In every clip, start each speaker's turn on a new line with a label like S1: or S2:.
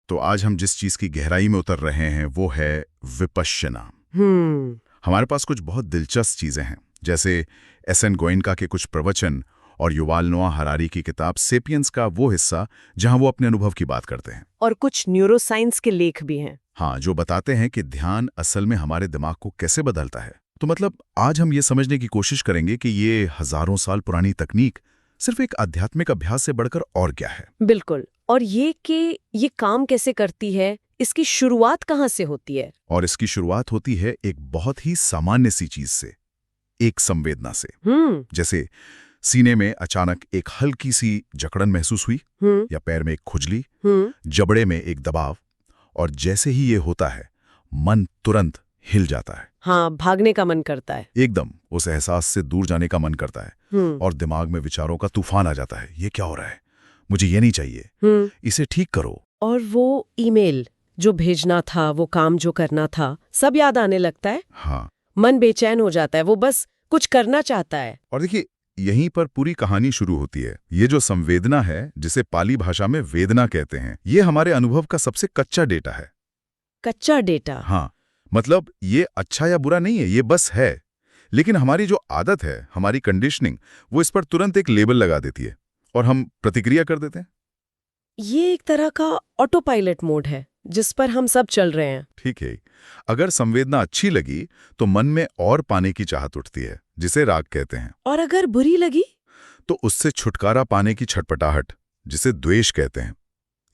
S1: तो आज हम जिस चीज की गहराई में उतर रहे हैं वो है विपश्यना। हमारे पास कुछ बहुत दिलचस्प चीजें हैं, जैसे एस.एन. गोएनका के कुछ प्रवचन और युवाल नोआ हरारी की किताब सेपियंस का वो हिस्सा जहां वो अपने अनुभव की बात करते हैं।
S2: और कुछ न्यूरोसाइंस के लेख भी हैं।
S1: हाँ, जो बताते हैं कि ध्यान असल में हमारे दिमाग को कैसे बदलता है। तो मतलब आज हम ये समझने की कोशिश करेंगे कि ये हजारों साल पुरानी तकनीक सिर्फ एक आध्यात्मिक अभ्यास से बढ़कर और क्या है।
S2: बिल्कुल। और ये काम कैसे करती है, इसकी शुरुआत कहाँ से होती है?
S1: और इसकी शुरुआत होती है एक बहुत ही सामान्य सी चीज से, एक संवेदना से। जैसे सीने में अचानक एक हल्की सी जकड़न महसूस हुई, या पैर में एक खुजली, जबड़े में एक दबाव, और जैसे ही ये होता है मन तुरंत हिल जाता है।
S2: हाँ, भागने का मन करता है।
S1: एकदम उस एहसास से दूर जाने का मन करता है और दिमाग में विचारों का तूफान आ जाता है। ये क्या हो रहा है, मुझे ये नहीं चाहिए, इसे ठीक करो।
S2: और वो ईमेल जो भेजना था, वो काम जो करना था, सब याद आने लगता है।
S1: हाँ,
S2: मन बेचैन हो जाता है, वो बस कुछ करना चाहता है।
S1: और देखिए यहीं पर पूरी कहानी शुरू होती है। ये जो संवेदना है, जिसे पाली भाषा में वेदना कहते हैं, ये हमारे अनुभव का सबसे कच्चा डेटा है।
S2: कच्चा डेटा?
S1: हाँ, मतलब ये अच्छा या बुरा नहीं है, ये बस है। लेकिन हमारी जो आदत है, हमारी कंडीशनिंग, वो इस पर तुरंत एक लेबल लगा देती है और हम प्रतिक्रिया कर देते हैं।
S2: ये एक तरह का ऑटो पायलट मोड है जिस पर हम सब चल रहे हैं।
S1: ठीक है, अगर संवेदना अच्छी लगी तो मन में और पाने की चाहत उठती है, जिसे राग कहते हैं।
S2: और अगर बुरी लगी
S1: तो उससे छुटकारा पाने की छटपटाहट, जिसे द्वेष कहते हैं।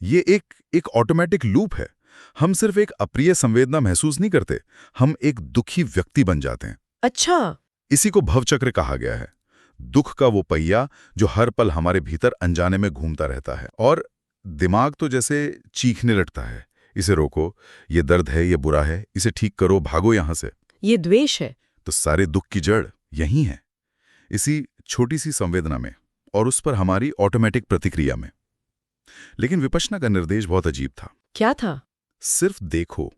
S1: ये एक ऑटोमेटिक लूप है। हम सिर्फ एक अप्रिय संवेदना महसूस नहीं करते, हम एक दुखी व्यक्ति बन जाते हैं।
S2: अच्छा।
S1: इसी को भवचक्र कहा गया है। दुख का वो पहिया जो हर पल हमारे भीतर अनजाने में घूमता रहता है, और दिमाग तो जैसे चीखने लगता है, इसे रोको, ये दर्द है, ये बुरा है, इसे ठीक करो, भागो यहां से।
S2: ये द्वेष है।
S1: तो सारे दुख की जड़ यही है, इसी छोटी सी संवेदना में, और उस पर हमारी ऑटोमेटिक प्रतिक्रिया में। लेकिन विपश्यना का निर्देश बहुत अजीब था।
S2: क्या था?
S1: सिर्फ देखो,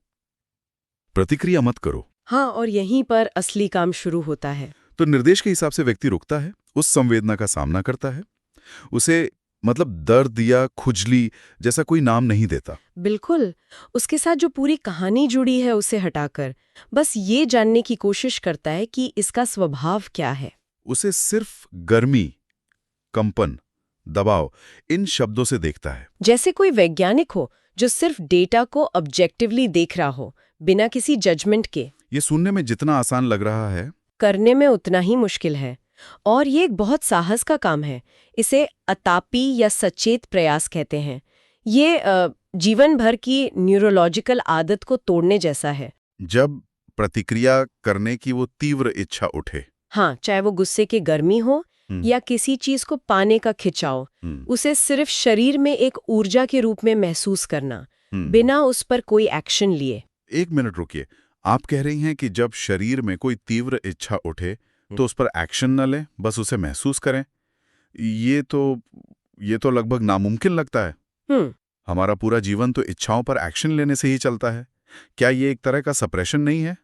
S1: प्रतिक्रिया मत करो।
S2: हाँ, और यहीं पर असली काम शुरू होता है।
S1: तो निर्देश के हिसाब से व्यक्ति रुकता है, उस संवेदना का सामना करता है, उसे मतलब दर्द या खुजली जैसा कोई नाम नहीं देता।
S2: बिल्कुल। उसके साथ जो पूरी कहानी जुड़ी है उसे हटाकर बस ये जानने की कोशिश करता है कि इसका स्वभाव क्या है।
S1: उसे सिर्फ गर्मी, कंपन, दबाव, इन शब्दों से देखता है।
S2: जैसे कोई वैज्ञानिक हो जो सिर्फ डेटा को ऑब्जेक्टिवली देख रहा हो, बिना किसी जजमेंट के।
S1: ये सुनने में जितना आसान लग रहा है,
S2: करने में उतना ही मुश्किल है। और ये एक बहुत साहस का काम है। इसे अतापी या सचेत प्रयास कहते हैं। ये जीवन भर की न्यूरोलॉजिकल आदत को तोड़ने जैसा है।
S1: जब प्रतिक्रिया करने की वो तीव्र इच्छा उठे।
S2: हाँ, चाहे वो गुस्से की गर्मी हो या किसी चीज को पाने का खिंचाव, उसे सिर्फ शरीर में एक ऊर्जा के रूप में महसूस करना, बिना उस पर कोई एक्शन लिए।
S1: एक मिनट रुकिए, आप कह रही हैं कि जब शरीर में कोई तीव्र इच्छा उठे तो उस पर एक्शन न लें, बस उसे महसूस करें। ये तो लगभग नामुमकिन लगता है। हमारा पूरा जीवन तो इच्छाओं पर एक्शन लेने से ही चलता है। क्या ये एक तरह का सप्रेशन नहीं है?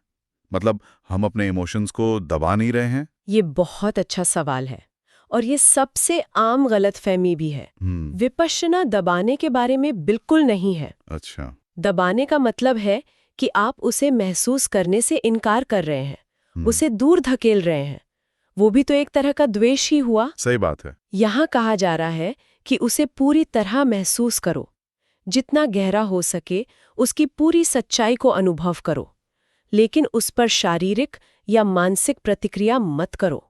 S1: मतलब हम अपने इमोशंस को दबा नहीं रहे हैं?
S2: ये बहुत अच्छा सवाल है, और ये सबसे आम गलतफहमी भी है। विपश्यना दबाने के बारे में बिल्कुल नहीं है।
S1: अच्छा।
S2: दबाने का मतलब है कि आप उसे महसूस करने से इनकार कर रहे हैं, उसे दूर धकेल रहे हैं। वो भी तो एक तरह का द्वेष ही हुआ।
S1: सही बात है।
S2: यहाँ कहा जा रहा है कि उसे पूरी तरह महसूस करो, जितना गहरा हो सके उसकी पूरी सच्चाई को अनुभव करो, लेकिन उस पर शारीरिक या मानसिक प्रतिक्रिया मत करो।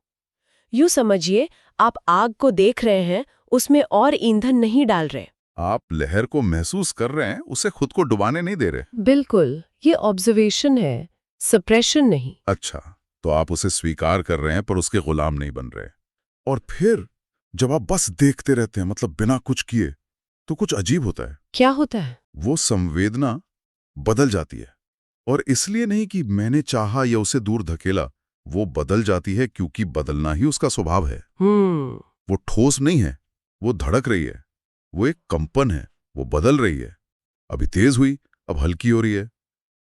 S2: यूँ समझिए, आप आग को देख रहे हैं, उसमें और ईंधन नहीं डाल रहे।
S1: आप लहर को महसूस कर रहे हैं, उसे खुद को डुबाने नहीं दे रहे।
S2: बिल्कुल, ये ऑब्जर्वेशन है, सप्रेशन नहीं।
S1: अच्छा, तो आप उसे स्वीकार कर रहे हैं पर उसके गुलाम नहीं बन रहे। और फिर जब आप बस देखते रहते हैं, मतलब बिना कुछ किए, तो कुछ अजीब होता है।
S2: क्या होता है?
S1: वो संवेदना बदल जाती है, और इसलिए नहीं कि मैंने चाहा या उसे दूर धकेला, वो बदल जाती है क्योंकि बदलना ही उसका स्वभाव है। वो ठोस नहीं है, वो धड़क रही है, वो एक कंपन है, वो बदल रही है। अभी तेज हुई, अब हल्की हो रही है,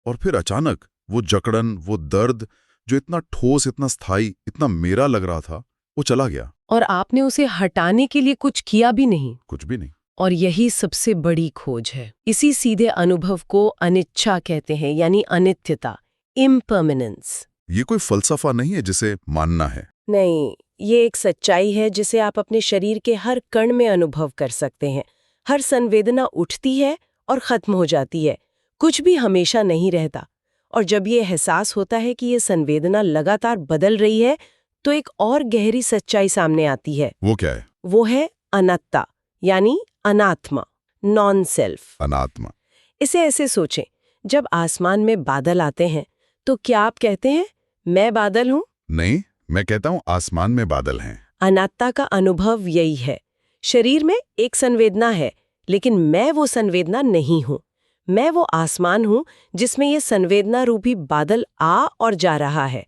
S1: और फिर अचानक वो जकड़न, वो दर्द जो इतना ठोस, इतना स्थायी, इतना मेरा लग रहा था, वो चला गया।
S2: और आपने उसे हटाने के लिए कुछ किया भी नहीं?
S1: कुछ भी नहीं।
S2: और यही सबसे बड़ी खोज है। इसी सीधे अनुभव को अनिच्छा कहते हैं, यानी अनित्यता, इम्पर्मनेंस।
S1: ये कोई फलसफा नहीं है जिसे मानना है।
S2: नहीं, ये एक सच्चाई है जिसे आप अपने शरीर के हर कण में अनुभव कर सकते हैं। हर संवेदना उठती है और खत्म हो जाती है, कुछ भी हमेशा नहीं रहता। और जब ये एहसास होता है कि ये संवेदना लगातार बदल रही है, तो एक और गहरी सच्चाई सामने आती है।
S1: वो क्या है?
S2: वो है अनात्ता, यानी अनात्मा, नॉन सेल्फ।
S1: अनात्मा।
S2: इसे ऐसे सोचें, जब आसमान में बादल आते हैं तो क्या आप कहते हैं मैं बादल हूं?
S1: नहीं, मैं कहता हूं आसमान में बादल हैं।
S2: अनात्ता का अनुभव यही है। शरीर में एक संवेदना है, लेकिन मैं वो संवेदना नहीं हूं। मैं वो आसमान हूं जिसमें ये संवेदना रूपी बादल आ और जा रहा है।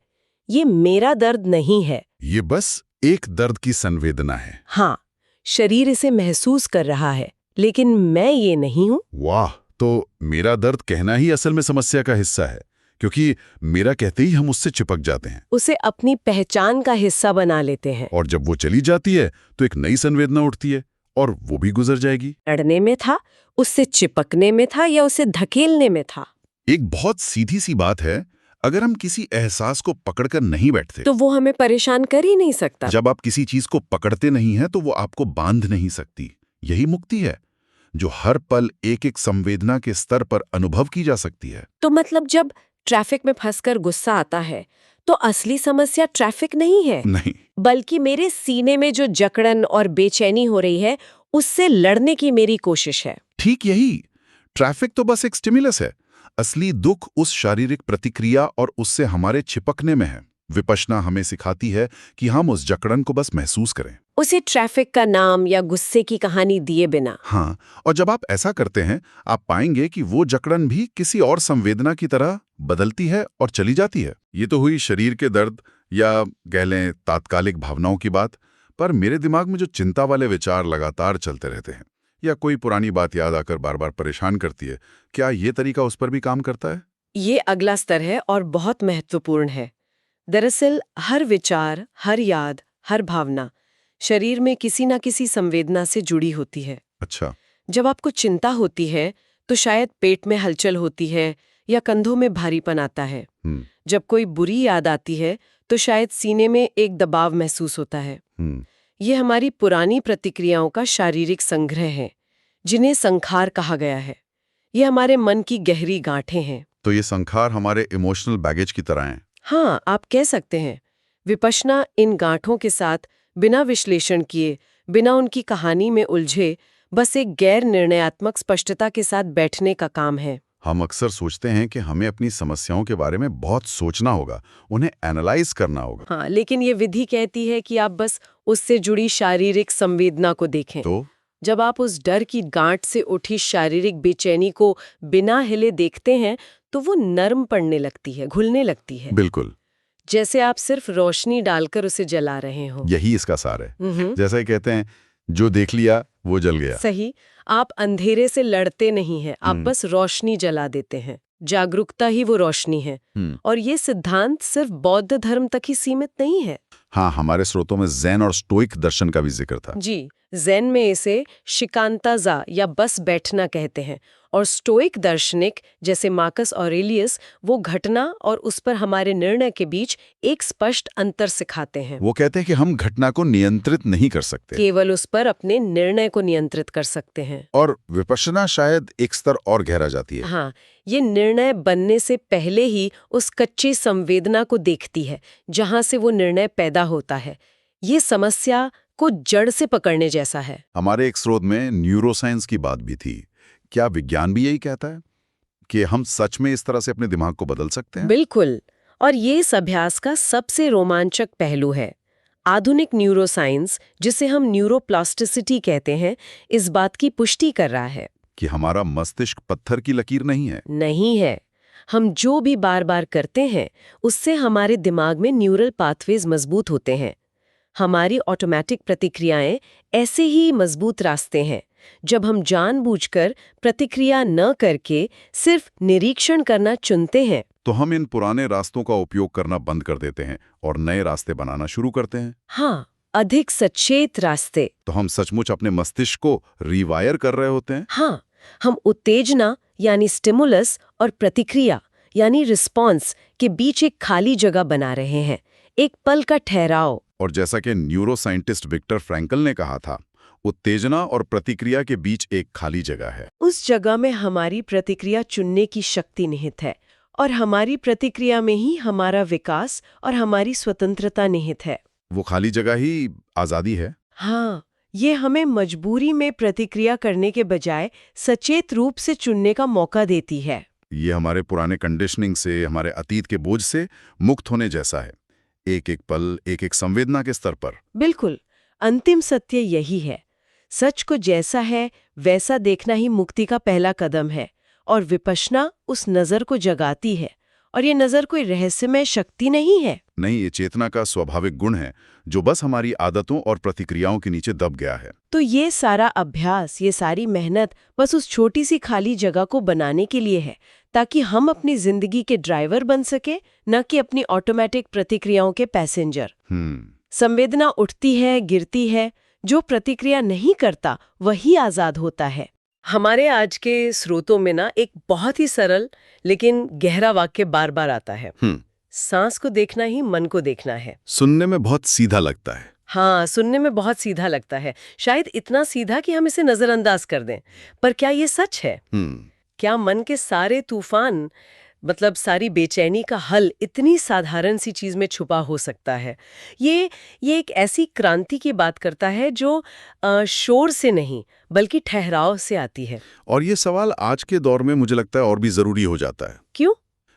S2: ये मेरा दर्द नहीं है।
S1: ये बस एक दर्द की संवेदना है।
S2: हाँ, शरीर इसे महसूस कर रहा है, लेकिन मैं ये नहीं हूं।
S1: वाह, तो मेरा दर्द कहना ही असल में समस्या का हिस्सा है, क्योंकि मेरा कहते ही हम उससे चिपक जाते हैं,
S2: उसे अपनी पहचान का हिस्सा बना लेते हैं।
S1: और जब वो चली जाती है तो एक नई संवेदना उठती है, और वो भी गुजर जाएगी।
S2: लड़ने में था, उससे चिपकने में था, या उसे धकेलने में था?
S1: एक बहुत सीधी सी बात है, अगर हम किसी एहसास को पकड़कर नहीं बैठते
S2: तो वो हमें परेशान कर ही नहीं सकता।
S1: जब आप किसी चीज को पकड़ते नहीं हैं तो वो आपको बांध नहीं सकती। यही मुक्ति है, जो हर पल एक एक संवेदना के स्तर पर अनुभव की जा सकती है।
S2: तो मतलब जब ट्रैफिक में फंसकर गुस्सा आता है, तो असली समस्या ट्रैफिक नहीं है,
S1: नहीं,
S2: बल्कि मेरे सीने में जो जकड़न और बेचैनी हो रही है, उससे लड़ने की मेरी कोशिश है।
S1: ठीक यही। ट्रैफिक तो बस एक स्टिमुलस है। असली दुख उस शारीरिक प्रतिक्रिया और उससे हमारे चिपकने में है। विपश्यना हमें सिखाती है कि हम उस जकड़न को बस महसूस करें,
S2: उसे ट्रैफिक का नाम या गुस्से की कहानी दिए बिना।
S1: हाँ, और जब आप ऐसा करते हैं, आप पाएंगे कि वो जकड़न भी किसी और संवेदना की तरह बदलती है और चली जाती है। ये तो हुई शरीर के दर्द या कह लें तात्कालिक भावनाओं की बात, पर मेरे दिमाग में जो चिंता वाले विचार लगातार चलते रहते हैं, या कोई पुरानी बात याद आकर बार बार परेशान करती है, क्या ये तरीका उस पर भी काम करता है?
S2: ये अगला स्तर है और बहुत महत्वपूर्ण है। दरअसल हर विचार, हर याद, हर भावना शरीर में किसी न किसी संवेदना से जुड़ी होती है।
S1: अच्छा।
S2: जब आपको चिंता होती है तो शायद पेट में हलचल होती है या कंधों में भारीपन आता है। जब कोई बुरी याद आती है तो शायद सीने में एक दबाव महसूस होता है। ये हमारी पुरानी प्रतिक्रियाओं का शारीरिक संग्रह है, जिन्हें संखार कहा गया है। ये हमारे मन की गहरी गांठें हैं।
S1: तो ये संखार हमारे इमोशनल बैगेज की तरह हैं।
S2: हाँ, आप कह सकते हैं। विपश्यना इन गांठों के साथ बिना विश्लेषण किए, बिना उनकी कहानी में उलझे, बस एक गैर निर्णयात्मक स्पष्टता के साथ बैठने का काम है।
S1: हम अक्सर सोचते हैं कि हमें अपनी समस्याओं के बारे में बहुत सोचना होगा, उन्हें एनालाइज करना होगा।
S2: हाँ, लेकिन ये विधि कहती है कि आप बस उससे जुड़ी शारीरिक संवेदना को देखें।
S1: तो
S2: जब आप उस डर की गांठ से उठी शारीरिक बेचैनी को बिना हिले देखते हैं, तो वो नरम पड़ने लगती है, घुलने लगती है।
S1: बिल्कुल,
S2: जैसे आप सिर्फ रोशनी डालकर उसे जला रहे हो।
S1: यही इसका सार है। जैसा ही कहते हैं, जो देख लिया वो जल गया।
S2: सही। आप अंधेरे से लड़ते नहीं हैं, आप बस रोशनी जला देते हैं। जागरूकता ही वो रोशनी है। और ये सिद्धांत सिर्फ बौद्ध धर्म तक ही सीमित नहीं है।
S1: हाँ, हमारे स्रोतों में ज़ेन और स्टोइक दर्शन का भी जिक्र था।
S2: जी, ज़ेन में इसे शिकांताजा या बस बैठना कहते हैं, और स्टोइक दार्शनिक जैसे मार्कस ऑरेलियस वो घटना और उस पर हमारे निर्णय के बीच एक स्पष्ट अंतर सिखाते हैं।
S1: वो कहते हैं कि हम घटना को नियंत्रित नहीं कर सकते,
S2: केवल उस पर अपने निर्णय को नियंत्रित कर सकते हैं।
S1: और विपश्यना शायद एक स्तर और गहरा जाती है।
S2: हाँ, ये निर्णय बनने से पहले ही उस कच्ची संवेदना को देखती है जहां से वो निर्णय पैदा होता है। ये समस्या को जड़ से पकड़ने जैसा है।
S1: हमारे एक स्रोत में न्यूरोसाइंस की बात भी थी। क्या विज्ञान भी यही कहता है कि हम सच में इस तरह से अपने दिमाग को बदल सकते हैं?
S2: बिल्कुल, और ये इस अभ्यास का सबसे रोमांचक पहलू है। आधुनिक न्यूरोसाइंस, जिसे हम न्यूरोप्लास्टिसिटी कहते हैं, इस बात की पुष्टि कर रहा है
S1: कि हमारा मस्तिष्क पत्थर की लकीर नहीं है।
S2: नहीं है। हम जो भी बार बार करते हैं, उससे हमारे दिमाग में न्यूरल पाथवेज मजबूत होते हैं। हमारी ऑटोमेटिक प्रतिक्रियाएं ऐसे ही मजबूत रास्ते हैं। जब हम जानबूझकर प्रतिक्रिया न करके सिर्फ निरीक्षण करना चुनते हैं,
S1: तो हम इन पुराने रास्तों का उपयोग करना बंद कर देते हैं और नए रास्ते बनाना शुरू करते हैं।
S2: हाँ, अधिक सचेत रास्ते।
S1: तो हम सचमुच अपने मस्तिष्क को रिवायर कर रहे होते हैं।
S2: हाँ, हम उत्तेजना यानी स्टिमुलस और प्रतिक्रिया यानी रिस्पॉन्स के बीच एक खाली जगह बना रहे हैं, एक पल का ठहराव।
S1: और जैसा कि न्यूरो साइंटिस्ट विक्टर फ्रैंकल ने कहा था, उत्तेजना और प्रतिक्रिया के बीच एक खाली जगह है।
S2: उस जगह में हमारी प्रतिक्रिया चुनने की शक्ति निहित है और हमारी प्रतिक्रिया में ही हमारा विकास और हमारी स्वतंत्रता निहित है।
S1: वो खाली जगह ही आजादी है।
S2: हाँ, ये हमें मजबूरी में प्रतिक्रिया करने के बजाय सचेत रूप से चुनने का मौका देती है।
S1: ये हमारे पुराने कंडीशनिंग से, हमारे अतीत के बोझ से मुक्त होने जैसा है, एक एक पल, एक एक संवेदना के स्तर पर।
S2: बिल्कुल, अंतिम सत्य यही है। सच को जैसा है वैसा देखना ही मुक्ति का पहला कदम है, और विपश्यना उस नजर को जगाती है। और ये नजर कोई रहस्यमय शक्ति नहीं है।
S1: नहीं, ये चेतना का स्वाभाविक गुण है जो बस हमारी आदतों और प्रतिक्रियाओं के नीचे दब गया है।
S2: तो ये सारा अभ्यास, ये सारी मेहनत बस उस छोटी सी खाली जगह को बनाने के लिए है, ताकि हम अपनी जिंदगी के ड्राइवर बन सके, न कि अपनी ऑटोमेटिक प्रतिक्रियाओं के पैसेंजर। संवेदना उठती है, गिरती है, जो प्रतिक्रिया नहीं करता वही आजाद होता है। हमारे आज के स्रोतों में ना एक बहुत ही सरल लेकिन गहरा वाक्य बार बार आता है, सांस को देखना ही मन को देखना है।
S1: सुनने में बहुत सीधा लगता है।
S2: हाँ, सुनने में बहुत सीधा लगता है, शायद इतना सीधा कि हम इसे नजरअंदाज कर दें। पर क्या ये सच है? क्या मन के सारे तूफान, मतलब सारी बेचैनी का हल इतनी साधारण सी चीज में छुपा हो सकता है? ये एक ऐसी क्रांति की बात करता है जो शोर से नहीं बल्कि ठहराव से आती है।
S1: और ये सवाल आज के दौर में मुझे लगता है और भी जरूरी हो जाता है।
S2: क्यों?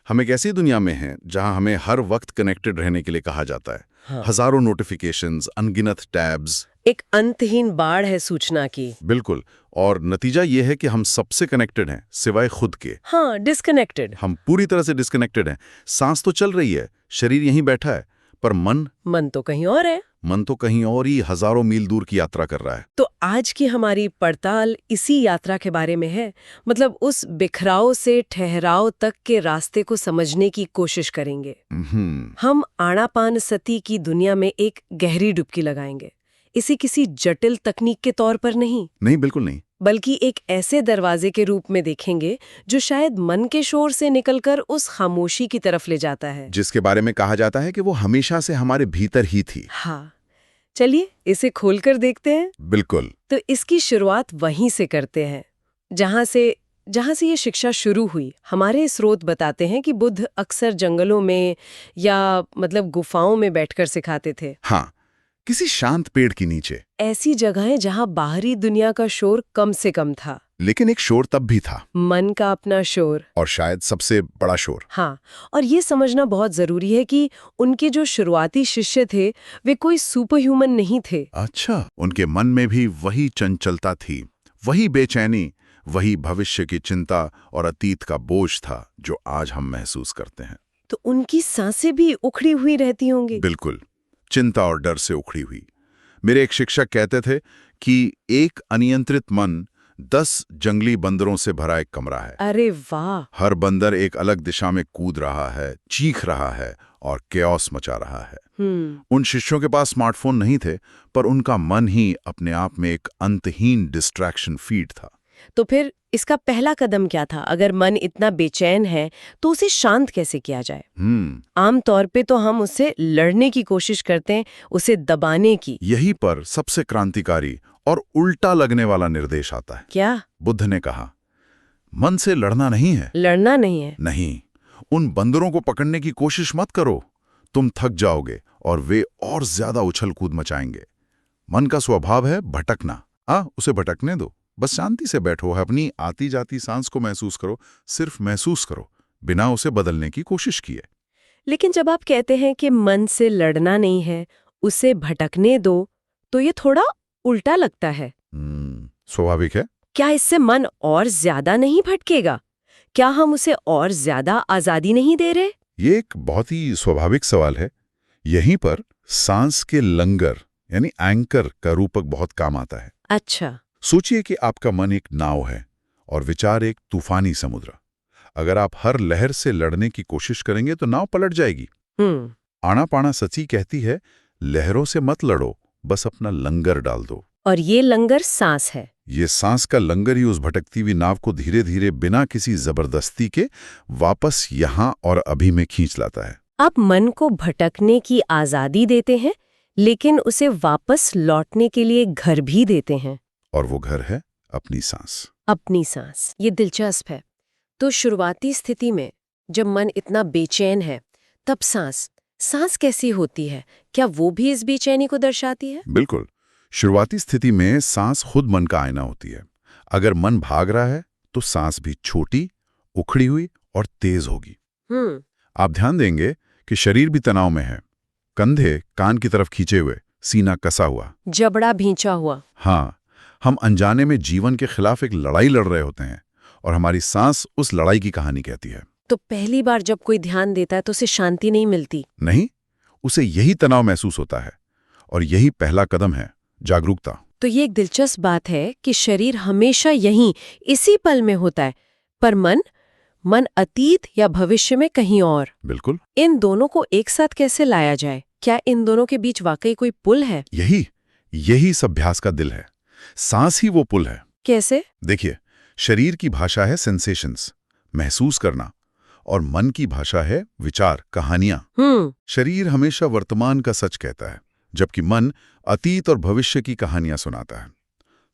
S1: हम एक ऐसी दुनिया में हैं जहां हमें हर वक्त कनेक्टेड रहने के लिए कहा जाता है।
S2: हाँ।
S1: हजारों नोटिफिकेशंस, अनगिनत टैब्स,
S2: एक अंतहीन बाढ़ है सूचना की।
S1: बिल्कुल। और नतीजा ये है कि हम सबसे कनेक्टेड हैं सिवाय खुद के।
S2: हाँ, डिस्कनेक्टेड।
S1: हम पूरी तरह से डिस्कनेक्टेड हैं। सांस तो चल रही है, शरीर यहीं बैठा है, पर मन
S2: तो कहीं और है।
S1: मन तो कहीं और ही हजारों मील दूर की यात्रा कर रहा है।
S2: तो आज की हमारी पड़ताल इसी यात्रा के बारे में है। मतलब उस बिखराव से ठहराव तक के रास्ते को समझने की कोशिश करेंगे। हम आनापानसती की दुनिया में एक गहरी डुबकी लगाएंगे। इसे किसी जटिल तकनीक के तौर पर नहीं,
S1: बिल्कुल नहीं,
S2: बल्कि एक ऐसे दरवाजे के रूप में देखेंगे जो शायद मन के शोर से निकलकर उस खामोशी की तरफ ले जाता है,
S1: जिसके बारे में कहा जाता है कि वो हमेशा से हमारे भीतर ही थी।
S2: हाँ, चलिए इसे खोलकर देखते हैं।
S1: बिल्कुल।
S2: तो इसकी शुरुआत वहीं से करते हैं जहां से ये शिक्षा शुरू हुई। हमारे स्रोत बताते हैं कि बुद्ध अक्सर जंगलों में या मतलब गुफाओं में बैठकर सिखाते थे।
S1: हाँ, किसी शांत पेड़ के नीचे।
S2: ऐसी जगहें जहां बाहरी दुनिया का शोर कम से कम था,
S1: लेकिन एक शोर तब भी था,
S2: मन का अपना शोर,
S1: और शायद सबसे बड़ा शोर।
S2: हाँ, और ये समझना बहुत जरूरी है कि उनके जो शुरुआती शिष्य थे वे कोई सुपर ह्यूमन नहीं थे।
S1: अच्छा, उनके मन में भी वही चंचलता थी, वही बेचैनी, वही भविष्य की चिंता और अतीत का बोझ था जो आज हम महसूस करते हैं।
S2: तो उनकी सांसें भी उखड़ी हुई रहती होंगी।
S1: बिल्कुल, चिंता और डर से उखड़ी हुई। मेरे एक शिक्षक कहते थे कि एक अनियंत्रित मन 10 जंगली बंदरों से भरा एक कमरा है।
S2: अरे वाह!
S1: हर बंदर एक अलग दिशा में कूद रहा है, चीख रहा है और केओस मचा रहा है। उन शिष्यों के पास स्मार्टफोन नहीं थे, पर उनका मन ही अपने आप में एक अंतहीन डिस्ट्रैक्शन फीड था।
S2: तो फिर इसका पहला कदम क्या था? अगर मन इतना बेचैन है तो उसे शांत कैसे किया जाए? आमतौर पे तो हम उससे लड़ने की कोशिश करते हैं, उसे दबाने की।
S1: यहीं पर सबसे क्रांतिकारी और उल्टा लगने वाला निर्देश आता है।
S2: क्या?
S1: बुद्ध ने कहा, मन से लड़ना नहीं है।
S2: लड़ना नहीं है?
S1: नहीं, उन बंदरों को पकड़ने की कोशिश मत करो। तुम थक जाओगे और वे और ज्यादा उछल कूद मचाएंगे। मन का स्वभाव है भटकना। उसे भटकने दो, बस शांति से बैठो, अपनी आती जाती सांस को महसूस करो, सिर्फ महसूस करो, बिना उसे बदलने की कोशिश किए।
S2: लेकिन जब आप कहते हैं कि मन से लड़ना नहीं है, उसे भटकने दो, तो ये थोड़ा उल्टा लगता है।
S1: स्वाभाविक है।
S2: क्या इससे मन और ज्यादा नहीं भटकेगा? क्या हम उसे और ज्यादा आजादी नहीं दे रहे?
S1: ये एक बहुत ही स्वाभाविक सवाल है। यहीं पर सांस के लंगर यानी एंकर का रूपक बहुत काम आता है।
S2: अच्छा।
S1: सोचिए कि आपका मन एक नाव है और विचार एक तूफानी समुद्र। अगर आप हर लहर से लड़ने की कोशिश करेंगे तो नाव पलट जाएगी। आनापानासती कहती है, लहरों से मत लड़ो, बस अपना लंगर डाल दो।
S2: और ये लंगर सांस है।
S1: ये सांस का लंगर ही उस भटकती हुई नाव को धीरे धीरे बिना किसी जबरदस्ती के वापस यहाँ और अभी में खींच लाता है।
S2: आप मन को भटकने की आजादी देते हैं, लेकिन उसे वापस लौटने के लिए घर भी देते हैं।
S1: और वो घर है अपनी सांस।
S2: अपनी सांस। ये दिलचस्प है। तो शुरुआती स्थिति में जब मन इतना बेचैन है, तब सांस कैसी होती है? क्या वो भी इस बेचैनी को दर्शाती है?
S1: बिल्कुल। शुरुआती स्थिति में सांस खुद मन का आईना होती है। अगर मन भाग रहा है तो सांस भी छोटी, उखड़ी हुई और तेज होगी। आप ध्यान देंगे कि शरीर भी तनाव में है। कंधे कान की तरफ खींचे हुए, सीना कसा हुआ,
S2: जबड़ा भींचा हुआ।
S1: हाँ, हम अनजाने में जीवन के खिलाफ एक लड़ाई लड़ रहे होते हैं और हमारी सांस उस लड़ाई की कहानी कहती है।
S2: तो पहली बार जब कोई ध्यान देता है तो उसे शांति नहीं मिलती।
S1: नहीं, उसे यही तनाव महसूस होता है और यही पहला कदम है, जागरूकता।
S2: तो ये एक दिलचस्प बात है कि शरीर हमेशा यहीं इसी पल में होता है, पर मन अतीत या भविष्य में कहीं और।
S1: बिल्कुल।
S2: इन दोनों को एक साथ कैसे लाया जाए? क्या इन दोनों के बीच वाकई कोई पुल है?
S1: यही इस अभ्यास का दिल है। सांस ही वो पुल है।
S2: कैसे?
S1: देखिए, शरीर की भाषा है सेंसेशंस, महसूस करना, और मन की भाषा है विचार, कहानियां। शरीर हमेशा वर्तमान का सच कहता है, जबकि मन अतीत और भविष्य की कहानियां सुनाता है।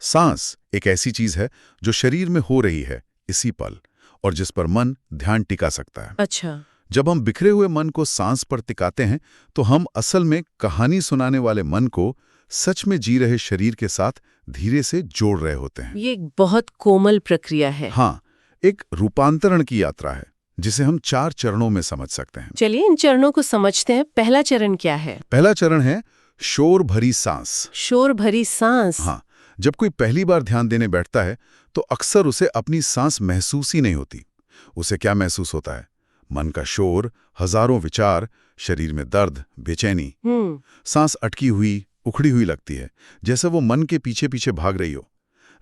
S1: सांस एक ऐसी चीज है जो शरीर में हो रही है इसी पल, और जिस पर मन ध्यान टिका सकता है।
S2: अच्छा।
S1: जब हम बिखरे हुए मन को सांस पर टिकाते हैं तो हम असल में कहानी सुनाने वाले मन को सच में जी रहे शरीर के साथ धीरे से जोड़ रहे होते हैं।
S2: ये एक बहुत कोमल प्रक्रिया है।
S1: हाँ, एक रूपांतरण की यात्रा है जिसे हम 4 चरणों में समझ सकते हैं।
S2: चलिए इन चरणों को समझते हैं। पहला चरण क्या है?
S1: पहला चरण है शोर भरी सांस।
S2: शोर भरी सांस।
S1: हाँ, जब कोई पहली बार ध्यान देने बैठता है तो अक्सर उसे अपनी सांस महसूस ही नहीं होती। उसे क्या महसूस होता है? मन का शोर, हजारों विचार, शरीर में दर्द, बेचैनी। सांस अटकी हुई, उखड़ी हुई लगती है, जैसे वो मन के पीछे पीछे भाग रही हो।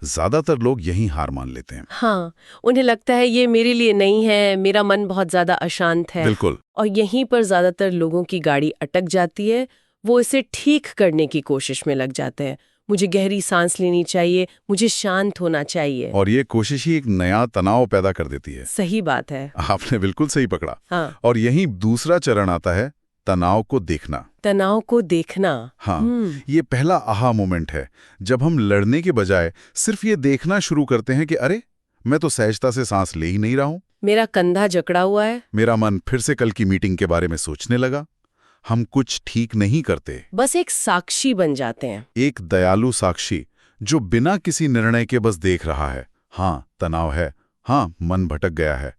S1: ज्यादातर लोग यही हार मान लेते हैं।
S2: हाँ, उन्हें लगता है ये मेरे लिए नहीं है, मेरा मन बहुत ज्यादा अशांत है।
S1: बिल्कुल।
S2: और यहीं पर ज्यादातर लोगों की गाड़ी अटक जाती है। वो इसे ठीक करने की कोशिश में लग जाते हैं। मुझे गहरी सांस लेनी चाहिए, मुझे शांत होना चाहिए।
S1: और ये कोशिश ही एक नया तनाव पैदा कर देती है।
S2: सही बात है।
S1: आपने बिल्कुल सही पकड़ा।
S2: हाँ।
S1: और यही दूसरा चरण आता है, तनाव को देखना।
S2: तनाव को देखना।
S1: हाँ, ये पहला आहा मोमेंट है, जब हम लड़ने के बजाय सिर्फ ये देखना शुरू करते हैं कि अरे, मैं तो सहजता से सांस ले ही नहीं रहा हूं।
S2: मेरा कंधा जकड़ा हुआ है।
S1: मेरा मन फिर से कल की मीटिंग के बारे में सोचने लगा। हम कुछ ठीक नहीं करते,
S2: बस एक साक्षी बन जाते हैं।
S1: एक दयालु साक्षी जो बिना किसी निर्णय के बस देख रहा है। हाँ, तनाव है, हाँ, मन भटक गया है,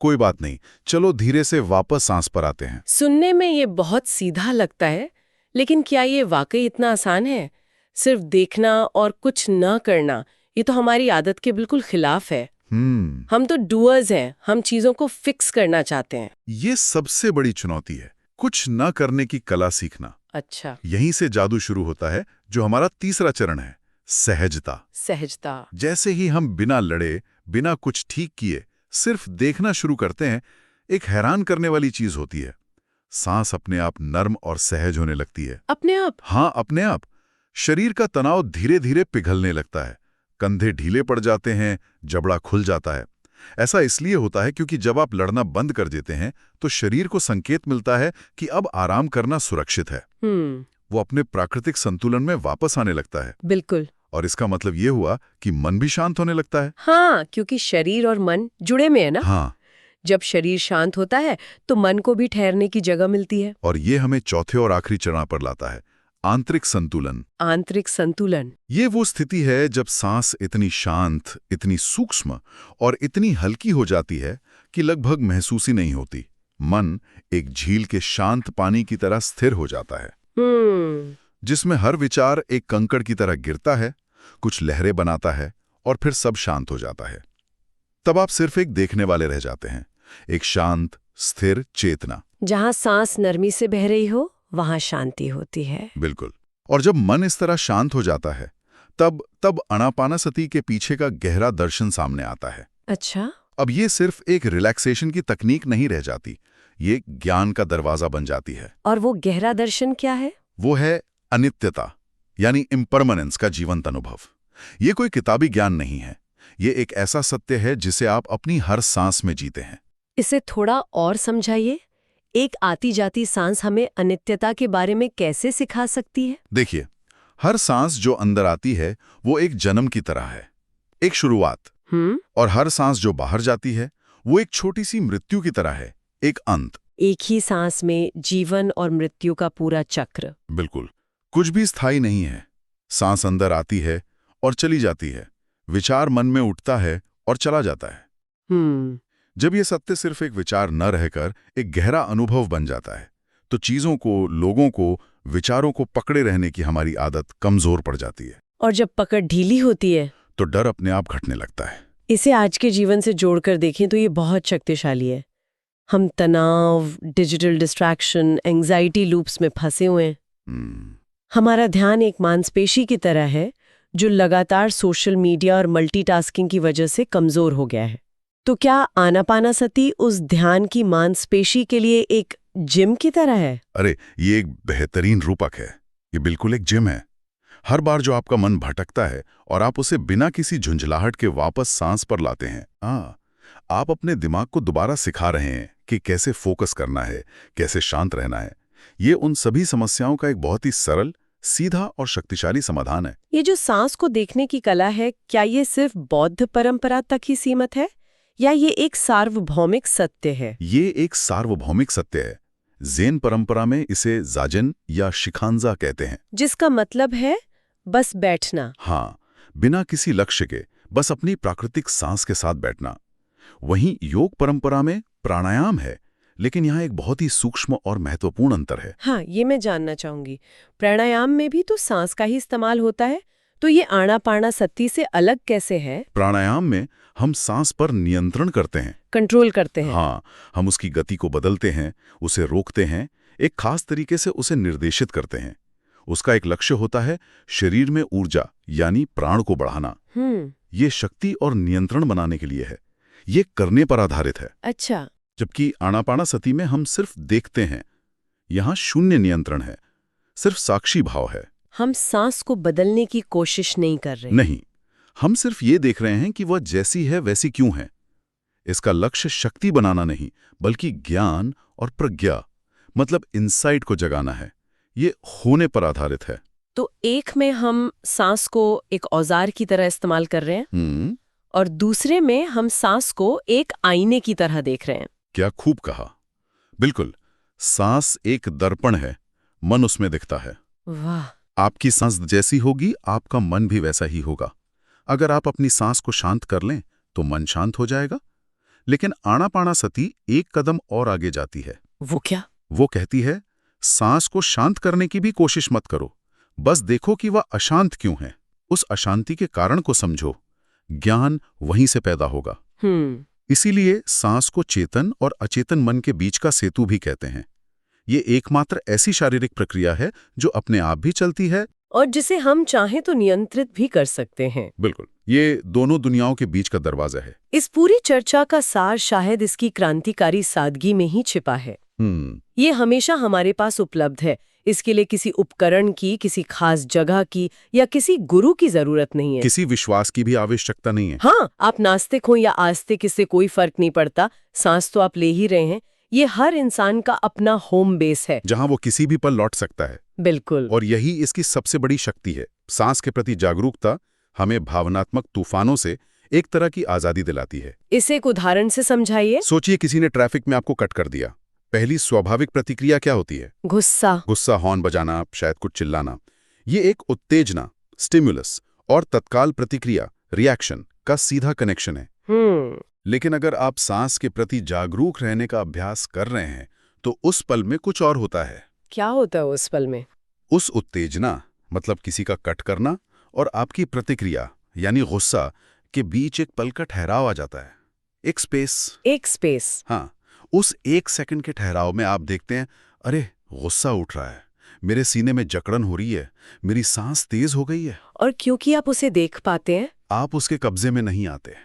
S1: कोई बात नहीं, चलो धीरे से वापस सांस पर आते हैं।
S2: सुनने में ये बहुत सीधा लगता है, लेकिन क्या ये वाकई इतना आसान है? सिर्फ देखना और कुछ न करना, ये तो हमारी आदत के बिल्कुल खिलाफ है। हम तो डूअर्स हैं, हम चीजों को फिक्स करना चाहते हैं।
S1: ये सबसे बड़ी चुनौती है, कुछ न करने की कला सीखना।
S2: अच्छा।
S1: यहीं से जादू शुरू होता है, जो हमारा तीसरा चरण है, सहजता।
S2: सहजता।
S1: जैसे ही हम बिना लड़े, बिना कुछ ठीक किए सिर्फ देखना शुरू करते हैं, एक हैरान करने वाली चीज होती है। सांस अपने आप नर्म और सहज होने लगती है।
S2: अपने आप?
S1: हाँ, अपने आप। शरीर का तनाव धीरे धीरे पिघलने लगता है, कंधे ढीले पड़ जाते हैं, जबड़ा खुल जाता है। ऐसा इसलिए होता है क्योंकि जब आप लड़ना बंद कर देते हैं तो शरीर को संकेत मिलता है कि अब आराम करना सुरक्षित है। वो अपने प्राकृतिक संतुलन में वापस आने लगता है।
S2: बिल्कुल।
S1: और इसका मतलब ये हुआ कि मन भी शांत होने लगता है।
S2: हाँ, क्योंकि शरीर और मन जुड़े में है ना।
S1: हाँ।
S2: जब शरीर शांत होता है तो मन को भी ठहरने की जगह मिलती है।
S1: और ये हमें चौथे और आखिरी चरण पर लाता है, आंतरिक संतुलन।
S2: आंतरिक संतुलन।
S1: ये वो स्थिति है जब सांस इतनी शांत, इतनी सूक्ष्म और इतनी हल्की हो जाती है कि लगभग महसूस ही नहीं होती। मन एक झील के शांत पानी की तरह स्थिर हो जाता है, जिसमें हर विचार एक कंकड़ की तरह गिरता है, कुछ लहरें बनाता है और फिर सब शांत हो जाता है। तब आप सिर्फ एक देखने वाले रह जाते हैं, एक शांत, स्थिर चेतना।
S2: जहां सांस नरमी से बह रही हो, वहां शांति होती है।
S1: बिल्कुल। और जब मन इस तरह शांत हो जाता है, तब आनापानसति के पीछे का गहरा दर्शन सामने आता है।
S2: अच्छा।
S1: अब ये सिर्फ एक रिलैक्सेशन की तकनीक नहीं रह जाती, ये ज्ञान का दरवाजा बन जाती है।
S2: और वो गहरा दर्शन क्या है?
S1: वो है अनित्यता, यानी इम्परमानेंस का जीवंत अनुभव। ये कोई किताबी ज्ञान नहीं है, ये एक ऐसा सत्य है जिसे आप अपनी हर सांस में जीते हैं।
S2: इसे थोड़ा और समझाइए। एक आती जाती सांस हमें अनित्यता के बारे में कैसे सिखा सकती है?
S1: देखिए, हर सांस जो अंदर आती है वो एक जन्म की तरह है, एक शुरुआत। और हर सांस जो बाहर जाती है वो एक छोटी सी मृत्यु की तरह है, एक अंत।
S2: एक ही सांस में जीवन और मृत्यु का पूरा चक्र।
S1: बिल्कुल, कुछ भी स्थायी नहीं है। सांस अंदर आती है और चली जाती है, विचार मन में उठता है और चला जाता है। जब ये सत्य सिर्फ एक विचार न रहकर एक गहरा अनुभव बन जाता है, तो चीजों को, लोगों को, विचारों को पकड़े रहने की हमारी आदत कमजोर पड़ जाती है।
S2: और जब पकड़ ढीली होती है
S1: तो डर अपने आप घटने लगता है।
S2: इसे आज के जीवन से जोड़कर देखें तो ये बहुत शक्तिशाली है। हम तनाव, डिजिटल डिस्ट्रैक्शन, एंजाइटी लूप्स में फंसे हुए हैं। हमारा ध्यान एक मांसपेशी की तरह है जो लगातार सोशल मीडिया और मल्टीटास्किंग की वजह से कमजोर हो गया है। तो क्या आनापानासती उस ध्यान की मांसपेशी के लिए एक जिम की तरह है?
S1: अरे, ये एक बेहतरीन रूपक है। ये बिल्कुल एक जिम है। हर बार जो आपका मन भटकता है और आप उसे बिना किसी झुंझलाहट के वापस सांस पर लाते हैं, आप अपने दिमाग को दोबारा सिखा रहे हैं कि कैसे फोकस करना है, कैसे शांत रहना है। ये उन सभी समस्याओं का एक बहुत ही सरल, सीधा और शक्तिशाली समाधान है।
S2: ये जो सांस को देखने की कला है, क्या ये सिर्फ बौद्ध परंपरा तक ही सीमित है या ये एक सार्वभौमिक सत्य है?
S1: ये एक सार्वभौमिक सत्य है। ज़ेन परंपरा में इसे जाजन या शिखांजा कहते हैं,
S2: जिसका मतलब है बस बैठना।
S1: हाँ, बिना किसी लक्ष्य के, बस अपनी प्राकृतिक सांस के साथ बैठना। वहीं योग परंपरा में प्राणायाम है, लेकिन यहाँ एक बहुत ही सूक्ष्म और महत्वपूर्ण अंतर है।
S2: हाँ, ये मैं जानना चाहूंगी। प्राणायाम में भी तो सांस का ही इस्तेमाल होता है, तो ये आनापानासती से अलग कैसे है?
S1: प्राणायाम में हम सांस पर नियंत्रण करते हैं,
S2: कंट्रोल करते हैं।
S1: हाँ, हम उसकी गति को बदलते हैं, उसे रोकते हैं, एक खास तरीके से उसे निर्देशित करते हैं। उसका एक लक्ष्य होता है शरीर में ऊर्जा यानी प्राण को बढ़ाना। ये शक्ति और नियंत्रण बनाने के लिए है, ये करने पर आधारित है।
S2: अच्छा।
S1: जबकि आनापानासती में हम सिर्फ देखते हैं, यहाँ शून्य नियंत्रण है, सिर्फ साक्षी भाव है।
S2: हम सांस को बदलने की कोशिश नहीं कर रहे।
S1: नहीं, हम सिर्फ ये देख रहे हैं कि वह जैसी है वैसी क्यों है। इसका लक्ष्य शक्ति बनाना नहीं, बल्कि ज्ञान और प्रज्ञा, मतलब इंसाइट को जगाना है। ये होने पर आधारित है।
S2: तो एक में हम सांस को एक औजार की तरह इस्तेमाल कर रहे हैं और दूसरे में हम सांस को एक आईने की तरह देख रहे हैं।
S1: क्या खूब कहा। बिल्कुल, सांस एक दर्पण है, मन उसमें दिखता है।
S2: वाह।
S1: आपकी सांस जैसी होगी, आपका मन भी वैसा ही होगा। अगर आप अपनी सांस को शांत कर लें तो मन शांत हो जाएगा। लेकिन आनापानासती एक कदम और आगे जाती है।
S2: वो क्या?
S1: वो कहती है, सांस को शांत करने की भी कोशिश मत करो, बस देखो कि वह अशांत क्यों है। उस अशांति के कारण को समझो, ज्ञान वहीं से पैदा होगा। इसीलिए सांस को चेतन और अचेतन मन के बीच का सेतु भी कहते हैं। ये एकमात्र ऐसी शारीरिक प्रक्रिया है जो अपने आप भी चलती है
S2: और जिसे हम चाहें तो नियंत्रित भी कर सकते हैं।
S1: बिल्कुल, ये दोनों दुनियाओं के बीच का दरवाजा है।
S2: इस पूरी चर्चा का सार शायद इसकी क्रांतिकारी सादगी में ही छिपा है। ये हमेशा हमारे पास उपलब्ध है। इसके लिए किसी उपकरण की, किसी खास जगह की या किसी गुरु की जरूरत नहीं है।
S1: किसी विश्वास की भी आवश्यकता नहीं है।
S2: हाँ, आप नास्तिक हो या आस्तिक, इससे कोई फर्क नहीं पड़ता। सांस तो आप ले ही रहे हैं। ये हर इंसान का अपना होम बेस है,
S1: जहां वो किसी भी पल लौट सकता है।
S2: बिल्कुल।
S1: और यही इसकी सबसे बड़ी शक्ति है। सांस के प्रति जागरूकता हमें भावनात्मक तूफानों से एक तरह की आजादी दिलाती है।
S2: इसे एक उदाहरण से समझाइए।
S1: सोचिए, किसी ने ट्रैफिक में आपको कट कर दिया। पहली स्वाभाविक प्रतिक्रिया क्या होती है?
S2: गुस्सा,
S1: हॉर्न बजाना, शायद कुछ चिल्लाना। ये एक उत्तेजना, स्टिमुलस, और तत्काल प्रतिक्रिया, रिएक्शन का सीधा कनेक्शन है। लेकिन अगर आप सांस के प्रति जागरूक रहने का अभ्यास कर रहे हैं तो उस पल में कुछ और होता है।
S2: क्या होता है उस पल में?
S1: उस उत्तेजना, मतलब किसी का कट करना, और आपकी प्रतिक्रिया यानी गुस्सा के बीच एक पल का ठहराव आ जाता है। एक स्पेस। हाँ, उस एक सेकंड के ठहराव में आप देखते हैं, अरे गुस्सा उठ रहा है, मेरे सीने में जकड़न हो रही है, मेरी सांस तेज हो गई है।
S2: और क्योंकि आप उसे देख पाते हैं,
S1: आप उसके कब्जे में नहीं आते।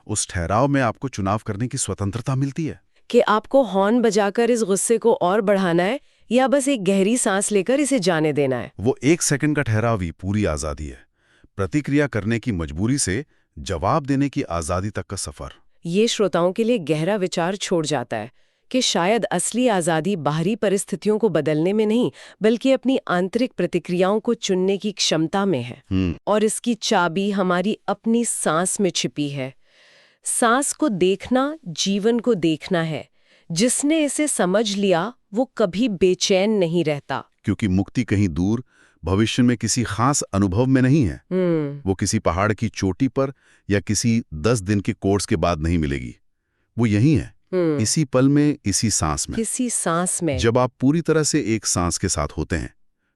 S1: उस ठहराव में आपको चुनाव करने की स्वतंत्रता मिलती है
S2: कि आपको हॉर्न बजाकर इस गुस्से को और बढ़ाना है या बस एक गहरी सांस लेकर इसे जाने देना है?
S1: वो 1 सेकंड का ठहराव ही पूरी आज़ादी है। प्रतिक्रिया करने की मजबूरी से जवाब देने की आज़ादी तक का सफ़र।
S2: ये श्रोताओं के लिए गहरा विचार छोड़ जाता है कि शायद असली आज़ादी बाहरी परिस्थितियों को बदलने में नहीं, बल्कि अपनी आंतरिक प्रतिक्रियाओं को चुनने की क्षमता में है। और इसकी चाबी हमारी अपनी सांस में छिपी है। सांस को देखना जीवन को देखना है। जिसने इसे समझ लिया वो कभी बेचैन नहीं रहता।
S1: क्योंकि मुक्ति कहीं दूर भविष्य में किसी खास अनुभव में नहीं है। वो किसी पहाड़ की चोटी पर या किसी 10 दिन के कोर्स के बाद नहीं मिलेगी। वो यही है, इसी पल में, इसी सांस में।
S2: किसी सांस में।
S1: जब आप पूरी तरह से एक सांस के साथ होते हैं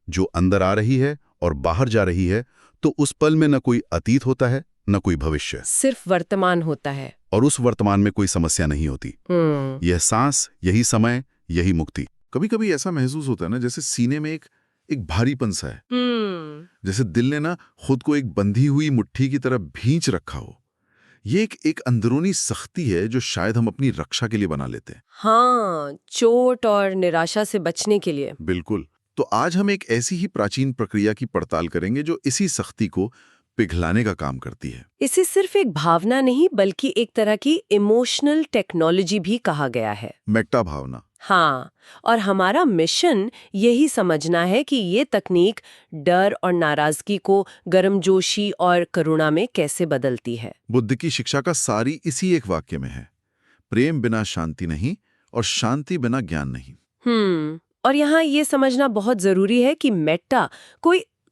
S1: जो अंदर आ रही है और बाहर जा रही है, तो उस पल में न कोई अतीत होता है न कोई भविष्य,
S2: सिर्फ वर्तमान होता है।
S1: और उस वर्तमान में कोई समस्या नहीं होती। यह सांस, यही समय, यही मुक्ति। कभी कभी ऐसा महसूस होता है ना, जैसे सीने में एक भारीपन सा है, जैसे दिल ने ना खुद को एक बंधी हुई मुट्ठी की तरह भींच रखा हो। ये एक अंदरूनी सख्ती है जो शायद हम अपनी रक्षा के लिए बना लेते हैं।
S2: हाँ, चोट और निराशा से बचने के लिए।
S1: बिल्कुल। तो आज हम एक ऐसी ही प्राचीन प्रक्रिया की पड़ताल करेंगे जो इसी सख्ती को पिघलाने का काम करती है।
S2: इसे सिर्फ एक भावना नहीं बल्कि एक तरह की इमोशनल टेक्नोलॉजी भी कहा गया है।
S1: मेटा भावना।
S2: हाँ, और हमारा मिशन यही समझना है कि ये तकनीक डर और नाराजगी को गर्मजोशी और करुणा में कैसे बदलती है।
S1: बुद्ध की शिक्षा का सारी इसी एक वाक्य में है, प्रेम बिना शांति नहीं और शांति बिना ज्ञान नहीं।
S2: और यहाँ ये समझना बहुत जरूरी है कि मेट्टा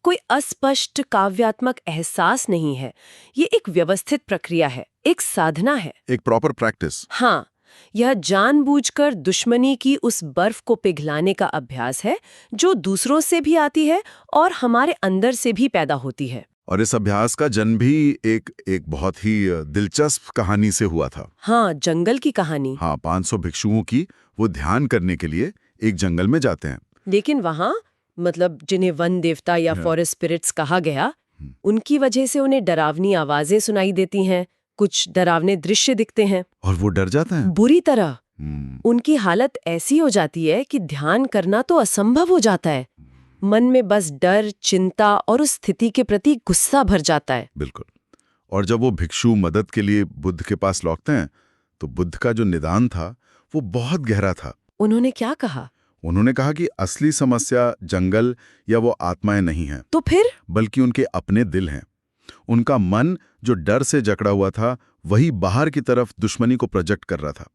S2: कोई अस्पष्ट काव्यात्मक एहसास नहीं है। ये एक व्यवस्थित प्रक्रिया है, एक साधना है,
S1: एक प्रॉपर प्रैक्टिस।
S2: हाँ, यह जानबूझकर दुश्मनी की उस बर्फ को पिघलाने का अभ्यास है जो दूसरों से भी आती है और हमारे अंदर से भी पैदा होती है।
S1: और इस अभ्यास का जन्म भी एक बहुत ही दिलचस्प कहानी से हुआ था।
S2: हाँ, जंगल की कहानी।
S1: हाँ, 500 भिक्षुओं की। वो ध्यान करने के लिए एक जंगल में जाते हैं,
S2: लेकिन वहाँ जिन्हें वन देवता या फॉरेस्ट स्पिरिट्स कहा गया, उनकी वजह से उन्हें डरावनी आवाजें सुनाई देती हैं, कुछ डरावने दृश्य दिखते हैं
S1: और वो डर जाते हैं
S2: बुरी तरह। उनकी हालत ऐसी हो जाती है कि ध्यान करना तो असंभव हो जाता है। मन में बस डर, चिंता और उस स्थिति के प्रति गुस्सा भर जाता है।
S1: बिल्कुल। और जब वो भिक्षु मदद के लिए बुद्ध के पास लौटते हैं तो बुद्ध का जो निदान था वो बहुत गहरा था।
S2: उन्होंने क्या कहा?
S1: उन्होंने कहा कि असली समस्या जंगल या वो आत्माएं नहीं हैं,
S2: तो फिर?
S1: बल्कि उनके अपने दिल हैं। उनका मन जो डर से जकड़ा हुआ था वही बाहर की तरफ दुश्मनी को प्रोजेक्ट कर रहा था।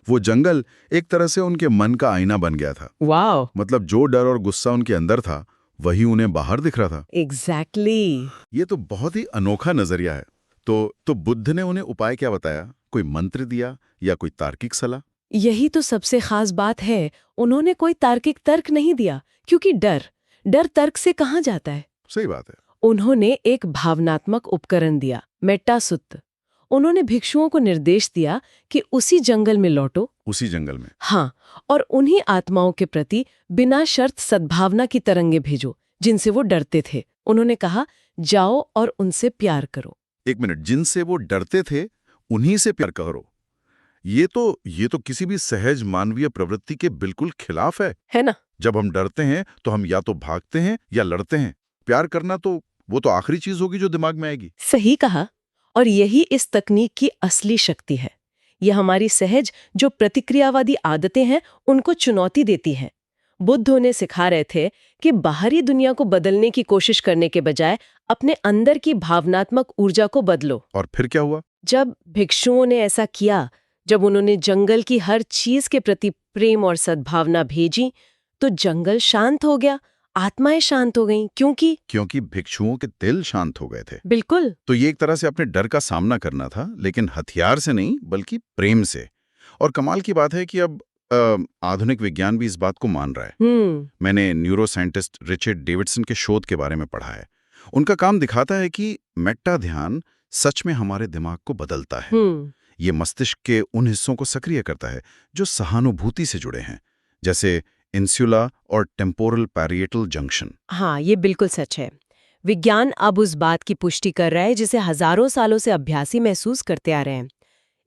S1: वो जंगल एक तरह से उनके मन का आईना बन गया था।
S2: वाह!
S1: मतलब जो डर और गुस्सा उनके अंदर था वही उन्हें बाहर दिख रहा था।
S2: एग्जैक्टली।
S1: ये तो बहुत ही अनोखा नजरिया है। तो बुद्ध ने उन्हें उपाय क्या बताया? कोई मंत्र दिया या कोई तार्किक सलाह?
S2: यही तो सबसे खास बात है। उन्होंने कोई तार्किक तर्क नहीं दिया, क्योंकि डर तर्क से कहाँ जाता है।
S1: सही बात है।
S2: उन्होंने एक भावनात्मक उपकरण दिया, मेट्टा सुत्त। उन्होंने भिक्षुओं को निर्देश दिया कि उसी जंगल में लौटो,
S1: उसी जंगल में।
S2: हाँ, और उन्हीं आत्माओं के प्रति बिना शर्त सद्भावना की तरंगे भेजो जिनसे वो डरते थे। उन्होंने कहा, जाओ और उनसे प्यार करो।
S1: एक मिनट, जिनसे वो डरते थे उन्हीं से प्यार करो। ये तो किसी भी सहज मानवीय प्रवृत्ति के बिल्कुल खिलाफ है
S2: ना?
S1: जब हम डरते हैं तो हम या तो भागते हैं या लड़ते हैं। प्यार करना तो वो तो आखिरी चीज होगी जो दिमाग में आएगी।
S2: सही कहा। और यही इस तकनीक की असली शक्ति है। यह हमारी सहज जो प्रतिक्रियावादी आदतें हैं उनको चुनौती देती है। बुद्ध उन्हें सिखा रहे थे कि बाहरी दुनिया को बदलने की कोशिश करने के बजाय अपने अंदर की भावनात्मक ऊर्जा को बदलो।
S1: और फिर क्या हुआ?
S2: जब भिक्षुओं ने ऐसा किया, जब उन्होंने जंगल की हर चीज के प्रति प्रेम और सद्भावना भेजी, तो जंगल शांत हो गया, आत्माएं शांत हो गईं। क्योंकि
S1: भिक्षुओं के दिल शांत हो गए थे।
S2: बिल्कुल।
S1: तो ये एक तरह से अपने डर का सामना करना था, लेकिन हथियार से नहीं बल्कि प्रेम से। और कमाल की बात है कि अब आधुनिक विज्ञान भी इस बात को मान रहा है। मैंने न्यूरो साइंटिस्ट रिचर्ड डेविडसन के शोध के बारे में पढ़ा है। उनका काम दिखाता है कि मेट्टा ध्यान सच में हमारे दिमाग को बदलता है। ये मस्तिष्क के उन हिस्सों को सक्रिय करता है जो सहानुभूति से जुड़े हैं, जैसे इंसुला और टेम्पोरल पैरिएटल जंक्शन।
S2: हाँ, ये बिल्कुल सच है। विज्ञान अब उस बात की पुष्टि कर रहा है जिसे हजारों सालों से अभ्यासी महसूस करते आ रहे हैं।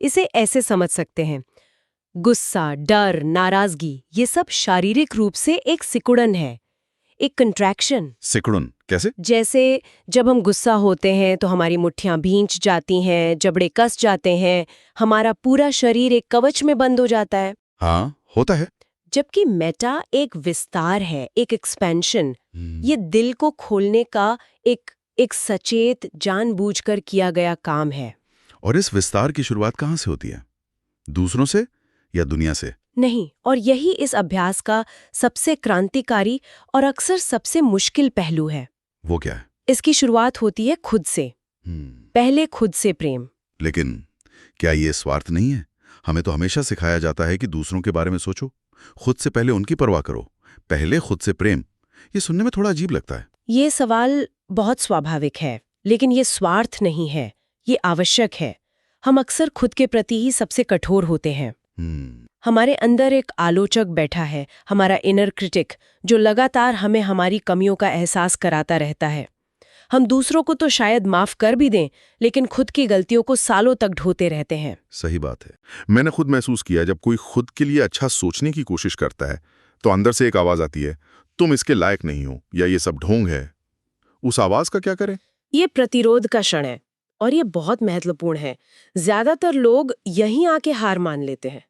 S2: इसे ऐसे समझ सकते हैं, गुस्सा, डर, नाराजगी, ये सब शारीरिक रूप से एक सिकुड़न है, एक कंट्रैक्शन।
S1: सिकुड़न कैसे?
S2: जैसे जब हम गुस्सा होते हैं तो हमारी मुट्ठियां भींच जाती हैं, जबड़े कस जाते हैं, हमारा पूरा शरीर एक कवच में बंद हो जाता है।
S1: हाँ, होता है।
S2: जबकि मेटा एक विस्तार है, एक एक्सपेंशन। ये दिल को खोलने का एक सचेत, जानबूझकर किया गया काम है।
S1: और इस विस्तार की शुरुआत कहाँ से होती है? दूसरों से या दुनिया से?
S2: नहीं, और यही इस अभ्यास का सबसे क्रांतिकारी और अक्सर सबसे मुश्किल पहलू है।
S1: वो क्या है?
S2: इसकी शुरुआत होती है खुद से। पहले खुद से प्रेम।
S1: लेकिन क्या ये स्वार्थ नहीं है? हमें तो हमेशा सिखाया जाता है कि दूसरों के बारे में सोचो, खुद से पहले उनकी परवाह करो, पहले खुद से प्रेम। ये सुनने में थोड़ा अजीब लगता है।
S2: ये सवाल बहुत स्वाभाविक है, लेकिन ये स्वार्थ नहीं है, ये आवश्यक है। हम अक्सर खुद के प्रति ही सबसे कठोर होते हैं। हमारे अंदर एक आलोचक बैठा है, हमारा इनर क्रिटिक, जो लगातार हमें हमारी कमियों का एहसास कराता रहता है। हम दूसरों को तो शायद माफ कर भी दें, लेकिन खुद की गलतियों को सालों तक ढोते रहते हैं।
S1: सही बात है। मैंने खुद महसूस किया, जब कोई खुद के लिए अच्छा सोचने की कोशिश करता है तो अंदर से एक आवाज आती है, तुम इसके लायक नहीं हो, या ये सब ढोंग है। उस आवाज का क्या करें?
S2: ये प्रतिरोध का क्षण है, और ये बहुत महत्वपूर्ण है। ज्यादातर लोग यहीं आके हार मान लेते हैं।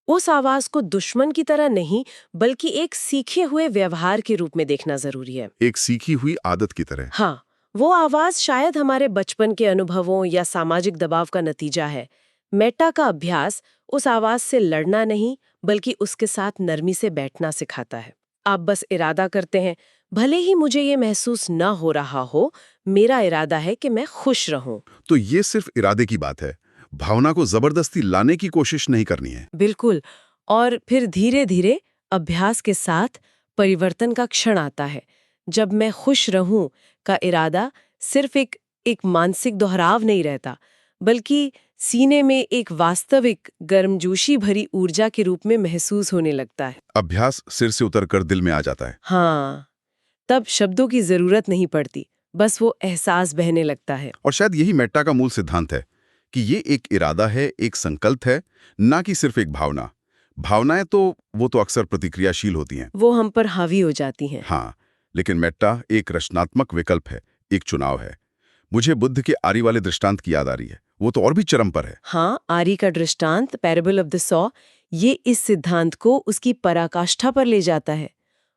S2: उस आवाज को दुश्मन की तरह नहीं, बल्कि एक सीखे हुए व्यवहार के रूप में देखना जरूरी है।
S1: एक सीखी हुई आदत की तरह।
S2: हाँ, वो आवाज शायद हमारे बचपन के अनुभवों या सामाजिक दबाव का नतीजा है। मेटा का अभ्यास उस आवाज से लड़ना नहीं, बल्कि उसके साथ नरमी से बैठना सिखाता है। आप बस इरादा करते हैं, भले ही मुझे ये महसूस न हो रहा हो, मेरा इरादा है कि मैं खुश रहूं।
S1: तो ये सिर्फ इरादे की बात है, भावना को जबरदस्ती लाने की कोशिश नहीं करनी है।
S2: बिल्कुल। और फिर धीरे धीरे अभ्यास के साथ परिवर्तन का क्षण आता है, जब मैं खुश रहूं का इरादा सिर्फ एक मानसिक दोहराव नहीं रहता, बल्कि सीने में एक वास्तविक गर्मजोशी भरी ऊर्जा के रूप में महसूस होने लगता है।
S1: अभ्यास सिर से उतरकर दिल में आ जाता है।
S2: हाँ, तब शब्दों की जरूरत नहीं पड़ती, बस वो एहसास बहने लगता है।
S1: और शायद यही मेट्टा का मूल सिद्धांत है कि ये एक इरादा है, एक संकल्प है, ना कि सिर्फ एक भावना। भावनाएं तो वो तो अक्सर प्रतिक्रियाशील होती हैं,
S2: वो हम पर हावी हो जाती हैं।
S1: हाँ, लेकिन मेट्टा एक रचनात्मक विकल्प है, एक चुनाव है। मुझे बुद्ध के आरी वाले दृष्टांत की याद आ रही है, वो तो और भी चरम पर है।
S2: हाँ, आरी का दृष्टांत, पैराबल ऑफ द सॉ, ये इस सिद्धांत को उसकी पराकाष्ठा पर ले जाता है।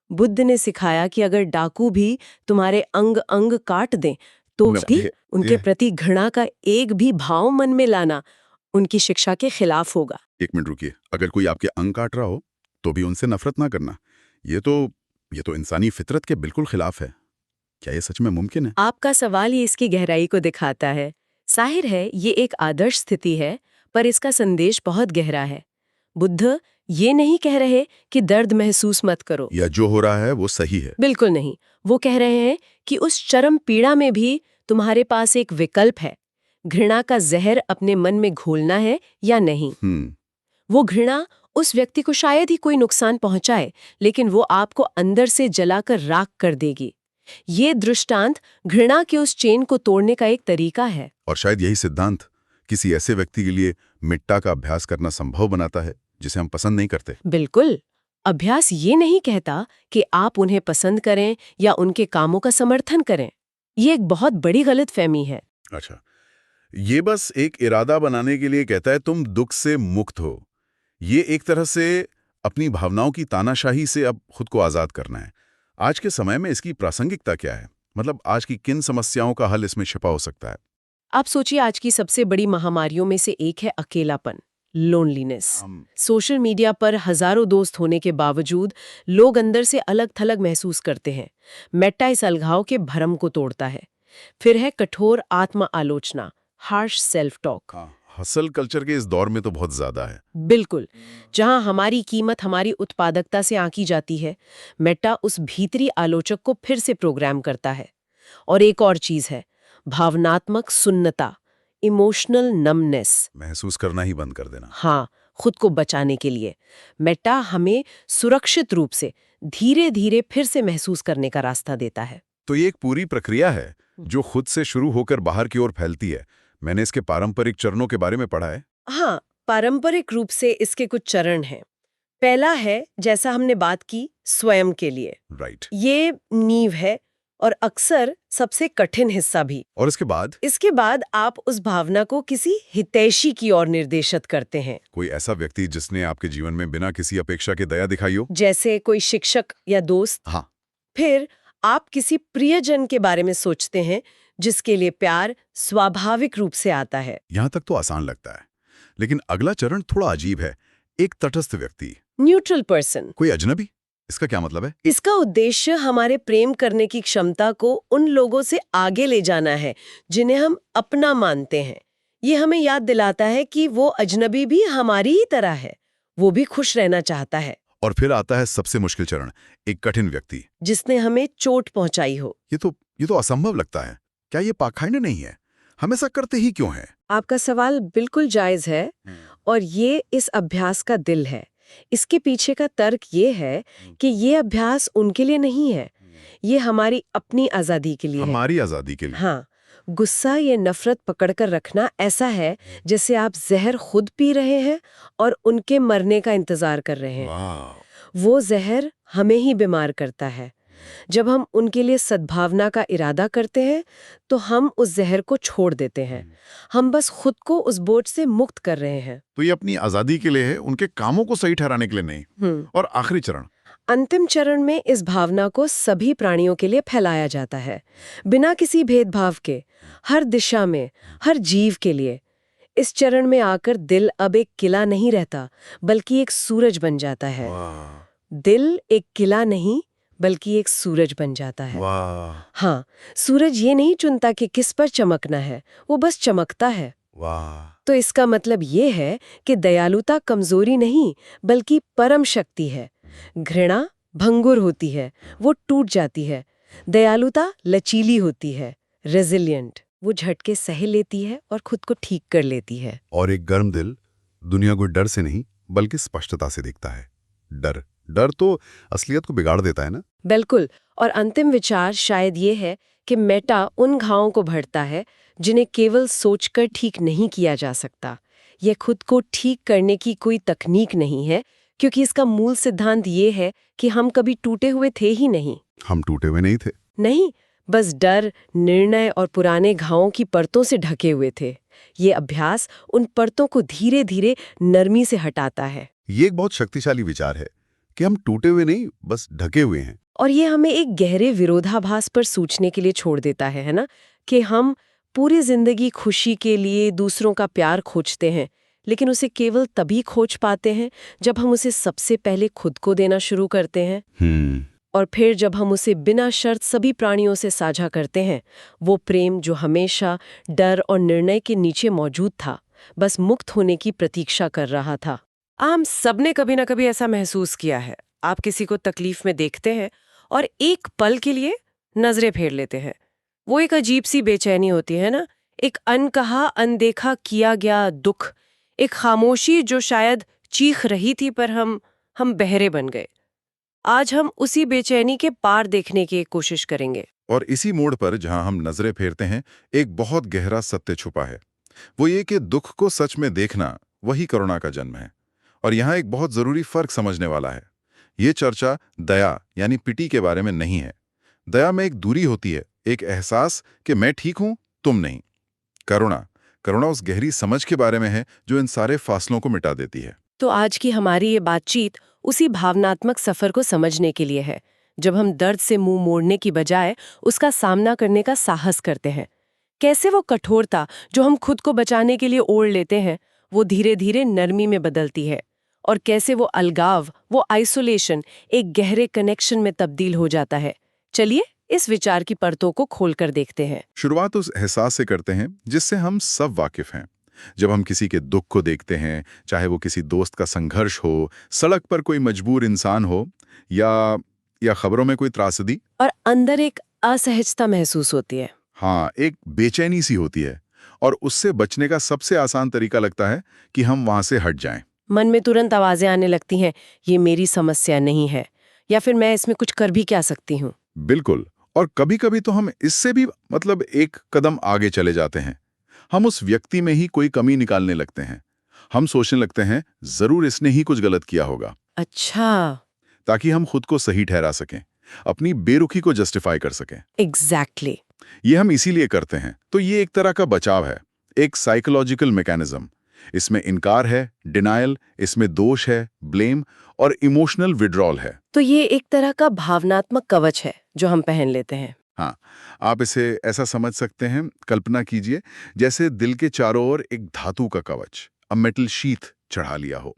S2: बुद्ध ने सिखाया कि अगर डाकू भी तुम्हारे अंग अंग काट दें, तो भी उनके प्रति घृणा का एक भी भाव मन में लाना उनकी शिक्षा के खिलाफ होगा।
S1: एक मिनट रुकिए, अगर कोई आपके अंग काट रहा हो तो भी उनसे नफरत ना करना, ये तो इंसानी फितरत के बिल्कुल खिलाफ है। क्या ये सच में मुमकिन है?
S2: आपका सवाल ये इसकी गहराई को दिखाता है। जाहिर है ये एक आदर्श स्थिति है, पर इसका संदेश बहुत गहरा है। बुद्ध ये नहीं कह रहे कि दर्द महसूस मत करो,
S1: या जो हो रहा है वो सही है।
S2: बिल्कुल नहीं। वो कह रहे हैं कि उस चरम पीड़ा में भी तुम्हारे पास एक विकल्प है। घृणा का जहर अपने मन में घोलना है या नहीं। वो घृणा उस व्यक्ति को शायद ही कोई नुकसान पहुंचाए, लेकिन वो आपको अंदर से जलाकर राख कर देगी। ये दृष्टांत घृणा के उस चेन को तोड़ने का एक तरीका है।
S1: और शायद यही सिद्धांत किसी ऐसे व्यक्ति के लिए मेट्टा का अभ्यास करना संभव बनाता है जिसे हम पसंद नहीं करते।
S2: बिल्कुल। अभ्यास ये नहीं कहता कि आप उन्हें पसंद करें या उनके कामों का समर्थन करें। ये एक बहुत बड़ी गलतफहमी है।
S1: अच्छा, ये बस एक इरादा बनाने के लिए कहता है तुम दुख से मुक्त हो। ये एक तरह से अपनी भावनाओं की तानाशाही से अब खुद को आजाद करना है। आज के समय में इसकी प्रासंगिकता क्या है? मतलब आज की किन समस्याओं का हल इसमें छिपा हो सकता है?
S2: आप सोचिए, आज की सबसे बड़ी महामारियों में से एक है अकेलापन, लोनलीनेस। सोशल मीडिया पर हजारों दोस्त होने के बावजूद लोग अंदर से अलग थलग महसूस करते हैं। मेट्टा इस अलगाव के भरम को तोड़ता है। फिर है कठोर आत्म आलोचना, harsh self talk.
S1: Hustle culture के इस दौर में तो बहुत ज्यादा है।
S2: बिल्कुल। जहां हमारी कीमत हमारी उत्पादकता से आंकी जाती है, मेट्टा उस भीतरी आलोचक को फिर से प्रोग्राम करता है। और एक और चीज है, भावनात्मक सुन्नता, इमोशनल नमनेस।
S1: महसूस करना ही बंद कर देना।
S2: हाँ, खुद को बचाने के लिए मेट्टा हमें सुरक्षित रूप से धीरे धीरे फिर से महसूस करने का रास्ता देता है।
S1: तो ये एक पूरी प्रक्रिया है जो खुद से शुरू होकर बाहर की ओर फैलती है। मैंने इसके पारंपरिक चरणों के बारे में पढ़ा है।
S2: हाँ, पारंपरिक रूप से इसके कुछ चरण हैं। पहला है, जैसा हमने बात की, स्वयं के लिए।
S1: राइट।
S2: ये नींव है और अक्सर सबसे कठिन हिस्सा भी।
S1: और इसके बाद
S2: आप उस भावना को किसी हितैषी की ओर निर्देशित करते हैं।
S1: कोई ऐसा व्यक्ति जिसने आपके जीवन में बिना किसी अपेक्षा के दया दिखाई हो,
S2: जैसे कोई शिक्षक या दोस्त।
S1: हाँ।
S2: फिर आप किसी प्रियजन के बारे में सोचते हैं जिसके लिए प्यार स्वाभाविक रूप से आता है।
S1: यहाँ तक तो आसान लगता है, लेकिन अगला चरण थोड़ा अजीब है। एक तटस्थ व्यक्ति,
S2: न्यूट्रल पर्सन।
S1: कोई अजनबी। इसका क्या मतलब है?
S2: इसका उद्देश्य हमारे प्रेम करने की क्षमता को उन लोगों से आगे ले जाना है जिन्हें हम अपना मानते हैं। ये हमें याद दिलाता है कि वो अजनबी भी हमारी ही तरह है, वो भी खुश रहना चाहता है।
S1: और फिर आता है सबसे मुश्किल चरण, एक कठिन व्यक्ति
S2: जिसने हमें चोट पहुंचाई हो।
S1: ये तो असंभव लगता है। क्या ये पाखंड नहीं है? हम ऐसा करते ही क्यों हैं?
S2: आपका सवाल बिल्कुल जायज है और ये इस अभ्यास का दिल है। इसके पीछे का तर्क ये है कि ये अभ्यास उनके लिए नहीं है, ये हमारी अपनी आजादी के लिए है।
S1: हमारी आजादी के लिए।
S2: हाँ, गुस्सा या नफरत पकड़कर रखना ऐसा है जैसे आप जहर खुद पी रहे हैं और उनके मरने का इंतजार कर रहे हैं।
S1: वाह।
S2: वो जहर हमें ही बीमार करता है। जब हम उनके लिए सद्भावना का इरादा करते हैं तो हम उस जहर को छोड़ देते हैं। हम बस खुद को उस बोझ से मुक्त कर रहे हैं।
S1: तो ये अपनी आजादी के लिए है, उनके कामों को सही ठहराने के लिए नहीं। और आखिरी चरण,
S2: अंतिम चरण में इस भावना को सभी प्राणियों के लिए फैलाया जाता है, बिना किसी भेदभाव के, हर दिशा में, हर जीव के लिए। इस चरण में आकर दिल अब एक किला नहीं रहता, बल्कि एक सूरज बन जाता है। दिल एक किला नहीं बल्कि एक सूरज बन जाता है।
S1: वाह।
S2: हाँ, सूरज ये नहीं चुनता कि किस पर चमकना है, वो बस चमकता है।
S1: वाह।
S2: तो इसका मतलब ये है कि दयालुता कमजोरी नहीं बल्कि परम शक्ति है। घृणा भंगुर होती है, वो टूट जाती है। दयालुता लचीली होती है, रेजिलिएंट। वो झटके सह लेती है और खुद को ठीक कर लेती है।
S1: और एक गर्म दिल दुनिया को डर से नहीं बल्कि स्पष्टता से देखता है। डर तो असलियत को बिगाड़ देता है ना?
S2: बिल्कुल। और अंतिम विचार शायद ये है कि मेटा उन घावों को भरता है जिन्हें केवल सोचकर ठीक नहीं किया जा सकता। यह खुद को ठीक करने की कोई तकनीक नहीं है, क्योंकि इसका मूल सिद्धांत ये है कि हम कभी टूटे हुए थे ही नहीं।
S1: हम टूटे हुए नहीं थे।
S2: नहीं, बस डर, निर्णय और पुराने घावों की परतों से ढके हुए थे। ये अभ्यास उन परतों को धीरे धीरे नरमी से हटाता है।
S1: ये एक बहुत शक्तिशाली विचार है कि हम टूटे हुए नहीं, बस ढके हुए हैं।
S2: और ये हमें एक गहरे विरोधाभास पर सोचने के लिए छोड़ देता है ना? कि हम पूरी जिंदगी खुशी के लिए दूसरों का प्यार खोजते हैं, लेकिन उसे केवल तभी खोज पाते हैं जब हम उसे सबसे पहले खुद को देना शुरू करते हैं। और फिर जब हम उसे बिना शर्त सभी प्राणियों से साझा करते हैं, वो प्रेम जो हमेशा डर और निर्णय के नीचे मौजूद था, बस मुक्त होने की प्रतीक्षा कर रहा था। हम सबने कभी ना कभी ऐसा महसूस किया है। आप किसी को तकलीफ में देखते हैं और एक पल के लिए नजरें फेर लेते हैं। वो एक अजीब सी बेचैनी होती है ना, एक अनकहा अनदेखा किया गया दुख, एक खामोशी जो शायद चीख रही थी पर हम बहरे बन गए। आज हम उसी बेचैनी के पार देखने की कोशिश करेंगे।
S1: और इसी मोड़ पर जहां हम नजरें फेरते हैं, एक बहुत गहरा सत्य छुपा है। वो ये कि दुख को सच में देखना वही करुणा का जन्म है। और यहाँ एक बहुत जरूरी फर्क समझने वाला है। ये चर्चा दया यानी पिटी के बारे में नहीं है। दया में एक दूरी होती है, एक एहसास कि मैं ठीक हूं, तुम नहीं। करुणा उस गहरी समझ के बारे में है जो इन सारे फासलों को मिटा देती है।
S2: तो आज की हमारी ये बातचीत उसी भावनात्मक सफर को समझने के लिए है, जब हम दर्द से मुंह मोड़ने की बजाय उसका सामना करने का साहस करते हैं। कैसे वो कठोरता जो हम खुद को बचाने के लिए ओढ़ लेते हैं, वो धीरे धीरे नरमी में बदलती है, और कैसे वो अलगाव, वो आइसोलेशन एक गहरे कनेक्शन में तब्दील हो जाता है। चलिए इस विचार की परतों को खोलकर देखते हैं।
S1: शुरुआत उस एहसास से करते हैं जिससे हम सब वाकिफ हैं। जब हम किसी के दुख को देखते हैं, चाहे वो किसी दोस्त का संघर्ष हो, सड़क पर कोई मजबूर इंसान हो, या खबरों में कोई त्रासदी,
S2: और अंदर एक असहजता महसूस होती है।
S1: हाँ, एक बेचैनी सी होती है। और उससे बचने का सबसे आसान तरीका लगता है कि हम वहां से हट जाएं।
S2: मन में तुरंत आवाजें आने लगती हैं, ये मेरी समस्या नहीं है, या फिर मैं इसमें कुछ कर भी क्या सकती हूँ।
S1: बिल्कुल। और कभी कभी तो हम इससे भी एक कदम आगे चले जाते हैं। हम उस व्यक्ति में ही कोई कमी निकालने लगते हैं। हम सोचने लगते हैं जरूर इसने ही कुछ गलत किया होगा,
S2: अच्छा।
S1: ताकि हम खुद को सही ठहरा सकें, अपनी बेरुखी को जस्टिफाई कर सकें।
S2: एग्जैक्टली।
S1: ये हम इसीलिए करते हैं। तो ये एक तरह का बचाव है, एक साइकोलॉजिकल मैकेनिज्म। इसमें इनकार है, डिनायल, इसमें दोष है, ब्लेम और इमोशनल विड्रॉल है।
S2: तो ये एक तरह का भावनात्मक कवच है जो हम पहन लेते हैं।
S1: हाँ, आप इसे ऐसा समझ सकते हैं, कल्पना कीजिए जैसे दिल के चारों ओर एक धातु का कवच, अ मेटल शीथ चढ़ा लिया हो।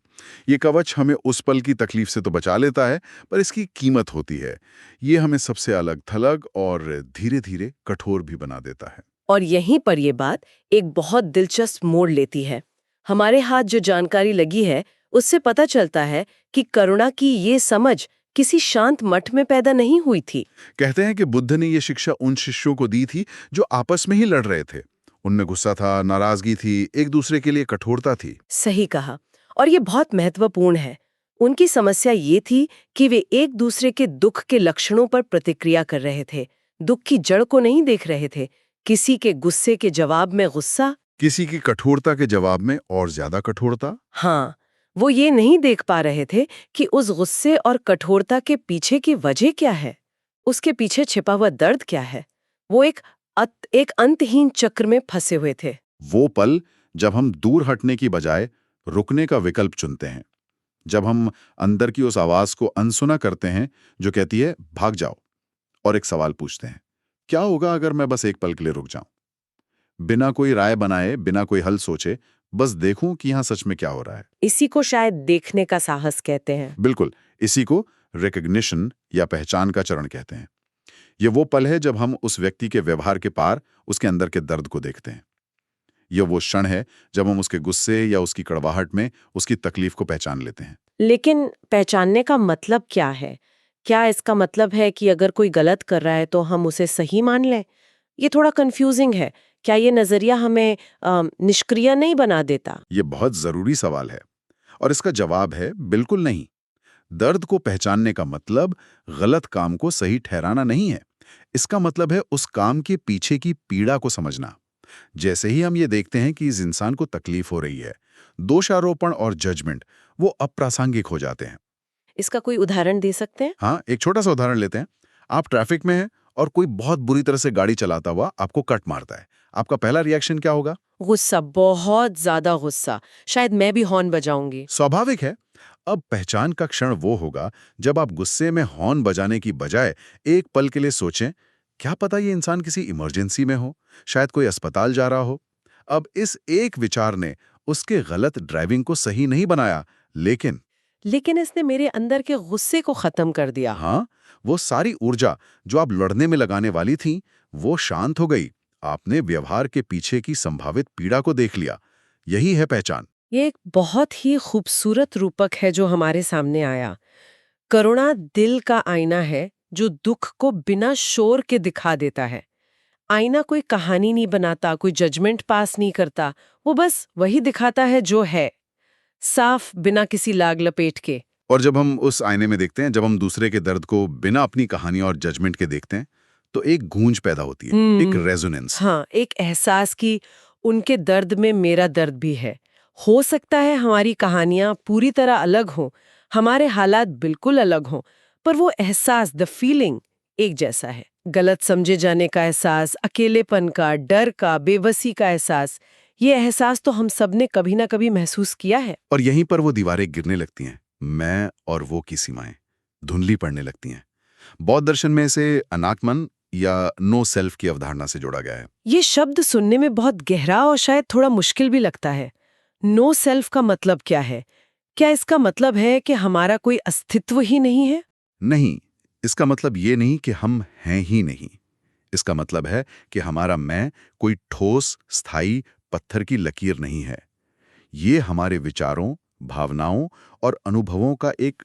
S1: ये कवच हमें उस पल की तकलीफ से तो बचा लेता है, पर इसकी कीमत होती है। ये हमें सबसे अलग थलग और धीरे-धीरे कठोर भी बना देता है।
S2: और यहीं पर ये बात एक बहुत दिलचस्प मोड़ लेती है। हमारे हाथ जो जानकारी लगी है उससे पता चलता है कि करुणा की ये समझ किसी शांत मठ में पैदा नहीं हुई थी।
S1: कहते हैं कि बुद्ध ने ये शिक्षा उन शिष्यों को दी थी जो आपस में ही लड़ रहे थे। उनमें गुस्सा था, नाराजगी थी, एक दूसरे के लिए कठोरता थी।
S2: सही कहा। और ये बहुत महत्वपूर्ण है। उनकी समस्या ये थी कि वे एक दूसरे के दुख के लक्षणों पर प्रतिक्रिया कर रहे थे, दुख की जड़ को नहीं देख रहे थे। किसी के गुस्से के जवाब में गुस्सा,
S1: किसी की कठोरता के जवाब में और ज्यादा कठोरता।
S2: हाँ, वो ये नहीं देख पा रहे थे कि उस गुस्से और कठोरता के पीछे की वजह क्या है, उसके पीछे छिपा हुआ दर्द क्या है। वो एक अंतहीन चक्र में फंसे हुए थे।
S1: वो पल जब हम दूर हटने की बजाय रुकने का विकल्प चुनते हैं, जब हम अंदर की उस आवाज को अनसुना करते हैं जो कहती है भाग जाओ, और एक सवाल पूछते हैं, क्या होगा अगर मैं बस एक पल के लिए रुक जाऊं, बिना कोई राय बनाए, बिना कोई हल सोचे, बस देखूं कि यहां सच में क्या हो रहा है।
S2: इसी को शायद देखने का साहस कहते हैं।
S1: बिल्कुल, इसी को रिकग्निशन या पहचान का चरण कहते हैं। ये वो पल है जब हम उस व्यक्ति के व्यवहार के पार उसके अंदर के दर्द को देखते हैं। यह वो क्षण है जब हम उसके गुस्से या उसकी कड़वाहट में उसकी तकलीफ को पहचान लेते हैं।
S2: लेकिन पहचानने का मतलब क्या है? क्या इसका मतलब है कि अगर कोई गलत कर रहा है तो हम उसे सही मान लें? ये थोड़ा कंफ्यूजिंग है। क्या ये नजरिया हमें निष्क्रिय नहीं बना देता?
S1: ये बहुत जरूरी सवाल है, और इसका जवाब है बिल्कुल नहीं। दर्द को पहचानने का मतलब गलत काम को सही ठहराना नहीं है। इसका मतलब है उस काम के पीछे की पीड़ा को समझना। जैसे ही हम ये देखते हैं कि इस इंसान को तकलीफ हो रही है, दोषारोपण और जजमेंट वो अप्रासंगिक हो जाते हैं।
S2: इसका कोई उदाहरण दे सकते हैं?
S1: हाँ, एक छोटा सा उदाहरण लेते हैं। आप ट्रैफिक में हैं और कोई बहुत बुरी तरह से गाड़ी चलाता हुआ आपको कट मारता है। आपका पहला रिएक्शन क्या होगा?
S2: गुस्सा, बहुत ज्यादा गुस्सा। शायद मैं भी हॉर्न बजाऊंगी।
S1: स्वाभाविक है। अब पहचान का क्षण वो होगा जब आप गुस्से में हॉर्न बजाने की बजाय एक पल के लिए सोचें, क्या पता ये इंसान किसी इमरजेंसी में हो, शायद कोई अस्पताल जा रहा हो। अब इस एक विचार ने उसके गलत ड्राइविंग को सही नहीं बनाया,
S2: लेकिन इसने मेरे अंदर के गुस्से को खत्म कर दिया।
S1: हाँ, वो सारी ऊर्जा जो आप लड़ने में लगाने वाली थी, वो शांत हो गई। आपने व्यवहार के पीछे की संभावित पीड़ा को देख लिया। यही है पहचान।
S2: ये एक बहुत ही खूबसूरत रूपक है जो हमारे सामने आया। करुणा दिल का आईना है जो दुख को बिना शोर के दिखा देता है। आईना कोई कहानी नहीं बनाता, कोई जजमेंट पास नहीं करता, वो बस वही दिखाता है जो है, साफ, बिना किसी लाग लपेट के।
S1: और जब हम उस आईने में देखते हैं, जब हम दूसरे के दर्द को बिना अपनी कहानी और जजमेंट के देखते हैं, तो एक गूंज पैदा होती है, एक रेजोनेंस।
S2: हाँ, एक एहसास कि उनके दर्द में मेरा दर्द भी है। हो सकता है हमारी कहानियां पूरी तरह अलग हों, हमारे हालात बिल्कुल अलग हों, पर वो एहसास, द फीलिंग, एक जैसा है। गलत समझे जाने का एहसास, अकेलेपन का, डर का, बेबसी का एहसास, ये एहसास तो हम सब ने कभी ना कभी महसूस किया है।
S1: और यहीं पर वो दीवारें गिरने लगती हैं, मैं और वो की सीमाएं धुंधली पड़ने लगती हैं। बौद्ध दर्शन में इसे अनात्मन या नो सेल्फ की अवधारणा से जोड़ा गया है।
S2: ये शब्द सुनने में बहुत गहरा और शायद थोड़ा मुश्किल भी लगता है। नो सेल्फ का मतलब क्या है? क्या इसका मतलब है कि हमारा कोई अस्तित्व ही नहीं है?
S1: नहीं, इसका मतलब ये नहीं कि हम हैं ही नहीं। इसका मतलब है कि हमारा मैं कोई ठोस, स्थायी पत्थर की लकीर नहीं है। ये हमारे विचारों, भावनाओं और अनुभवों का एक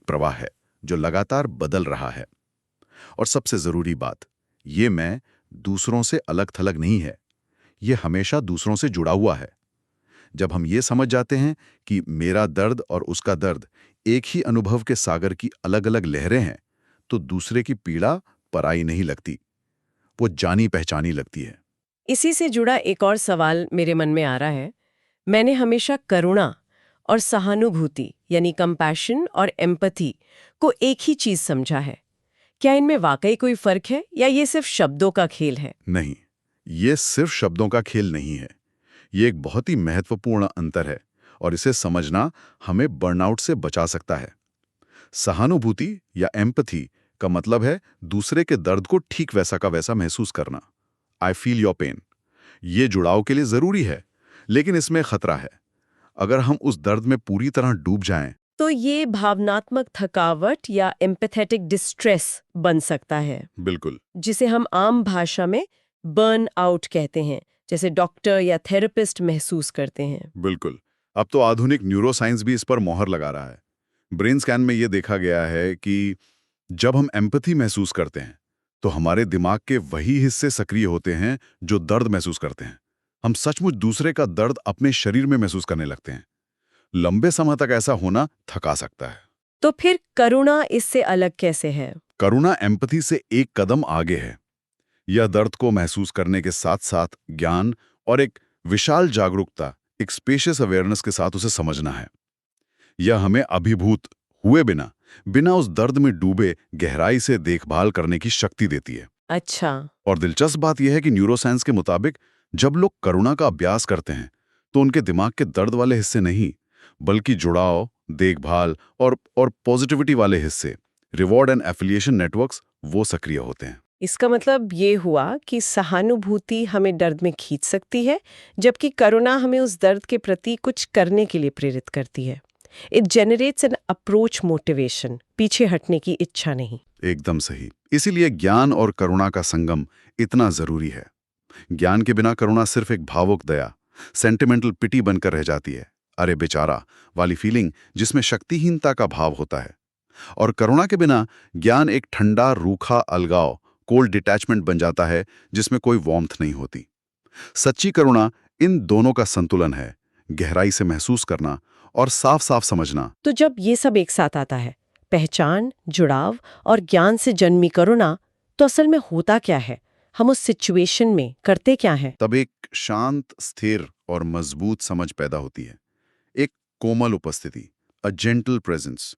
S1: प्रवाह है जो लगातार बदल रहा है। और सबसे जरूरी बात, ये मैं दूसरों से अलग थलग नहीं है, ये हमेशा दूसरों से जुड़ा हुआ है। जब हम ये समझ जाते हैं कि मेरा दर्द और उसका दर्द एक ही अनुभव के सागर की अलग अलग लहरें हैं, तो दूसरे की पीड़ा पराई नहीं लगती, वो जानी पहचानी लगती है।
S2: इसी से जुड़ा एक और सवाल मेरे मन में आ रहा है। मैंने हमेशा करुणा और सहानुभूति यानी कंपैशन और एम्पैथी को एक ही चीज समझा है। क्या इनमें वाकई कोई फर्क है या ये सिर्फ शब्दों का खेल है?
S1: नहीं, ये सिर्फ शब्दों का खेल नहीं है। ये एक बहुत ही महत्वपूर्ण अंतर है और इसे समझना हमें बर्नआउट से बचा सकता है। सहानुभूति या एम्पैथी का मतलब है दूसरे के दर्द को ठीक वैसा का वैसा महसूस करना। I feel your pain. ये जुड़ाव के लिए जरूरी है, लेकिन इसमें खतरा है। अगर हम उस दर्द में पूरी तरह डूब जाएं,
S2: तो ये भावनात्मक थकावट या एम्पैथेटिक डिस्ट्रेस बन सकता है,
S1: बिल्कुल
S2: जिसे हम आम भाषा में बर्न आउट कहते हैं, जैसे डॉक्टर या थेरेपिस्ट महसूस करते हैं।
S1: बिल्कुल। अब तो आधुनिक न्यूरोसाइंस भी इस पर मोहर लगा रहा है। ब्रेन स्कैन में ये देखा गया है कि जब हम एम्पैथी महसूस करते हैं तो हमारे दिमाग के वही हिस्से सक्रिय होते हैं जो दर्द महसूस करते हैं। हम सचमुच दूसरे का दर्द अपने शरीर में महसूस करने लगते हैं। लंबे समय तक ऐसा होना थका सकता है।
S2: तो फिर करुणा इससे अलग कैसे है?
S1: करुणा एम्पैथी से एक कदम आगे है। यह दर्द को महसूस करने के साथ साथ ज्ञान और एक विशाल जागरूकता, एक स्पेशियस अवेयरनेस के साथ उसे समझना है। यह हमें अभिभूत हुए बिना बिना उस दर्द में डूबे गहराई से देखभाल करने की शक्ति देती है।
S2: अच्छा।
S1: और दिलचस्प बात यह है कि न्यूरोसाइंस के मुताबिक जब लोग करुणा का अभ्यास करते हैं तो उनके दिमाग के दर्द वाले हिस्से नहीं, बल्कि जुड़ाव, देखभाल और पॉजिटिविटी वाले हिस्से, रिवॉर्ड एंड एफिलिएशन नेटवर्क्स, वो सक्रिय होते हैं।
S2: इसका मतलब ये हुआ कि सहानुभूति हमें दर्द में खींच सकती है, जबकि करुणा हमें उस दर्द के प्रति कुछ करने के लिए प्रेरित करती है। It generates an approach motivation, पीछे हटने की इच्छा नहीं।
S1: एकदम सही। इसीलिए ज्ञान और करुणा का संगम इतना जरूरी है। ज्ञान के बिना करुणा सिर्फ एक भावुक दया, सेंटिमेंटल पिटी बनकर रह जाती है, अरे बेचारा वाली फीलिंग जिसमें शक्तिहीनता का भाव होता है। और करुणा के बिना ज्ञान एक ठंडा, रूखा अलगाव, कोल्ड डिटैचमेंट बन जाता है जिसमें कोई वार्मथ नहीं होती। सच्ची करुणा इन दोनों का संतुलन है, गहराई से महसूस करना और साफ साफ समझना।
S2: तो जब ये सब एक साथ आता है, पहचान, जुड़ाव और ज्ञान से जन्मी करुणा, तो असल में होता क्या है? हम उस सिचुएशन में करते क्या है?
S1: तब एक शांत, स्थिर और मजबूत समझ पैदा होती है। एक कोमल उपस्थिति, अ जेंटल प्रेजेंस।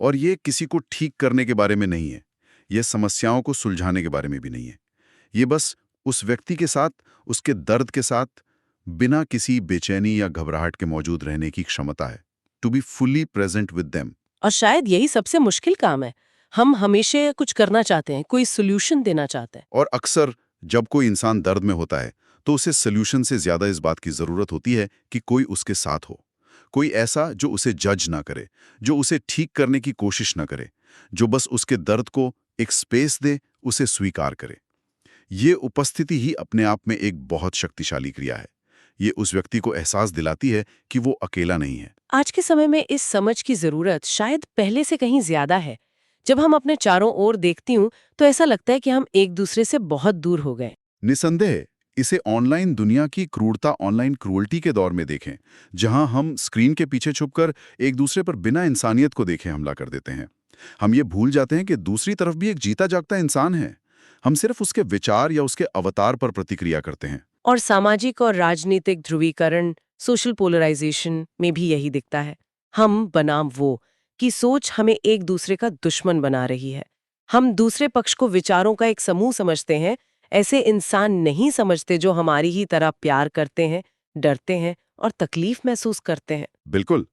S1: और ये किसी को ठीक करने के बारे में नहीं है, ये समस्याओं को सुलझाने के बारे में भी नहीं है। ये बस उस व्यक्ति के साथ, उसके दर्द के साथ बिना किसी बेचैनी या घबराहट के मौजूद रहने की क्षमता है। To be fully present with them.
S2: और शायद यही सबसे मुश्किल काम है। हम हमेशा कुछ करना चाहते हैं, कोई सोल्यूशन देना चाहते हैं।
S1: और अक्सर जब कोई इंसान दर्द में होता है तो उसे सोल्यूशन से ज्यादा इस बात की जरूरत होती है कि कोई उसके साथ हो, कोई ऐसा जो उसे जज ना करे, जो उसे ठीक करने की कोशिश ना करे, जो बस उसके दर्द को एक स्पेस दे, उसे स्वीकार करे। ये उपस्थिति ही अपने आप में एक बहुत शक्तिशाली क्रिया है। ये उस व्यक्ति को एहसास दिलाती है कि वो अकेला नहीं है।
S2: आज के समय में इस समझ की जरूरत शायद पहले से कहीं ज्यादा है। जब हम अपने चारों ओर देखती हूँ तो ऐसा लगता है कि हम एक दूसरे से बहुत दूर हो गए।
S1: निसंदेह इसे ऑनलाइन दुनिया की क्रूरता, ऑनलाइन क्रूरल्टी के दौर में देखें, जहां हम स्क्रीन के पीछे छुपकर एक दूसरे पर बिना इंसानियत को देखे हमला कर देते हैं। हम ये भूल जाते हैं कि दूसरी तरफ भी एक जीता जागता इंसान है। हम सिर्फ उसके विचार या उसके अवतार पर प्रतिक्रिया करते हैं।
S2: और सामाजिक और राजनीतिक ध्रुवीकरण, सोशल पोलराइजेशन में भी यही दिखता है। हम बनाम वो की सोच हमें एक दूसरे का दुश्मन बना रही है। हम दूसरे पक्ष को विचारों का एक समूह समझते हैं, ऐसे इंसान नहीं समझते जो हमारी ही तरह प्यार करते हैं, डरते हैं और तकलीफ महसूस करते हैं।
S1: बिल्कुल।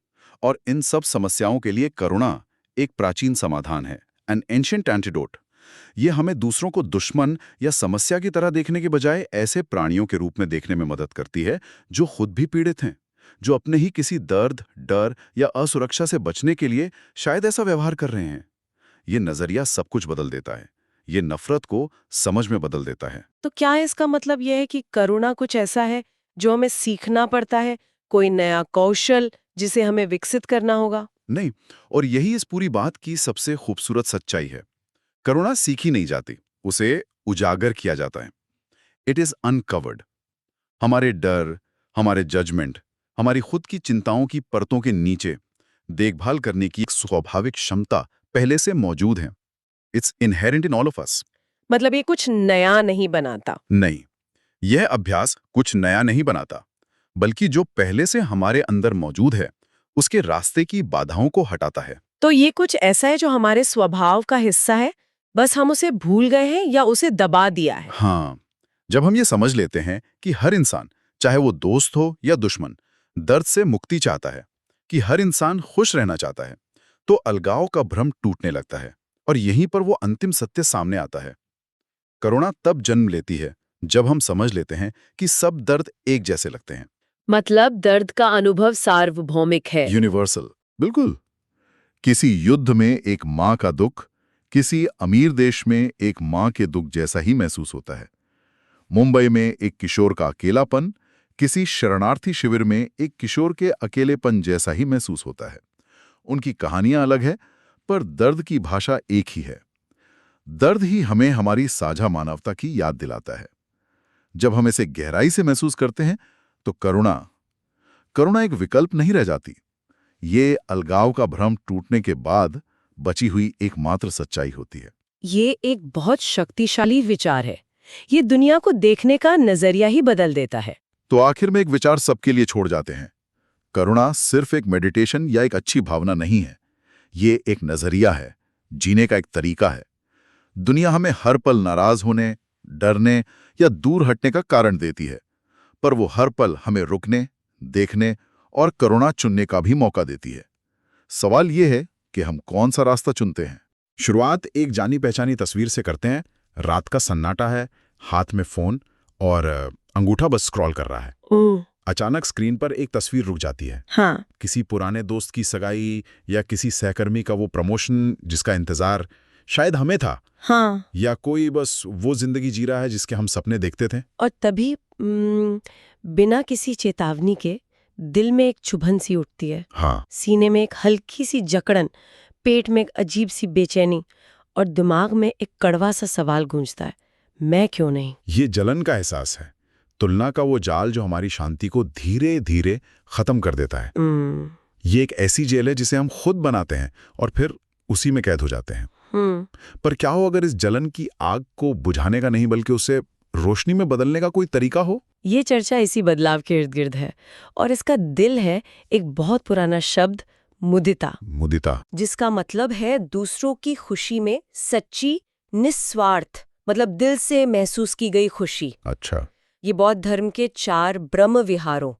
S1: और इन सब समस्याओं के लिए करुणा एक प्राचीन समाधान है, एन एंशिएंट एंटीडोट। ये हमें दूसरों को दुश्मन या समस्या की तरह देखने के बजाय ऐसे प्राणियों के रूप में देखने में मदद करती है जो खुद भी पीड़ित हैं, जो अपने ही किसी दर्द, डर या असुरक्षा से बचने के लिए शायद ऐसा व्यवहार कर रहे हैं। ये नजरिया सब कुछ बदल देता है। ये नफरत को समझ में बदल देता है।
S2: तो क्या इसका मतलब यह है कि करुणा कुछ ऐसा है जो हमें सीखना पड़ता है, कोई नया कौशल जिसे हमें विकसित करना होगा?
S1: नहीं, और यही इस पूरी बात की सबसे खूबसूरत सच्चाई है। करुणा सीखी नहीं जाती, उसे उजागर किया जाता है। It is uncovered. हमारे डर, हमारे जजमेंट, हमारी खुद की चिंताओं की परतों के नीचे देखभाल करने की एक स्वाभाविक क्षमता पहले से मौजूद है। It's inherent in all of us.
S2: मतलब ये कुछ नया नहीं बनाता।
S1: नहीं, यह अभ्यास कुछ नया नहीं बनाता, बल्कि जो पहले से हमारे अंदर मौजूद है उसके रास्ते की बाधाओं को हटाता है।
S2: तो ये कुछ ऐसा है जो हमारे स्वभाव का हिस्सा है, बस हम उसे भूल गए हैं या उसे दबा दिया है?
S1: हाँ, जब हम ये समझ लेते हैं कि हर इंसान, चाहे वो दोस्त हो या दुश्मन, दर्द से मुक्ति चाहता है, कि हर इंसान खुश रहना चाहता है, तो अलगाव का भ्रम टूटने लगता है और यहीं पर वो अंतिम सत्य सामने आता है। करुणा तब जन्म लेती है जब हम समझ लेते हैं कि सब दर्द एक जैसे लगते हैं।
S2: मतलब दर्द का अनुभव सार्वभौमिक है।
S1: यूनिवर्सल। बिल्कुल। किसी युद्ध में एक माँ का दुख किसी अमीर देश में एक माँ के दुख जैसा ही महसूस होता है। मुंबई में एक किशोर का अकेलापन किसी शरणार्थी शिविर में एक किशोर के अकेलेपन जैसा ही महसूस होता है। उनकी कहानियां अलग है, पर दर्द की भाषा एक ही है। दर्द ही हमें हमारी साझा मानवता की याद दिलाता है। जब हम इसे गहराई से महसूस करते हैं तो करुणा एक विकल्प नहीं रह जाती। ये अलगाव का भ्रम टूटने के बाद बची हुई एकमात्र सच्चाई होती है।
S2: ये एक बहुत शक्तिशाली विचार है। ये दुनिया को देखने का नजरिया ही बदल देता है।
S1: तो आखिर में एक विचार सबके लिए छोड़ जाते हैं। करुणा सिर्फ एक मेडिटेशन या एक अच्छी भावना नहीं है। ये एक नजरिया है, जीने का एक तरीका है। दुनिया हमें हर पल नाराज होने, डरने या दूर हटने का कारण देती है, पर वो हर पल हमें रुकने, देखने और करुणा चुनने का भी मौका देती है। सवाल ये है कि हम कौन सा रास्ता चुनते हैं। शुरुआत एक जानी पहचानी तस्वीर से करते हैं। रात का सन्नाटा है, हाथ में फोन और अंगूठा बस स्क्रॉल कर रहा है। अचानक स्क्रीन पर एक तस्वीर रुक जाती है।
S2: हाँ।
S1: किसी पुराने दोस्त की सगाई या किसी सहकर्मी का वो प्रमोशन जिसका इंतजार शायद हमें था।
S2: हाँ।
S1: या कोई बस वो जिंदगी जी रहा है जिसके हम सपने देखते थे।
S2: और तभी बिना किसी चेतावनी के दिल में एक चुभन सी उठती है।
S1: हाँ।
S2: सीने में एक हल्की सी जकड़न, पेट में एक अजीब सी बेचैनी और दिमाग में एक कड़वा सा सवाल गूंजता है, मैं क्यों नहीं?
S1: ये जलन का एहसास है, तुलना का वो जाल जो हमारी शांति को धीरे धीरे खत्म कर देता है। ये एक ऐसी जेल है जिसे हम खुद बनाते हैं और फिर उसी में कैद हो जाते हैं। पर क्या हो अगर इस जलन की आग को बुझाने का नहीं बल्कि उसे रोशनी में बदलने का कोई तरीका हो?
S2: ये चर्चा इसी बदलाव के इर्द गिर्द है और इसका दिल है एक बहुत पुराना शब्द, मुदिता, जिसका मतलब है दूसरों की खुशी में सच्ची, निस्वार्थ, मतलब दिल से महसूस की गई खुशी।
S1: अच्छा।
S2: ये बौद्ध धर्म के 4 ब्रह्म विहारों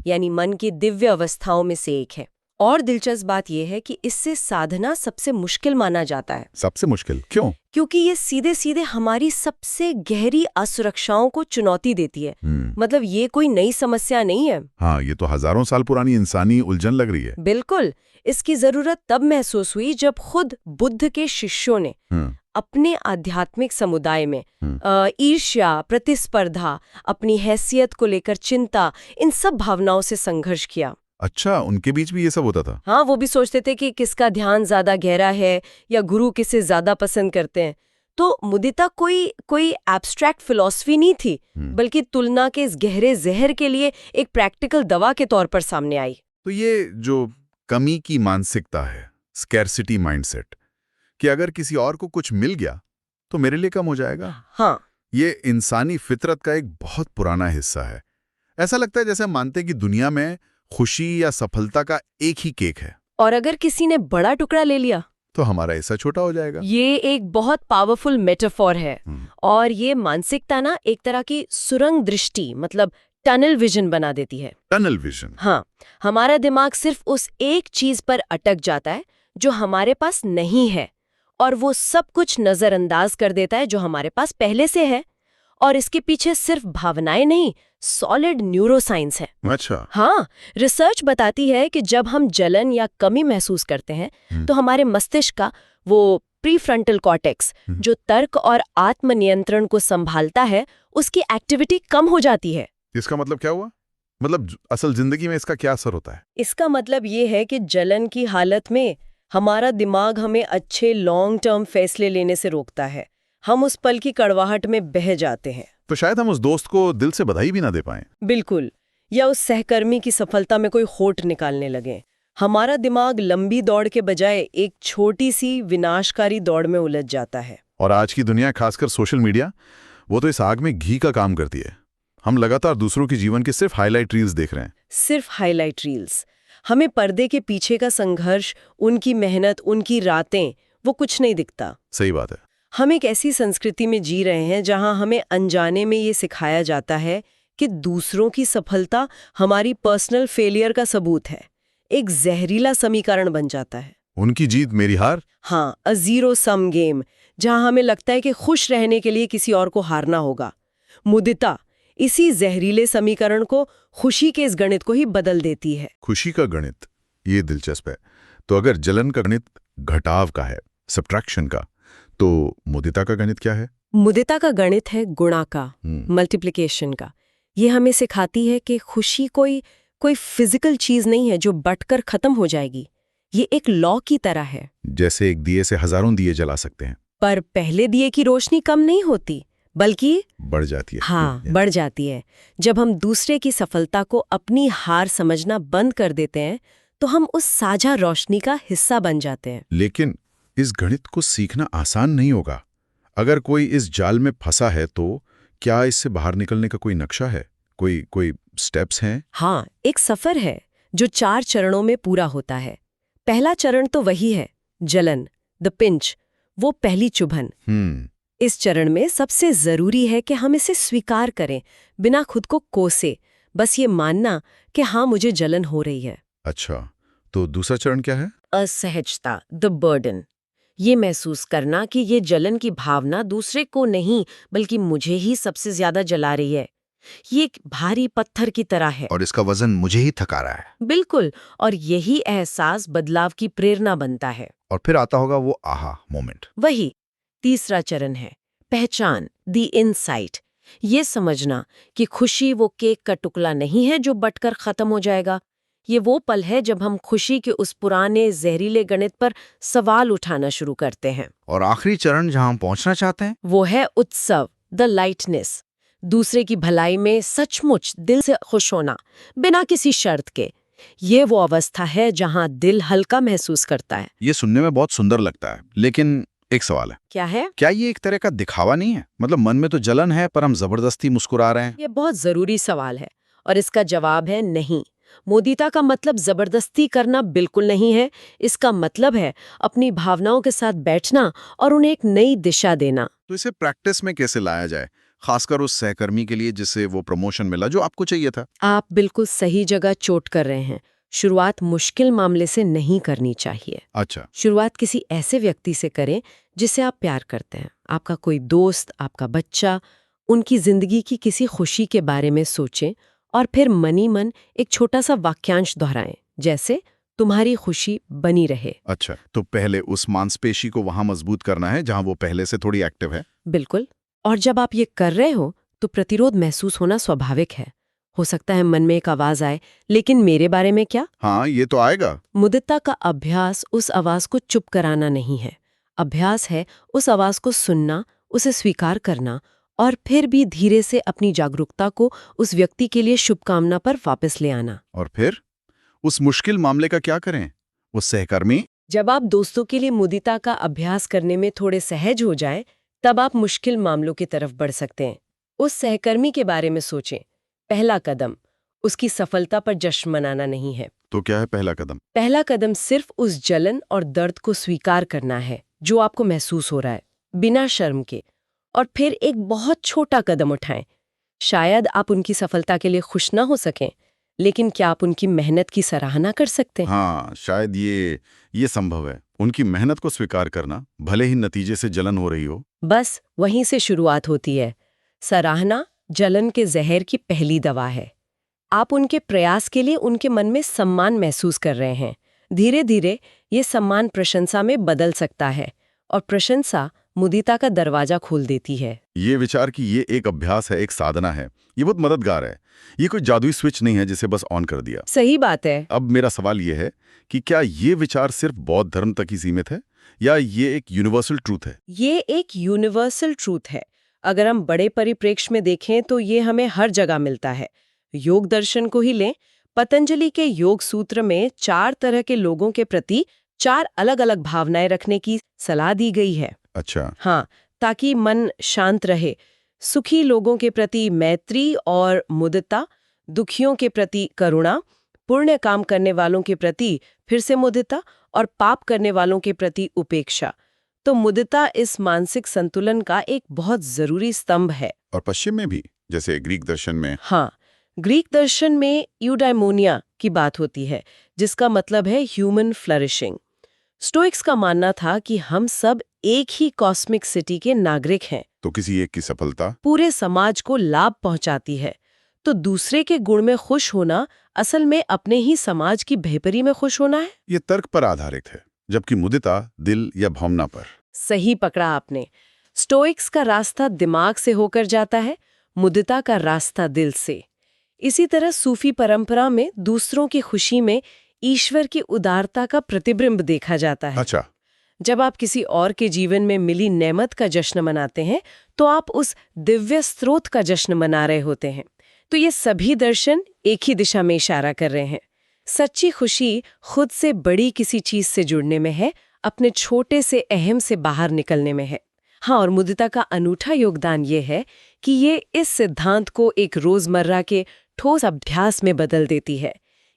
S2: यानी मन की दिव्य अवस्थाओं में से एक है। और दिलचस्प बात यह है कि इससे साधना सबसे मुश्किल माना जाता है।
S1: सबसे मुश्किल क्यों?
S2: क्योंकि ये सीधे सीधे हमारी सबसे गहरी असुरक्षाओं को चुनौती देती है। मतलब ये कोई नई समस्या नहीं है।
S1: हाँ, ये तो हजारों साल पुरानी इंसानी उलझन लग रही है।
S2: बिल्कुल। इसकी जरूरत तब महसूस हुई जब खुद बुद्ध के शिष्यों ने अपने आध्यात्मिक समुदाय में ईर्ष्या, प्रतिस्पर्धा, अपनी हैसियत को लेकर चिंता, इन सब भावनाओं से संघर्ष किया।
S1: अच्छा, उनके बीच भी ये सब होता था?
S2: हाँ, वो भी सोचते थे कि किसका ध्यान ज्यादा गहरा है या गुरु किसे ज्यादा पसंद करते हैं। तो मुदिता कोई एब्स्ट्रैक्ट फिलॉसफी नहीं थी, बल्कि तुलना के इस गहरे जहर के लिए एक प्रैक्टिकल दवा के तौर पर सामने आई।
S1: तो ये जो कमी की मानसिकता है, स्कैरसिटी माइंडसेट, कि अगर किसी और को कुछ मिल गया तो मेरे लिए कम हो जाएगा।
S2: हाँ,
S1: ये इंसानी फितरत का एक बहुत पुराना हिस्सा है। ऐसा लगता है जैसे हम मानते हैं कि दुनिया में खुशी या सफलता का एक ही केक है, और
S2: अगर किसी ने बड़ा टुकड़ा ले लिया
S1: तो हमारा हिस्सा छोटा हो जाएगा।
S2: ये एक बहुत पावरफुल मेटाफोर है। और ये मानसिकता ना एक तरह की सुरंग दृष्टि, मतलब टनल विजन बना देती है।
S1: Tunnel vision?
S2: हाँ, हमारा दिमाग सिर्फ उस एक चीज पर अटक जाता है जो हमारे पास नहीं है, और वो सब कुछ नजरअंदाज कर देता है जो हमारे पास पहले से है। और इसके पीछे सिर्फ भावनाएं नहीं, सॉलिड न्यूरोसाइंस है।
S1: अच्छा।
S2: हाँ, रिसर्च बताती है कि जब हम जलन या कमी महसूस करते हैं तो हमारे मस्तिष्क का वो प्रीफ्रंटल कॉर्टेक्स, जो तर्क और आत्मनियंत्रण को संभालता है, उसकी एक्टिविटी कम हो जाती है।
S1: इसका मतलब क्या हुआ? मतलब असल जिंदगी में इसका क्या असर होता है?
S2: इसका मतलब ये है कि जलन की हालत में हमारा दिमाग हमें अच्छे लॉन्ग टर्म फैसले लेने से रोकता है। हम उस पल की कड़वाहट में बह जाते हैं।
S1: तो शायद हम उस दोस्त को दिल से बधाई भी ना दे पाएं।
S2: बिल्कुल। या उस सहकर्मी की सफलता में कोई होठ निकालने लगे। हमारा दिमाग लंबी दौड़ के बजाय एक छोटी सी विनाशकारी दौड़ में उलझ जाता है।
S1: और आज की दुनिया, खासकर सोशल मीडिया, वो तो इस आग में घी का काम करती है। हम लगातार दूसरों के जीवन के सिर्फ हाईलाइट रील्स देख रहे हैं।
S2: सिर्फ हाईलाइट रील्स। हमें पर्दे के पीछे का संघर्ष, उनकी मेहनत, उनकी रातें, वो कुछ नहीं दिखता।
S1: सही बात है।
S2: हम एक ऐसी संस्कृति में जी रहे हैं जहां हमें अनजाने में ये सिखाया जाता है कि दूसरों की सफलता हमारी पर्सनल फेलियर का सबूत है। एक जहरीला समीकरण बन जाता है।
S1: उनकी जीत मेरी हार।
S2: हाँ, अ जीरो सम गेम, जहां हमें लगता है कि खुश रहने के लिए किसी और को हारना होगा। मुदिता इसी जहरीले समीकरण को, खुशी के इस गणित को ही बदल देती है।
S1: खुशी का गणित, ये दिलचस्प है। तो अगर जलन का गणित घटाव का है, सब्ट्रैक्शन का, तो मुदिता का गणित क्या है?
S2: मुदिता का गणित है गुणा का, मल्टीप्लिकेशन का। ये हमें सिखाती है कि खुशी कोई फिजिकल चीज नहीं है जो बंटकर खत्म हो जाएगी। ये एक लॉ की तरह है।
S1: जैसे एक दिए से हजारों दिए जला सकते हैं,
S2: पर पहले दिए की रोशनी कम नहीं होती, बल्कि
S1: बढ़ जाती है।
S2: हाँ, बढ़ जाती है। जब हम दूसरे की सफलता को अपनी हार समझना बंद कर देते हैं तो हम उस साझा रोशनी का हिस्सा बन जाते हैं।
S1: लेकिन इस गणित को सीखना आसान नहीं होगा। अगर कोई इस जाल में फंसा है तो क्या इससे बाहर निकलने का कोई नक्शा है? कोई स्टेप्स हैं?
S2: हाँ, एक सफर है जो 4 चरणों में पूरा होता है। पहला चरण तो वही है, जलन, द पिंच, वो पहली चुभन। इस चरण में सबसे जरूरी है कि हम इसे स्वीकार करें, बिना खुद को कोसे, बस ये मानना कि हाँ, मुझे जलन हो रही है।
S1: अच्छा, तो दूसरा चरण क्या है?
S2: असहजता, द बर्डन। ये महसूस करना कि ये जलन की भावना दूसरे को नहीं बल्कि मुझे ही सबसे ज्यादा जला रही है। ये एक भारी पत्थर की तरह है
S1: और इसका वजन मुझे ही थका रहा है।
S2: बिल्कुल, और यही एहसास बदलाव की प्रेरणा बनता है।
S1: और फिर आता होगा वो आहा मोमेंट।
S2: वही तीसरा चरण है, पहचान, द इनसाइट। ये समझना कि खुशी वो केक का टुकड़ा नहीं है जो बंटकर खत्म हो जाएगा। ये वो पल है जब हम खुशी के उस पुराने जहरीले गणित पर सवाल उठाना शुरू करते हैं।
S1: और आखिरी चरण जहां हम पहुंचना चाहते हैं
S2: वो है उत्सव, द लाइटनेस। दूसरे की भलाई में सचमुच दिल से खुश होना, बिना किसी शर्त के। ये वो अवस्था है जहां दिल हल्का महसूस करता है।
S1: ये सुनने में बहुत सुंदर लगता है, लेकिन एक सवाल है।
S2: क्या है?
S1: क्या ये एक तरह का दिखावा नहीं है? मतलब मन में तो जलन है पर हम जबरदस्ती मुस्कुरा रहे हैं।
S2: ये बहुत जरूरी सवाल है और इसका जवाब है नहीं। मुदिता का मतलब जबरदस्ती करना बिल्कुल नहीं है। इसका मतलब है अपनी भावनाओं के साथ बैठना और उन्हें एक नई दिशा देना।
S1: तो इसे प्रैक्टिस में कैसे लाया जाए, खासकर उस सहकर्मी के लिए जिसे वो प्रमोशन मिला जो आपको चाहिए था?
S2: आप बिल्कुल सही जगह चोट कर रहे हैं। शुरुआत मुश्किल मामले से नहीं करनी चाहिए।
S1: अच्छा,
S2: शुरुआत किसी ऐसे व्यक्ति से करें जिसे आप प्यार करते हैं। आपका कोई दोस्त, आपका बच्चा। उनकी जिंदगी की किसी खुशी के बारे में सोचें और फिर मनी मन एक छोटा सा वाक्यांश दोहराएं, जैसे तुम्हारी खुशी बनी रहे।
S1: अच्छा, तो पहले उस मांसपेशी को वहां मजबूत करना है जहां वो पहले से थोड़ी एक्टिव है।
S2: बिल्कुल। और जब आप ये कर रहे हो तो प्रतिरोध महसूस होना स्वाभाविक है। हो सकता है मन में एक आवाज आए, लेकिन मेरे बारे में क्या?
S1: हाँ, ये तो आएगा।
S2: मुदिता का अभ्यास उस आवाज को चुप कराना नहीं है। अभ्यास है उस आवाज को सुनना, उसे स्वीकार करना और फिर भी धीरे से अपनी जागरूकता को उस व्यक्ति के लिए शुभकामना पर वापस ले आना।
S1: और फिर उस मुश्किल मामले का क्या करें? वो सहकर्मी।
S2: जब आप दोस्तों के लिए मुदिता का अभ्यास करने में थोड़े सहज हो जाएं, तब आप मुश्किल मामलों की तरफ बढ़ सकते हैं। उस सहकर्मी के बारे में सोचें। पहला कदम उसकी सफलता पर जश्न मनाना नहीं है।
S1: तो क्या है पहला कदम?
S2: पहला कदम सिर्फ उस जलन और दर्द को स्वीकार करना है जो आपको महसूस हो रहा है, बिना शर्म के। और फिर एक बहुत छोटा कदम उठाएं। शायद आप उनकी सफलता के लिए खुश ना हो सकें, लेकिन क्या आप उनकी मेहनत की सराहना कर सकते हैं?
S1: हाँ, शायद ये संभव है। उनकी मेहनत को स्वीकार करना, भले ही नतीजे से जलन हो रही हो।
S2: बस वहीं से शुरुआत होती है। सराहना जलन के जहर की पहली दवा है। आप उनके प्रयास के लिए उनके मन में सम्मान महसूस कर रहे हैं। धीरे धीरे ये सम्मान प्रशंसा में बदल सकता है और प्रशंसा मुदिता का दरवाजा खोल देती है।
S1: ये विचार कि ये एक अभ्यास है, एक साधना है, ये बहुत मददगार है। ये कोई जादुई स्विच नहीं है जिसे बस ऑन कर दिया।
S2: सही बात है।
S1: अब मेरा सवाल ये है कि क्या ये विचार सिर्फ बौद्ध धर्म तक ही सीमित है या ये एक यूनिवर्सल ट्रूथ है?
S2: ये एक यूनिवर्सल ट्रूथ है। अगर हम बड़े परिप्रेक्ष्य में देखें तो ये हमें हर जगह मिलता है। योग दर्शन को ही लें। पतंजलि के योग सूत्र में 4 तरह के लोगों के प्रति 4 अलग-अलग भावनाएं रखने की सलाह दी गई है।
S1: अच्छा।
S2: हाँ, ताकि मन शांत रहे, सुखी लोगों के प्रति मैत्री और मुदिता, दुखियों के प्रति करुणा, पुण्य काम करने वालों के प्रति फिर से मुदिता और पाप करने वालों के प्रति उपेक्षा। तो मुदिता इस मानसिक संतुलन का एक बहुत जरूरी स्तंभ है।
S1: और पश्चिम में भी, जैसे ग्रीक दर्शन में।
S2: हाँ, ग्रीक दर्शन में यूडाइमोनिया की बात होती है, जिसका मतलब है ह्यूमन फ्लरिशिंग। स्टोइक्स का मानना था कि हम सब एक ही कॉस्मिक सिटी के नागरिक हैं,
S1: तो किसी एक की सफलता
S2: पूरे समाज को लाभ पहुंचाती है। तो दूसरे के गुण में खुश होना असल में अपने ही समाज की बेहतरी में खुश होना है।
S1: ये तर्क पर आधारित है, जबकि मुदिता दिल या भावना पर।
S2: सही पकड़ा आपने। स्टोइक्स का रास्ता दिमाग से होकर जाता है, मुदिता का रास्ता दिल से। इसी तरह सूफी परंपरा में दूसरों की खुशी में ईश्वर की उदारता का प्रतिबिंब देखा जाता है।
S1: अच्छा।
S2: जब आप किसी और के जीवन में मिली नेमत का जश्न मनाते हैं, तो आप उस दिव्य स्रोत का जश्न मना रहे होते हैं। तो ये सभी दर्शन एक ही दिशा में इशारा कर रहे हैं। सच्ची खुशी खुद से बड़ी किसी चीज से जुड़ने में है, अपने छोटे से अहम से बाहर निकलने में है। हाँ, और मुदिता का अनूठा योगदान ये है कि ये इस सिद्धांत को एक रोजमर्रा के ठोस अभ्यास में बदल देती है।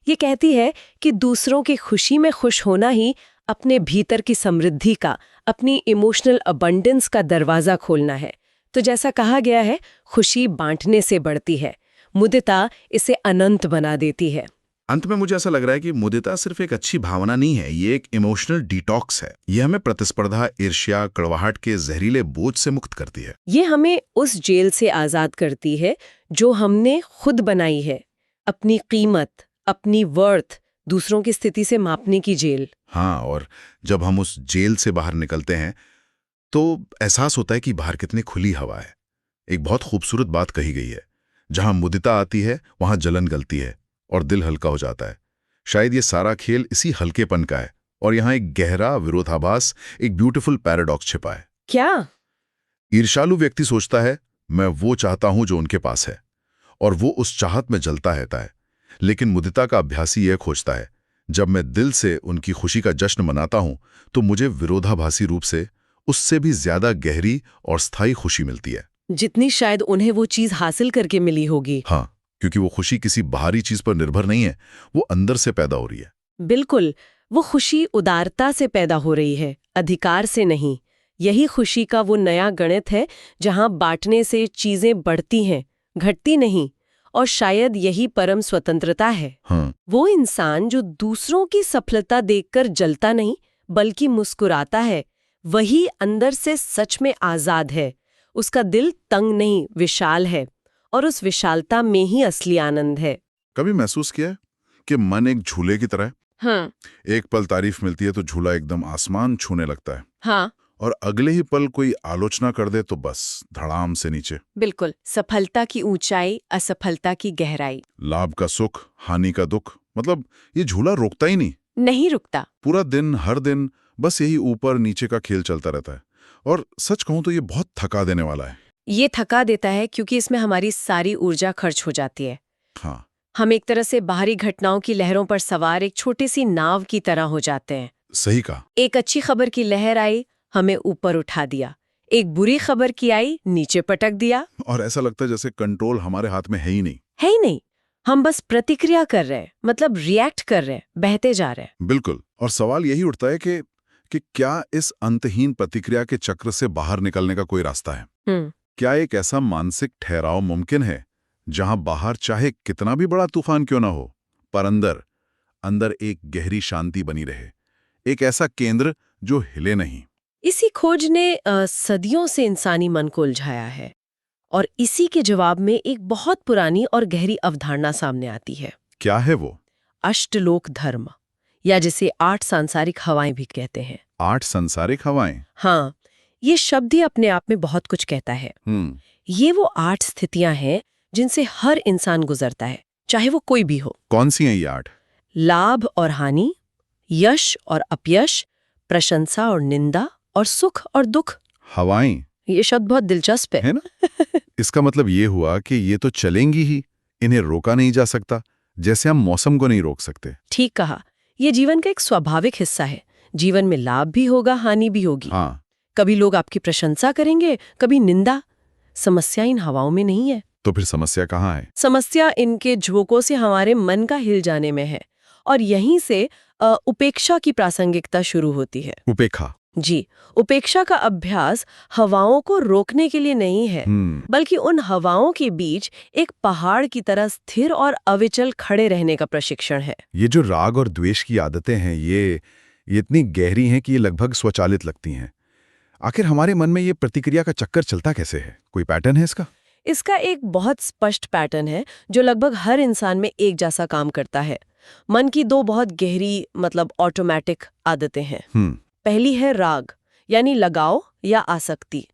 S2: ये कहती है कि दूसरों की खुशी में खुश होना ही अपने भीतर की समृद्धि का, अपनी इमोशनल अबंडेंस का दरवाजा खोलना है। तो जैसा कहा गया है, खुशी बांटने से बढ़ती है, मुदिता इसे अनंत बना देती है।
S1: अंत में मुझे ऐसा लग रहा है कि मुदिता सिर्फ एक अच्छी भावना नहीं है, ये एक इमोशनल डिटॉक्स है। ये हमें प्रतिस्पर्धा, ईर्ष्या, कड़वाहट के जहरीले बोझ से मुक्त करती है।
S2: ये हमें उस जेल से आजाद करती है जो हमने खुद बनाई है, अपनी कीमत, अपनी वर्थ दूसरों की स्थिति से मापने की जेल।
S1: हाँ, और जब हम उस जेल से बाहर निकलते हैं तो एहसास होता है कि बाहर कितनी खुली हवा है। एक बहुत खूबसूरत बात कही गई है, जहां मुदिता आती है वहां जलन गलती है और दिल हल्का हो जाता है। शायद ये सारा खेल इसी हल्केपन का है, और यहाँ एक गहरा विरोधाभास, एक ब्यूटीफुल पैराडॉक्स छिपा है।
S2: क्या?
S1: ईर्ष्यालु व्यक्ति सोचता है मैं वो चाहता हूं जो उनके पास है, और वो उस चाहत में जलता रहता है। लेकिन मुदिता का अभ्यासी यह खोजता है, जब मैं दिल से उनकी खुशी का जश्न मनाता हूं तो मुझे विरोधाभासी रूप से उससे भी ज्यादा गहरी और स्थायी खुशी मिलती है,
S2: जितनी शायद उन्हें वो चीज हासिल करके मिली होगी।
S1: हाँ, क्योंकि वो खुशी किसी बाहरी चीज पर निर्भर नहीं है, वो अंदर से पैदा हो रही है।
S2: बिल्कुल, वो खुशी उदारता से पैदा हो रही है, अधिकार से नहीं। यही खुशी का वो नया गणित है, जहां बांटने से चीजें बढ़ती हैं, घटती नहीं। और शायद यही परम स्वतंत्रता है।
S1: हाँ।
S2: वो इंसान जो दूसरों की सफलता देखकर जलता नहीं बल्कि मुस्कुराता है, वही अंदर से सच में आजाद है। उसका दिल तंग नहीं, विशाल है, और उस विशालता में ही असली आनंद है।
S1: कभी महसूस किया है कि मन एक झूले की तरह है?
S2: हाँ।
S1: एक पल तारीफ मिलती है तो झूला एकदम आसमान छूने लगता है,
S2: हाँ,
S1: और अगले ही पल कोई आलोचना कर दे तो बस धड़ाम से नीचे।
S2: बिल्कुल। सफलता की ऊंचाई, असफलता की गहराई।
S1: लाभ का सुख, हानि का दुख, मतलब ये झूला रोकता ही
S2: नहीं रुकता।
S1: पूरा दिन, हर दिन बस यही ऊपर नीचे का खेल चलता रहता है। और सच कहूं तो ये बहुत थका देने वाला है।
S2: ये थका देता है क्योंकि इसमें हमारी सारी ऊर्जा खर्च हो जाती है।
S1: हाँ,
S2: हम एक तरह से बाहरी घटनाओं की लहरों पर सवार एक छोटी सी नाव की तरह हो जाते हैं।
S1: सही कहा।
S2: एक अच्छी खबर की लहर आई, हमें ऊपर उठा दिया। एक बुरी खबर की आई, नीचे पटक दिया।
S1: और ऐसा लगता है जैसे कंट्रोल हमारे हाथ में है ही नहीं।
S2: है ही नहीं, हम बस प्रतिक्रिया कर रहे हैं, मतलब रिएक्ट कर रहे हैं, बहते जा रहे हैं।
S1: बिल्कुल। और सवाल यही उठता है कि क्या इस अंतहीन प्रतिक्रिया के चक्र से बाहर निकलने का कोई रास्ता है? क्या एक ऐसा मानसिक ठहराव मुमकिन है जहां बाहर चाहे कितना भी बड़ा तूफान क्यों ना हो, पर अंदर एक गहरी शांति बनी रहे, एक ऐसा केंद्र जो हिले नहीं?
S2: इसी खोज ने सदियों से इंसानी मन को उलझाया है, और इसी के जवाब में एक बहुत पुरानी और गहरी अवधारणा सामने आती है।
S1: क्या है वो?
S2: अष्टलोक धर्म, या जिसे 8 सांसारिक हवाएं भी कहते हैं।
S1: 8 सांसारिक हवाएं?
S2: हाँ, ये शब्द ही अपने आप में बहुत कुछ कहता है। ये वो 8 स्थितियां हैं जिनसे हर इंसान गुजरता है, चाहे वो कोई भी हो।
S1: कौन सी हैं ये 8?
S2: लाभ और हानि, यश और अपयश, प्रशंसा और निंदा, और सुख और दुख।
S1: हवाएं?
S2: ये शब्द बहुत दिलचस्प है
S1: ना? इसका मतलब ये हुआ कि ये तो चलेंगी ही, इन्हें रोका नहीं जा सकता, जैसे हम मौसम को नहीं रोक सकते।
S2: ठीक कहा। ये जीवन का एक स्वाभाविक हिस्सा है। जीवन में लाभ भी होगा, हानि भी होगी।
S1: हाँ।
S2: कभी लोग आपकी प्रशंसा करेंगे, कभी निंदा, समस्या इन हवाओं में नहीं है।
S1: तो फिर समस्या कहाँ है?
S2: समस्या इनके झोंकों से हमारे मन का हिल जाने में है, और यहीं से उपेक्षा की प्रासंगिकता शुरू होती है।
S1: उपेक्षा?
S2: जी, उपेक्षा का अभ्यास हवाओं को रोकने के लिए नहीं है, बल्कि उन हवाओं के बीच एक पहाड़ की तरह स्थिर और अविचल खड़े रहने का प्रशिक्षण है।
S1: ये जो राग और द्वेष की आदतें हैं, ये इतनी गहरी हैं कि ये लगभग स्वचालित लगती हैं। आखिर हमारे मन में ये प्रतिक्रिया का चक्कर चलता कैसे है? कोई पैटर्न है इसका?
S2: इसका एक बहुत स्पष्ट पैटर्न है जो लगभग हर इंसान में एक जैसा काम करता है। मन की दो बहुत गहरी ऑटोमेटिक आदतें हैं। पहली है राग, यानी लगाव या आसक्ति।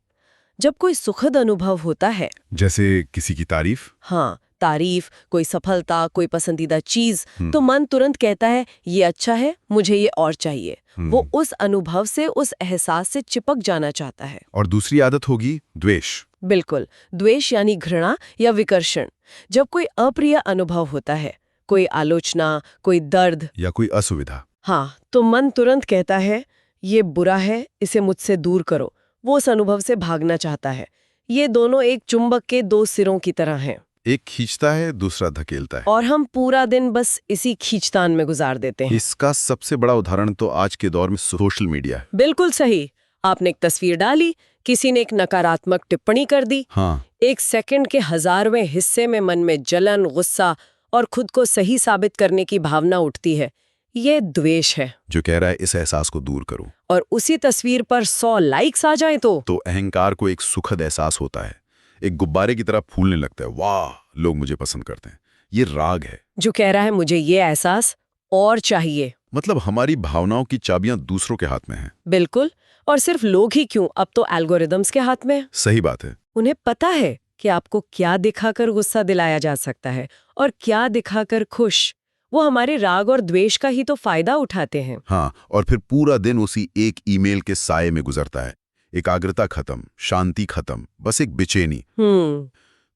S2: जब कोई सुखद अनुभव होता है, जैसे
S1: किसी की तारीफ,
S2: हाँ, तारीफ, कोई सफलता, कोई पसंदीदा चीज, तो मन तुरंत कहता है ये अच्छा है, मुझे ये और चाहिए। वो उस अनुभव से, उस एहसास से चिपक जाना चाहता है।
S1: और दूसरी आदत होगी द्वेष।
S2: बिल्कुल, द्वेष यानी घृणा या विकर्षण। जब कोई अप्रिय अनुभव होता है, कोई आलोचना, कोई दर्द या
S1: कोई असुविधा,
S2: हाँ, तो मन तुरंत कहता है ये बुरा है, इसे मुझसे दूर करो। वो उस अनुभव से भागना चाहता है। ये दोनों एक चुंबक के दो सिरों की तरह हैं।
S1: एक खींचता है, दूसरा धकेलता है,
S2: और हम पूरा दिन बस इसी खींचतान में गुजार देते हैं।
S1: इसका सबसे बड़ा उदाहरण तो आज के दौर में सोशल मीडिया है।
S2: बिल्कुल सही। आपने एक तस्वीर डाली, किसी ने एक नकारात्मक टिप्पणी कर दी,
S1: हाँ,
S2: एक सेकंड के 1000वें हिस्से में मन में जलन, गुस्सा और खुद को सही साबित करने की भावना उठती है। ये द्वेष है
S1: जो कह रहा है इस एहसास को दूर करो।
S2: और उसी तस्वीर पर 100 लाइक्स आ जाएं तो
S1: अहंकार को एक सुखद एहसास होता है, एक गुब्बारे की तरह फूलने लगता है। वाह, लोग मुझे पसंद करते हैं। ये राग है
S2: जो कह रहा है मुझे ये एहसास और चाहिए।
S1: हमारी भावनाओं की चाबियां दूसरों के हाथ में हैं।
S2: बिल्कुल, और सिर्फ लोग ही क्यों, अब तो एल्गोरिदम्स के हाथ में।
S1: सही बात है।
S2: उन्हें पता है कि आपको क्या दिखाकर गुस्सा दिलाया जा सकता है और क्या दिखाकर खुश। वो हमारे राग और द्वेष का ही तो फायदा उठाते हैं।
S1: हाँ, और फिर पूरा दिन उसी एक ईमेल के साये में गुजरता है। एकाग्रता खत्म, शांति खत्म, बस एक बेचैनी।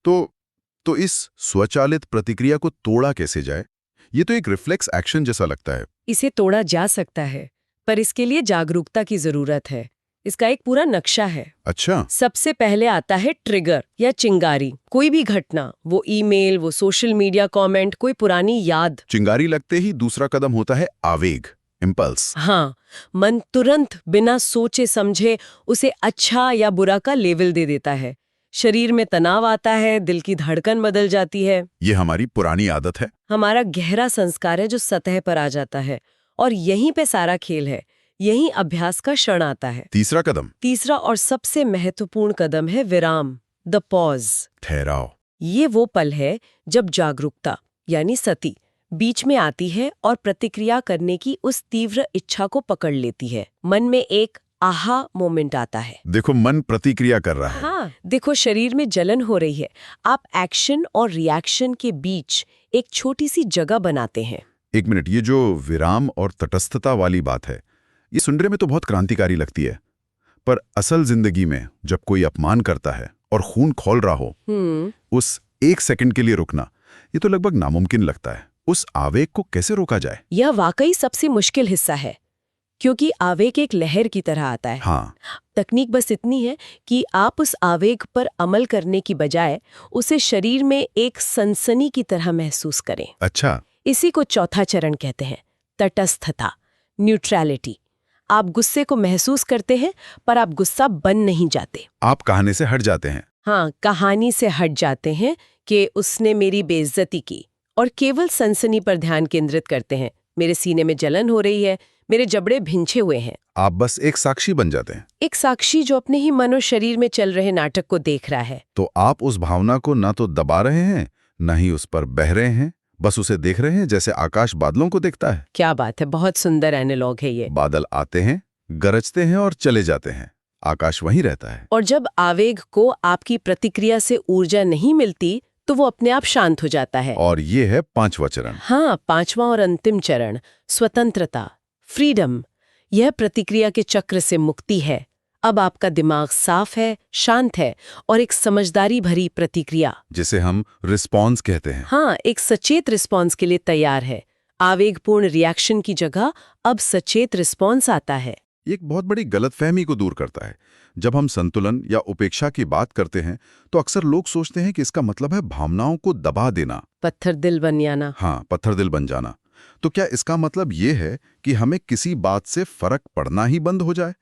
S1: तो इस स्वचालित प्रतिक्रिया को तोड़ा कैसे जाए? ये तो एक रिफ्लेक्स एक्शन जैसा लगता है।
S2: इसे तोड़ा जा सकता है, पर इसके लिए जागरूकता की जरूरत है। इसका एक पूरा नक्शा है।
S1: अच्छा।
S2: सबसे पहले आता है ट्रिगर या चिंगारी। कोई भी घटना, वो ईमेल, वो सोशल मीडिया कमेंट, कोई पुरानी याद।
S1: चिंगारी लगते ही दूसरा कदम होता है आवेग, इम्पल्स।
S2: हाँ, मन तुरंत बिना सोचे समझे उसे अच्छा या बुरा का लेवल दे देता है। शरीर में तनाव आता है, दिल की धड़कन बदल जाती है।
S1: ये हमारी पुरानी आदत है,
S2: हमारा गहरा संस्कार है जो सतह पर आ जाता है। और यहीं पे सारा खेल है, यहीं अभ्यास का क्षण आता है। तीसरा और सबसे महत्वपूर्ण कदम है विराम, द पॉज,
S1: ठहराव।
S2: ये वो पल है जब जागरूकता यानी सती बीच में आती है और प्रतिक्रिया करने की उस तीव्र इच्छा को पकड़ लेती है। मन में एक आहा मोमेंट आता है।
S1: देखो, मन प्रतिक्रिया कर रहा है।
S2: हाँ, देखो, शरीर में जलन हो रही है। आप एक्शन और रिएक्शन के बीच एक छोटी सी जगह बनाते हैं।
S1: एक मिनट, ये जो विराम और तटस्थता वाली बात है, ये सुनने में तो बहुत क्रांतिकारी लगती है, पर असल जिंदगी में जब कोई अपमान करता है और खून खौल रहा हो, उस एक सेकंड के लिए रुकना, ये तो लगभग नामुमकिन लगता है। उस आवेग को कैसे रोका जाए?
S2: यह वाकई सबसे मुश्किल हिस्सा है, क्योंकि आवेग एक लहर की तरह आता है।
S1: हाँ।
S2: तकनीक बस इतनी है कि आप उस आवेग पर अमल करने की बजाय उसे शरीर में एक सनसनी की तरह महसूस करें।
S1: अच्छा।
S2: इसी को चौथा चरण कहते हैं, तटस्थता, न्यूट्रलिटी। आप गुस्से को महसूस करते हैं, पर आप गुस्सा बन नहीं जाते।
S1: आप कहानी से हट जाते हैं।
S2: हाँ, कहानी से हट जाते हैं कि उसने मेरी बेइज्जती की, और केवल सनसनी पर ध्यान केंद्रित करते हैं। मेरे सीने में जलन हो रही है, मेरे जबड़े भिंचे हुए हैं।
S1: आप बस एक साक्षी बन जाते हैं।
S2: एक साक्षी जो अपने ही मन और शरीर में चल रहे नाटक को देख रहा है।
S1: तो आप उस भावना को ना तो दबा रहे हैं, ना ही उस पर बह रहे हैं, बस उसे देख रहे हैं जैसे आकाश बादलों को देखता है।
S2: क्या बात है, बहुत सुंदर एनालॉग है ये।
S1: बादल आते हैं, गरजते हैं और चले जाते हैं, आकाश वहीं रहता है।
S2: और जब आवेग को आपकी प्रतिक्रिया से ऊर्जा नहीं मिलती, तो वो अपने आप शांत हो जाता है।
S1: और ये है पांचवा चरण।
S2: हाँ, पांचवा और अंतिम चरण, स्वतंत्रता, फ्रीडम। यह प्रतिक्रिया के चक्र से मुक्ति है। अब आपका दिमाग साफ है, शांत है, और एक समझदारी भरी प्रतिक्रिया,
S1: जिसे हम रिस्पॉन्स कहते हैं,
S2: हाँ, एक सचेत रिस्पॉन्स के लिए तैयार है। आवेगपूर्ण रिएक्शन की जगह अब सचेत रिस्पॉन्स आता है।
S1: ये एक बहुत बड़ी गलतफहमी को दूर करता है। जब हम संतुलन या उपेक्षा की बात करते हैं तो अक्सर लोग सोचते हैं कि इसका मतलब है भावनाओं को दबा देना,
S2: पत्थर दिल बन जाना।
S1: हाँ, पत्थर दिल बन जाना। तो क्या इसका मतलब ये है कि हमें किसी बात से फर्क पड़ना ही बंद हो जाए?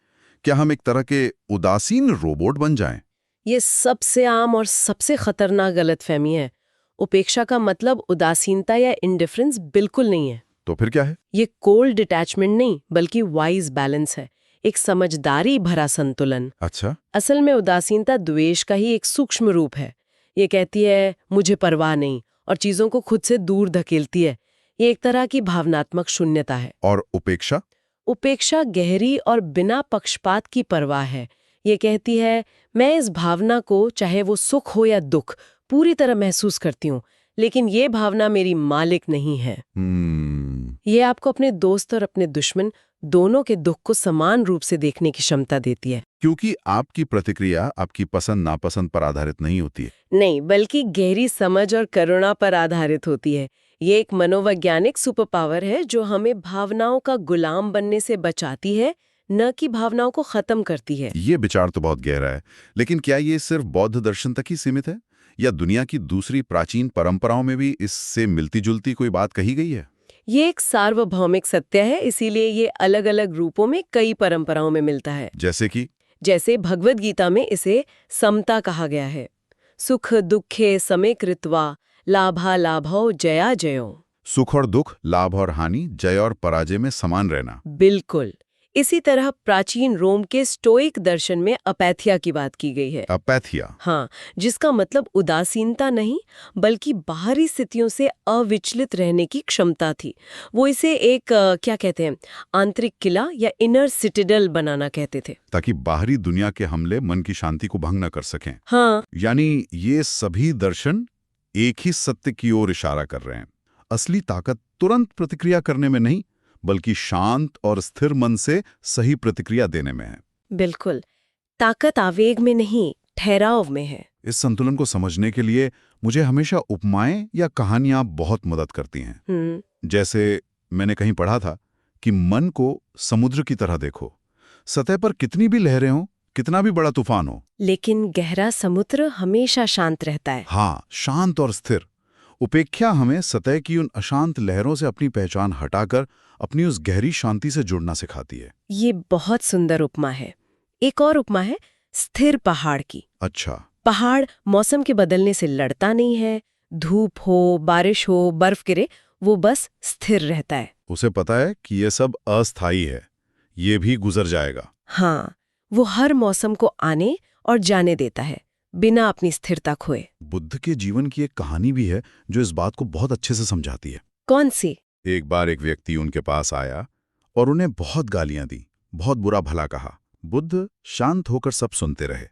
S1: क्या हम एक तरह के उदासीन रोबोट बन जाएं?
S2: ये सबसे आम और सबसे खतरनाक गलतफहमी है। उपेक्षा का मतलब उदासीनता या इंडिफरेंस बिल्कुल नहीं है।
S1: तो फिर क्या है?
S2: ये कोल्ड डिटैचमेंट नहीं, बल्कि वाइज बैलेंस है, एक समझदारी भरा संतुलन।
S1: अच्छा,
S2: असल में उदासीनता द्वेष का ही एक सूक्ष्म रूप है। ये कहती है मुझे परवाह नहीं और चीजों को खुद से दूर धकेलती है। ये एक तरह की भावनात्मक शून्यता है।
S1: और उपेक्षा?
S2: उपेक्षा गहरी और बिना पक्षपात की परवाह है। ये कहती है मैं इस भावना को, चाहे वो सुख हो या दुख, पूरी तरह महसूस करती हूँ, लेकिन ये भावना मेरी मालिक नहीं है। ये आपको अपने दोस्त और अपने दुश्मन दोनों के दुख को समान रूप से देखने की क्षमता देती है।
S1: क्योंकि आपकी प्रतिक्रिया आपकी पसंद नापसंद पर आधारित नहीं होती है।
S2: नहीं, बल्कि गहरी समझ और करुणा पर आधारित होती है। ये एक मनोवैज्ञानिक सुपर पावर है जो हमें भावनाओं का गुलाम बनने से बचाती है, न कि भावनाओं को खत्म करती है।
S1: ये विचार तो बहुत गहरा है, लेकिन क्या ये सिर्फ बौद्ध दर्शन तक ही सीमित है या दुनिया की दूसरी प्राचीन परंपराओं में भी इससे मिलती जुलती कोई बात कही गई है?
S2: ये एक सार्वभौमिक सत्य है, इसीलिए ये अलग अलग रूपों में कई परंपराओं में मिलता है। जैसे भगवद गीता में इसे समता कहा गया है। सुख दुखे समे कृत्वा लाभा लाभौ जया जयो।
S1: सुख और दुख, लाभ और हानि, जय और पराजय में समान रहना।
S2: बिल्कुल। इसी तरह प्राचीन रोम के स्टोइक दर्शन में अपैथिया की बात की गई है।
S1: अपैथिया?
S2: हाँ, जिसका मतलब उदासीनता नहीं, बल्कि बाहरी स्थितियों से अविचलित रहने की क्षमता थी। वो इसे एक क्या कहते हैं, आंतरिक किला या इनर सिटिडल बनाना कहते थे,
S1: ताकि बाहरी दुनिया के हमले मन की शांति को भंग न कर सकें।
S2: हाँ,
S1: यानी ये सभी दर्शन एक ही सत्य की ओर इशारा कर रहे हैं। असली ताकत तुरंत प्रतिक्रिया करने में नहीं, बल्कि शांत और स्थिर मन से सही प्रतिक्रिया देने में है।
S2: बिल्कुल। ताकत आवेग में नहीं, ठहराव में है।
S1: इस संतुलन को समझने के लिए मुझे हमेशा उपमाएं या कहानियां बहुत मदद करती हैं। जैसे मैंने कहीं पढ़ा था कि मन को समुद्र की तरह देखो। सतह पर कितनी भी लहरें हों, कितना भी बड़ा तूफान हो,
S2: लेकिन गहरा समुद्र हमेशा शांत रहता है।
S1: हाँ, शांत और स्थिर। उपेक्षा हमें सतह की उन अशांत लहरों से अपनी पहचान हटाकर अपनी उस गहरी शांति से जुड़ना सिखाती है।
S2: ये बहुत सुंदर उपमा है। एक और उपमा है स्थिर पहाड़ की।
S1: अच्छा।
S2: पहाड़ मौसम के बदलने से लड़ता नहीं है। धूप हो, बारिश हो, बर्फ गिरे, वो बस स्थिर रहता है।
S1: उसे पता है कि ये सब अस्थायी है, ये भी गुजर जाएगा।
S2: हाँ, वो हर मौसम को आने और जाने देता है, बिना अपनी स्थिरता खोए।
S1: बुद्ध के जीवन की एक कहानी भी है जो इस बात को बहुत अच्छे से समझाती है।
S2: कौन सी?
S1: एक बार एक व्यक्ति उनके पास आया और उन्हें बहुत गालियां दी, बहुत बुरा भला कहा। बुद्ध शांत होकर सब सुनते रहे।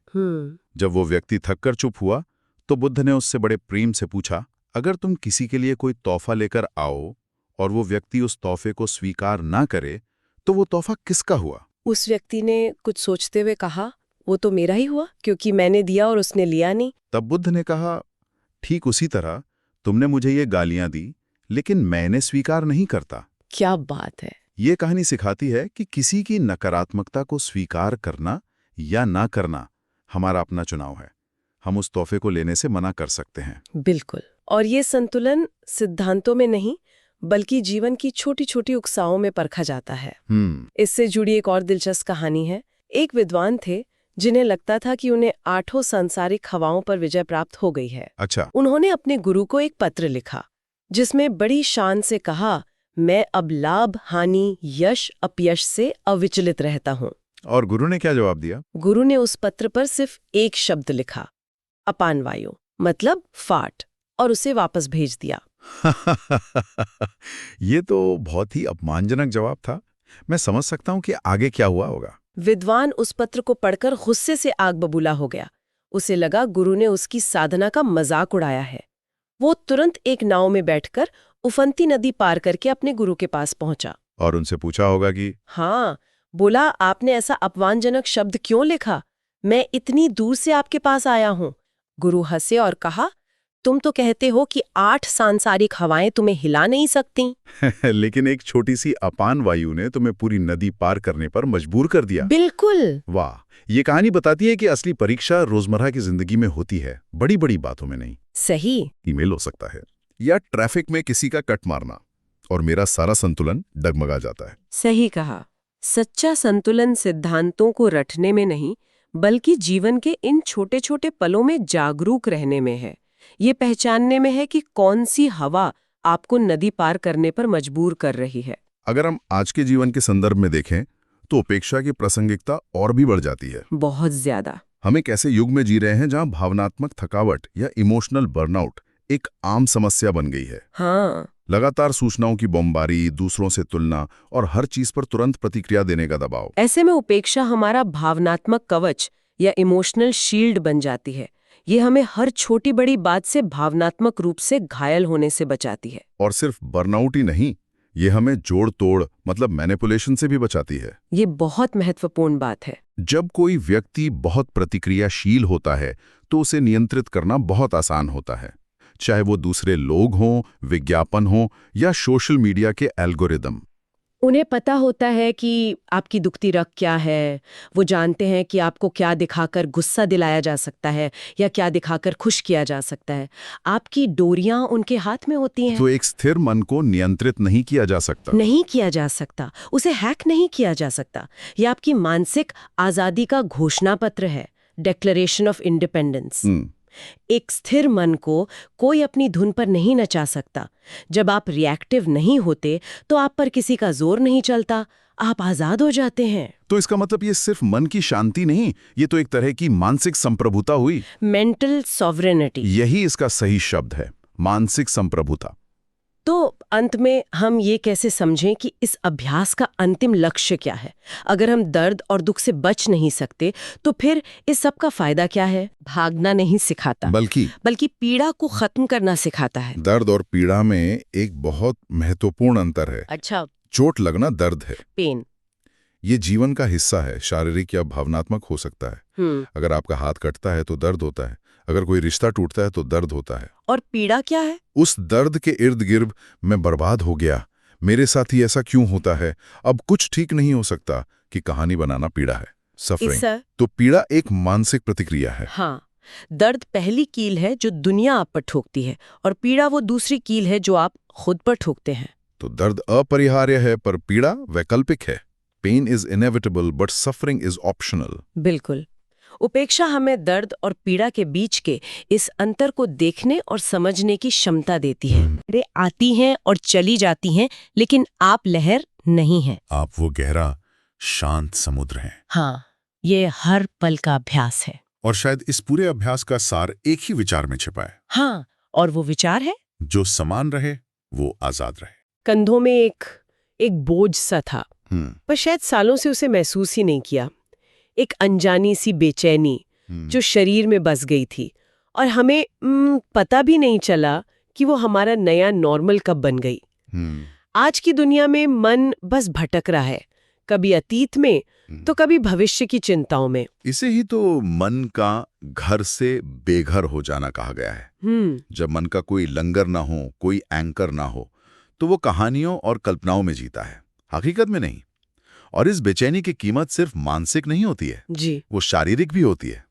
S1: जब वो व्यक्ति थककर चुप हुआ तो बुद्ध ने उससे बड़े प्रेम से पूछा, अगर तुम किसी के लिए कोई तोहफा लेकर आओ और वो व्यक्ति उस तोहफे को स्वीकार ना करे तो वो तोहफा किसका हुआ?
S2: उस व्यक्ति ने कुछ सोचते हुए कहा, वो तो मेरा ही हुआ, क्योंकि मैंने दिया और उसने लिया नहीं।
S1: तब बुद्ध ने कहा, ठीक उसी तरह तुमने मुझे ये गालियां दी, लेकिन मैंने स्वीकार नहीं करता।
S2: क्या बात है!
S1: ये कहानी सिखाती है कि किसी की नकारात्मकता को स्वीकार करना या ना करना हमारा अपना चुनाव है। हम उस तोहफे को लेने से मना कर सकते हैं।
S2: बिल्कुल। और ये संतुलन सिद्धांतों में नहीं, बल्कि जीवन की छोटी छोटी उकसाओं में परखा जाता है। इससे जुड़ी एक और दिलचस्प कहानी है। एक विद्वान थे जिन्हें लगता था कि उन्हें 8 सांसारिक हवाओं पर विजय प्राप्त हो गई है।
S1: अच्छा।
S2: उन्होंने अपने गुरु को एक पत्र लिखा जिसमें बड़ी शान से कहा, मैं अब लाभ, हानि, यश, अपयश से अविचलित रहता हूँ।
S1: और गुरु ने क्या जवाब दिया?
S2: गुरु ने उस पत्र पर सिर्फ एक शब्द लिखा, अपान वायु, मतलब फाट, और उसे वापस भेज दिया।
S1: ये तो बहुत ही अपमानजनक जवाब था। मैं समझ सकता हूँ कि आगे क्या हुआ होगा।
S2: विद्वान उस पत्र को पढ़कर गुस्से से आग बबूला हो गया। उसे लगा गुरु ने उसकी साधना का मजाक उड़ाया है। वो तुरंत एक नाव में बैठकर उफनती नदी पार करके अपने गुरु के पास पहुंचा।
S1: और उनसे पूछा होगा कि
S2: हाँ, बोला, आपने ऐसा अपमानजनक शब्द क्यों लिखा? मैं इतनी दूर से आपके पास आया हूं। गुरु हंसे और कहा, तुम तो कहते हो कि 8 सांसारिक हवाएं तुम्हें हिला नहीं सकती।
S1: लेकिन एक छोटी सी अपान वायु ने तुम्हें पूरी नदी पार करने पर मजबूर कर दिया।
S2: बिल्कुल।
S1: वाह, ये कहानी बताती है कि असली परीक्षा रोजमर्रा की जिंदगी में होती है, बड़ी बड़ी बातों में नहीं।
S2: सही।
S1: ईमेल हो सकता है या ट्रैफिक में किसी का कट मारना और मेरा सारा संतुलन डगमगा जाता है।
S2: सही कहा। सच्चा संतुलन सिद्धांतों को रटने में नहीं, बल्कि जीवन के इन छोटे छोटे पलों में जागरूक रहने में है। ये पहचानने में है कि कौन सी हवा आपको नदी पार करने पर मजबूर कर रही है।
S1: अगर हम आज के जीवन के संदर्भ में देखें तो उपेक्षा की प्रासंगिकता और भी बढ़ जाती है।
S2: बहुत ज्यादा।
S1: हम एक ऐसे युग में जी रहे हैं जहां भावनात्मक थकावट या इमोशनल बर्नआउट एक आम समस्या बन गई है।
S2: हाँ।
S1: लगातार सूचनाओं की बमबारी, दूसरों से तुलना और हर चीज पर तुरंत प्रतिक्रिया देने का दबाव।
S2: ऐसे में उपेक्षा हमारा भावनात्मक कवच या इमोशनल शील्ड बन जाती है। ये हमें हर छोटी बड़ी बात से भावनात्मक रूप से घायल होने से बचाती है।
S1: और सिर्फ बर्नआउट ही नहीं, ये हमें जोड़ तोड़ मतलब मैनिपुलेशन से भी बचाती है।
S2: ये बहुत महत्वपूर्ण बात है।
S1: जब कोई व्यक्ति बहुत प्रतिक्रियाशील होता है तो उसे नियंत्रित करना बहुत आसान होता है, चाहे वो दूसरे लोग हों, विज्ञापन हो या सोशल मीडिया के एल्गोरिदम।
S2: उन्हें पता होता है कि आपकी दुखती रग क्या है। वो जानते हैं कि आपको क्या दिखाकर गुस्सा दिलाया जा सकता है या क्या दिखाकर खुश किया जा सकता है। आपकी डोरियां उनके हाथ में होती हैं।
S1: तो एक स्थिर मन को नियंत्रित नहीं किया जा सकता।
S2: नहीं किया जा सकता, उसे हैक नहीं किया जा सकता। यह आपकी मानसिक आजादी का घोषणा पत्र है, डिक्लेरेशन ऑफ इंडिपेंडेंस। एक स्थिर मन को कोई अपनी धुन पर नहीं नचा सकता। जब आप रिएक्टिव नहीं होते तो आप पर किसी का जोर नहीं चलता, आप आजाद हो जाते हैं।
S1: तो इसका मतलब ये सिर्फ मन की शांति नहीं, ये तो एक तरह की मानसिक संप्रभुता हुई।
S2: मेंटल सॉवरेनिटी,
S1: यही इसका सही शब्द है, मानसिक संप्रभुता।
S2: तो अंत में हम ये कैसे समझें कि इस अभ्यास का अंतिम लक्ष्य क्या है? अगर हम दर्द और दुख से बच नहीं सकते तो फिर इस सब का फायदा क्या है? भागना नहीं सिखाता, बल्कि पीड़ा को खत्म करना सिखाता है।
S1: दर्द और पीड़ा में एक बहुत महत्वपूर्ण अंतर है।
S2: अच्छा।
S1: चोट लगना दर्द है,
S2: पेन,
S1: ये जीवन का हिस्सा है, शारीरिक या भावनात्मक हो सकता है। अगर आपका हाथ कटता है तो दर्द होता है, अगर कोई रिश्ता टूटता है तो दर्द होता है।
S2: और पीड़ा क्या है?
S1: उस दर्द के इर्द गिर्द मैं बर्बाद हो गया, मेरे साथ ही ऐसा क्यों होता है, अब कुछ ठीक नहीं हो सकता कि कहानी बनाना पीड़ा है, सफरिंग। तो पीड़ा एक मानसिक प्रतिक्रिया है।
S2: हाँ, दर्द पहली कील है जो दुनिया आप पर ठोकती है और पीड़ा वो दूसरी कील है जो आप खुद पर ठोकते हैं।
S1: तो दर्द अपरिहार्य है पर पीड़ा वैकल्पिक है। Pain is inevitable but suffering is optional.
S2: बिल्कुल। उपेक्षा हमें दर्द और पीड़ा के बीच के इस अंतर को देखने और समझने की क्षमता देती है। लहरें आती हैं और चली जाती हैं, लेकिन आप लहर नहीं हैं।
S1: आप वो गहरा शांत समुद्र हैं।
S2: हाँ, ये हर पल का अभ्यास है।
S1: और शायद इस पूरे अभ्यास का सार एक ही विचार में छिपा है।
S2: हाँ, और वो विचार है,
S1: जो समान रहे वो आजाद रहे।
S2: कंधों में एक बोझ सा था, पर शायद सालों से उसे महसूस ही नहीं किया। एक अनजानी सी बेचैनी जो शरीर में बस गई थी और हमें पता भी नहीं चला कि वो हमारा नया नॉर्मल कब बन गई। आज की दुनिया में मन बस भटक रहा है, कभी अतीत में तो कभी भविष्य की चिंताओं में।
S1: इसे ही तो मन का घर से बेघर हो जाना कहा गया है। जब मन का कोई लंगर ना हो, कोई एंकर ना हो, तो वो कहानियों और कल्पनाओं में जीता है, हकीकत में नहीं। और इस बेचैनी की कीमत सिर्फ मानसिक नहीं होती है
S2: जी,
S1: वो शारीरिक भी होती है।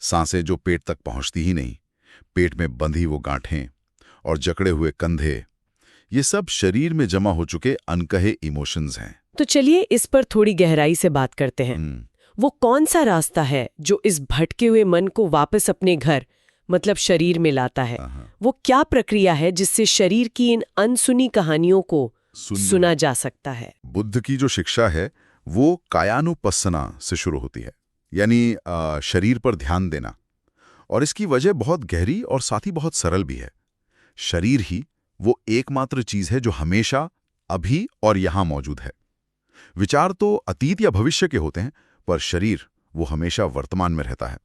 S1: सांसें जो पेट तक पहुंचती ही नहीं, पेट में बंधी वो गांठें और जकड़े हुए कंधे, ये सब शरीर में जमा हो चुके अनकहे इमोशंस हैं।
S2: तो चलिए इस पर थोड़ी गहराई से बात करते हैं। वो कौन सा रास्ता है जो इस भटके हुए मन को वापस अपने घर मतलब शरीर में लाता है? वो क्या प्रक्रिया है जिससे शरीर की इन अनसुनी कहानियों को सुना जा सकता है?
S1: बुद्ध की जो शिक्षा है वो कायानुपस्सना से शुरू होती है, यानी शरीर पर ध्यान देना। और इसकी वजह बहुत गहरी और साथ ही बहुत सरल भी है। शरीर ही वो एकमात्र चीज है जो हमेशा अभी और यहां मौजूद है। विचार तो अतीत या भविष्य के होते हैं, पर शरीर वो हमेशा वर्तमान में रहता है।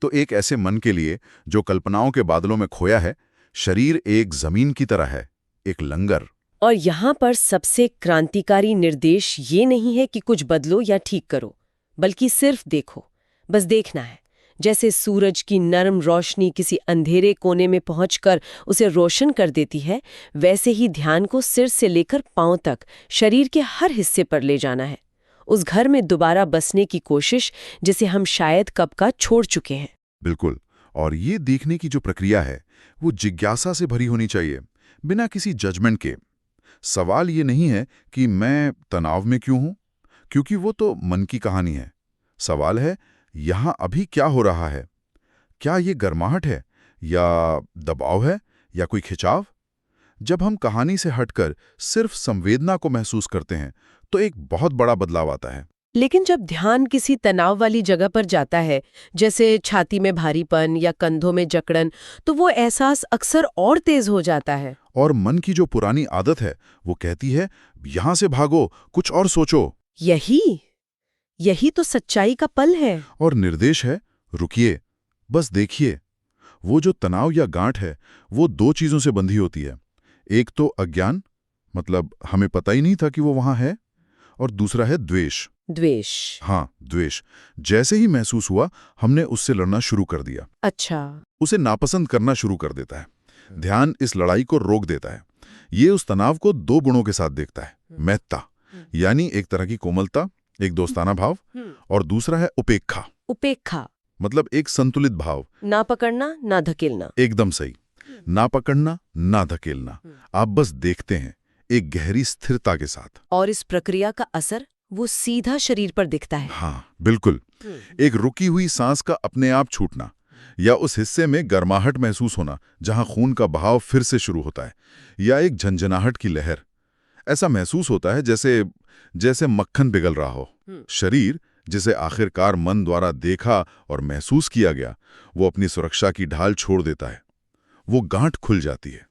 S1: तो एक ऐसे मन के लिए जो कल्पनाओं के बादलों में खोया है, शरीर एक जमीन की तरह है, एक लंगर।
S2: और यहाँ पर सबसे क्रांतिकारी निर्देश ये नहीं है कि कुछ बदलो या ठीक करो, बल्कि सिर्फ देखो, बस देखना है। जैसे सूरज की नरम रोशनी किसी अंधेरे कोने में पहुंचकर उसे रोशन कर देती है, वैसे ही ध्यान को सिर से लेकर पांव तक शरीर के हर हिस्से पर ले जाना है। उस घर में दोबारा बसने की कोशिश जिसे हम शायद कब का छोड़ चुके हैं।
S1: बिल्कुल। और ये देखने की जो प्रक्रिया है वो जिज्ञासा से भरी होनी चाहिए, बिना किसी जजमेंट के। सवाल ये नहीं है कि मैं तनाव में क्यों हूं, क्योंकि वो तो मन की कहानी है। सवाल है यहां अभी क्या हो रहा है। क्या ये गर्माहट है या दबाव है या कोई खिंचाव? जब हम कहानी से हटकर सिर्फ संवेदना को महसूस करते हैं तो एक बहुत बड़ा बदलाव आता है।
S2: लेकिन जब ध्यान किसी तनाव वाली जगह पर जाता है, जैसे छाती में भारीपन या कंधों में जकड़न, तो वो एहसास अक्सर और तेज हो जाता है।
S1: और मन की जो पुरानी आदत है वो कहती है यहां से भागो, कुछ और सोचो।
S2: यही तो सच्चाई का पल है।
S1: और निर्देश है रुकिए, बस देखिए। वो जो तनाव या गांठ है वो दो चीजों से बंधी होती है। एक तो अज्ञान, मतलब हमें पता ही नहीं था कि वो वहां है, और दूसरा है द्वेष। हाँ, द्वेष। जैसे ही महसूस हुआ हमने उससे लड़ना शुरू कर दिया।
S2: अच्छा।
S1: उसे नापसंद करना शुरू कर देता है। ध्यान इस लड़ाई को रोक देता है। ये उस तनाव को दो गुणों के साथ देखता है। मैत्ता यानी एक तरह की कोमलता, एक दोस्ताना भाव, और दूसरा है उपेक्षा मतलब एक संतुलित भाव।
S2: ना पकड़ना ना धकेलना।
S1: एकदम सही। ना पकड़ना ना धकेलना, आप बस देखते हैं, एक गहरी स्थिरता के साथ।
S2: और इस प्रक्रिया का असर वो सीधा शरीर पर दिखता है।
S1: हाँ बिल्कुल। एक रुकी हुई सांस का अपने आप छूटना, या उस हिस्से में गर्माहट महसूस होना जहां खून का बहाव फिर से शुरू होता है, या एक झंझनाहट की लहर। ऐसा महसूस होता है जैसे मक्खन पिघल रहा हो। शरीर जिसे आखिरकार मन द्वारा देखा और महसूस किया गया, वो अपनी सुरक्षा की ढाल छोड़ देता है। वो गांठ खुल जाती है।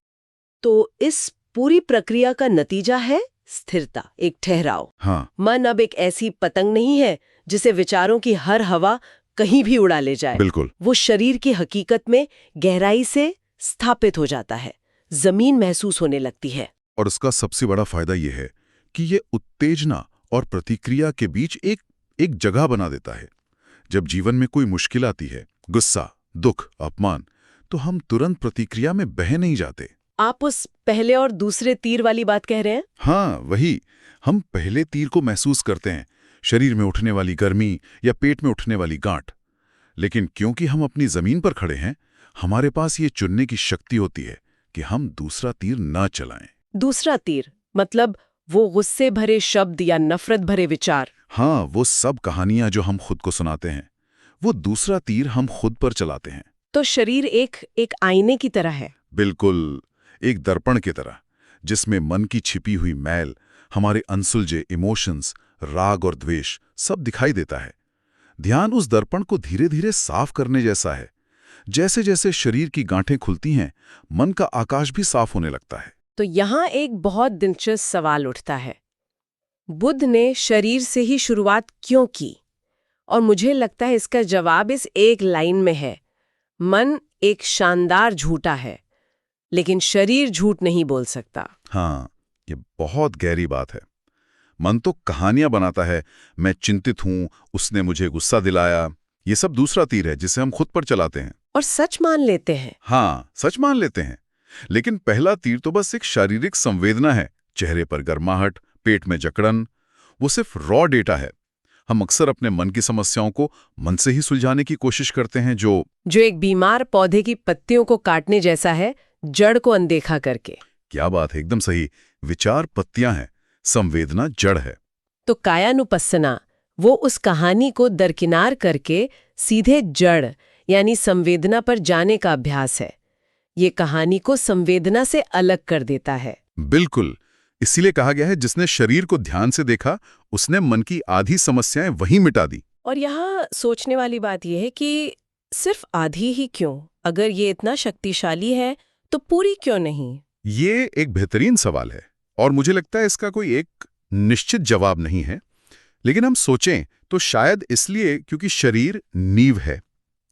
S2: तो इस पूरी प्रक्रिया का नतीजा है स्थिरता, एक ठहराव।
S1: हाँ।
S2: मन अब एक ऐसी पतंग नहीं है जिसे विचारों की हर हवा कहीं भी उड़ा ले जाए।
S1: बिल्कुल।
S2: वो शरीर की हकीकत में गहराई से स्थापित हो जाता है, जमीन महसूस होने लगती है।
S1: और इसका सबसे बड़ा फायदा यह है कि ये उत्तेजना और प्रतिक्रिया के बीच एक जगह बना देता है। जब जीवन में कोई मुश्किल आती है, गुस्सा, दुख, अपमान, तो हम तुरंत प्रतिक्रिया में बह नहीं जाते।
S2: आप उस पहले और दूसरे तीर वाली बात कह रहे हैं?
S1: हाँ, वही। हम पहले तीर को महसूस करते हैं, शरीर में उठने वाली गर्मी या पेट में उठने वाली गांठ। लेकिन क्योंकि हम अपनी जमीन पर खड़े हैं, हमारे पास ये चुनने की शक्ति होती है कि हम दूसरा तीर न चलाएं।
S2: दूसरा तीर मतलब वो गुस्से भरे शब्द या नफरत भरे विचार?
S1: हाँ, वो सब कहानियां जो हम खुद को सुनाते हैं, वो दूसरा तीर हम खुद पर चलाते हैं।
S2: तो शरीर एक आईने की तरह है।
S1: बिल्कुल, एक दर्पण की तरह, जिसमें मन की छिपी हुई मैल, हमारे अनसुलझे इमोशंस, राग और द्वेष सब दिखाई देता है। ध्यान उस दर्पण को धीरे धीरे साफ करने जैसा है। जैसे जैसे शरीर की गांठें खुलती हैं, मन का आकाश भी साफ होने लगता है।
S2: तो यहाँ एक बहुत दिलचस्प सवाल उठता है, बुद्ध ने शरीर से ही शुरुआत क्यों की? और मुझे लगता है इसका जवाब इस एक लाइन में है, मन एक शानदार झूठा है, लेकिन शरीर झूठ नहीं बोल सकता।
S1: हाँ, ये बहुत गहरी बात है। मन तो कहानियां बनाता है, मैं चिंतित हूं, उसने मुझे गुस्सा दिलाया। ये सब दूसरा तीर है जिसे हम खुद पर चलाते हैं
S2: और सच मान लेते हैं।
S1: हाँ, सच मान लेते हैं। लेकिन पहला तीर तो बस एक शारीरिक संवेदना है, चेहरे पर गर्माहट, पेट में जकड़न। वो सिर्फ रॉ डेटा है। हम अक्सर अपने मन की समस्याओं को मन से ही सुलझाने की कोशिश करते हैं, जो
S2: एक बीमार पौधे की पत्तियों को काटने जैसा है, जड़ को अनदेखा करके।
S1: क्या बात है, एकदम सही। विचार पत्तियां हैं, संवेदना जड़ है।
S2: तो कायानुपस्सना वो उस कहानी को दरकिनार करके सीधे जड़ यानी संवेदना पर जाने का अभ्यास है। ये कहानी को संवेदना से अलग कर देता है।
S1: बिल्कुल। इसीलिए कहा गया है, जिसने शरीर को ध्यान से देखा, उसने मन की आधी समस्याएं वहीं मिटा दी।
S2: और यहाँ सोचने वाली बात यह है कि सिर्फ आधी ही क्यों? अगर ये इतना शक्तिशाली है तो पूरी क्यों नहीं?
S1: ये एक बेहतरीन सवाल है और मुझे लगता है इसका कोई एक निश्चित जवाब नहीं है। लेकिन हम सोचें तो शायद इसलिए क्योंकि शरीर नींव है,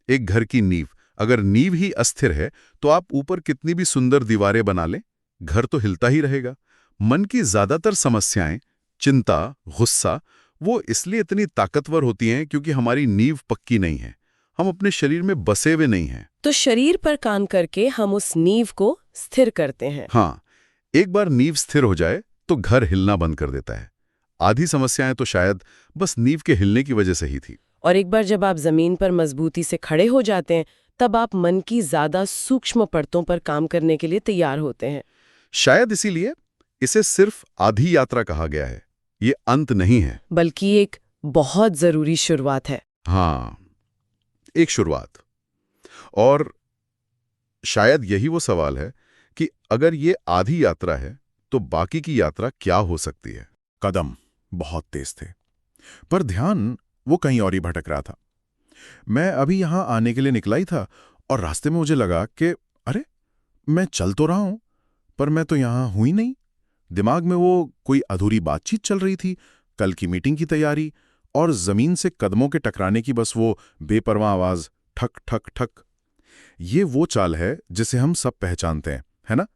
S1: एक घर की नींव। अगर नींव ही अस्थिर है तो आप ऊपर कितनी भी सुंदर दीवारें बना लें, घर तो हिलता ही रहेगा। मन की ज्यादातर समस्याएं, चिंता, गुस्सा, वो इसलिए इतनी ताकतवर होती हैं क्योंकि हमारी नींव पक्की नहीं है। हम अपने शरीर में बसे हुए नहीं हैं।
S2: तो शरीर पर काम करके हम उस नींव को स्थिर करते हैं।
S1: हाँ, एक बार नींव स्थिर हो जाए तो घर हिलना बंद कर देता है। आधी समस्याएं तो शायद बस नींव के हिलने की वजह से ही थी।
S2: और एक बार जब आप जमीन पर मजबूती से खड़े हो जाते हैं, तब आप मन की ज्यादा सूक्ष्म परतों पर काम करने के लिए तैयार होते हैं।
S1: शायद इसीलिए इसे सिर्फ आधी यात्रा कहा गया है। ये अंत नहीं है,
S2: बल्कि एक बहुत जरूरी शुरुआत है।
S1: हाँ, एक शुरुआत। और शायद यही वो सवाल है कि अगर ये आधी यात्रा है तो बाकी की यात्रा क्या हो सकती है।
S3: कदम बहुत तेज थे, पर ध्यान वो कहीं और ही भटक रहा था। मैं अभी यहां आने के लिए निकला ही था और रास्ते में मुझे लगा कि अरे, मैं चल तो रहा हूं, पर मैं तो यहां हूं ही नहीं। दिमाग में वो कोई अधूरी बातचीत चल रही थी, कल की मीटिंग की तैयारी, और जमीन से कदमों के टकराने की बस वो बेपरवाह आवाज, ठक ठक ठक। ये वो चाल है जिसे हम सब पहचानते हैं, है ना?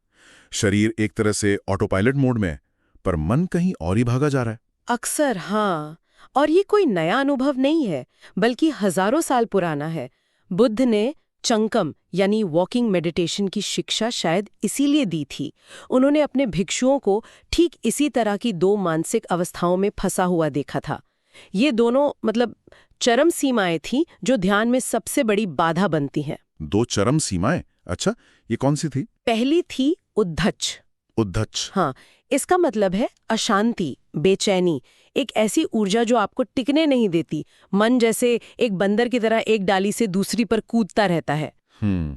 S3: शरीर एक तरह से ऑटो पायलट मोड में, पर मन कहीं और ही भागा जा रहा है।
S2: अक्सर, हाँ। और ये कोई नया अनुभव नहीं है, बल्कि हजारों साल पुराना है। बुद्ध ने चंकम यानी वॉकिंग मेडिटेशन की शिक्षा शायद इसीलिए दी थी। उन्होंने अपने भिक्षुओं को ठीक इसी तरह की दो मानसिक अवस्थाओं में फंसा हुआ देखा था। ये दोनों चरम सीमाएं थीं जो ध्यान में सबसे बड़ी बाधा बनती हैं।
S3: दो चरम सीमाएं? अच्छा, ये कौन सी थी?
S2: पहली थी उद्धच।
S3: उद्धच?
S2: हाँ, इसका मतलब है अशांति, बेचैनी, एक ऐसी ऊर्जा जो आपको टिकने नहीं देती। मन जैसे एक बंदर की तरह एक डाली से दूसरी पर कूदता रहता है।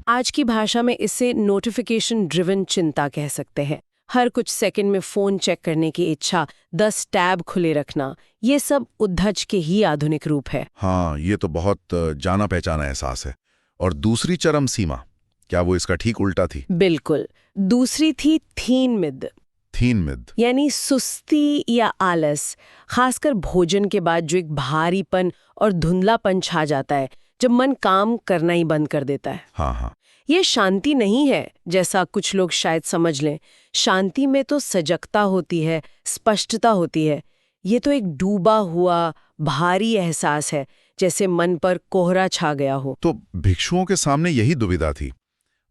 S2: आज की भाषा में इसे नोटिफिकेशन ड्रिवन चिंता कह सकते हैं। हर कुछ सेकंड में फोन चेक करने की इच्छा, 10 टैब खुले रखना, ये सब उद्धच के ही आधुनिक रूप है।
S1: हाँ, ये तो बहुत जाना पहचाना एहसास है। और दूसरी चरम सीमा, क्या वो इसका ठीक उल्टा थी?
S2: बिल्कुल। दूसरी थी थीन मिद।
S1: थीन मिद
S2: यानी सुस्ती या आलस, खासकर भोजन के बाद जो एक भारीपन और धुंधलापन छा जाता है, जब मन काम करना ही बंद कर देता है।
S1: हाँ हाँ,
S2: ये शांति नहीं है जैसा कुछ लोग शायद समझ लें। शांति में तो सजगता होती है, स्पष्टता होती है। ये तो एक डूबा हुआ भारी एहसास है, जैसे मन पर कोहरा छा गया हो।
S1: तो भिक्षुओं के सामने यही दुविधा थी।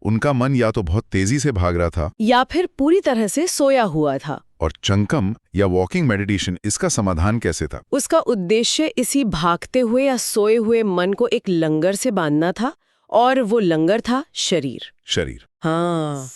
S1: उनका मन या तो बहुत तेजी से भाग रहा था
S2: या फिर पूरी तरह से सोया हुआ था।
S1: और चंकम या वॉकिंग मेडिटेशन इसका समाधान कैसे था?
S2: उसका उद्देश्य इसी भागते हुए या सोए हुए मन को एक लंगर से बांधना था, और वो लंगर था शरीर। हाँ,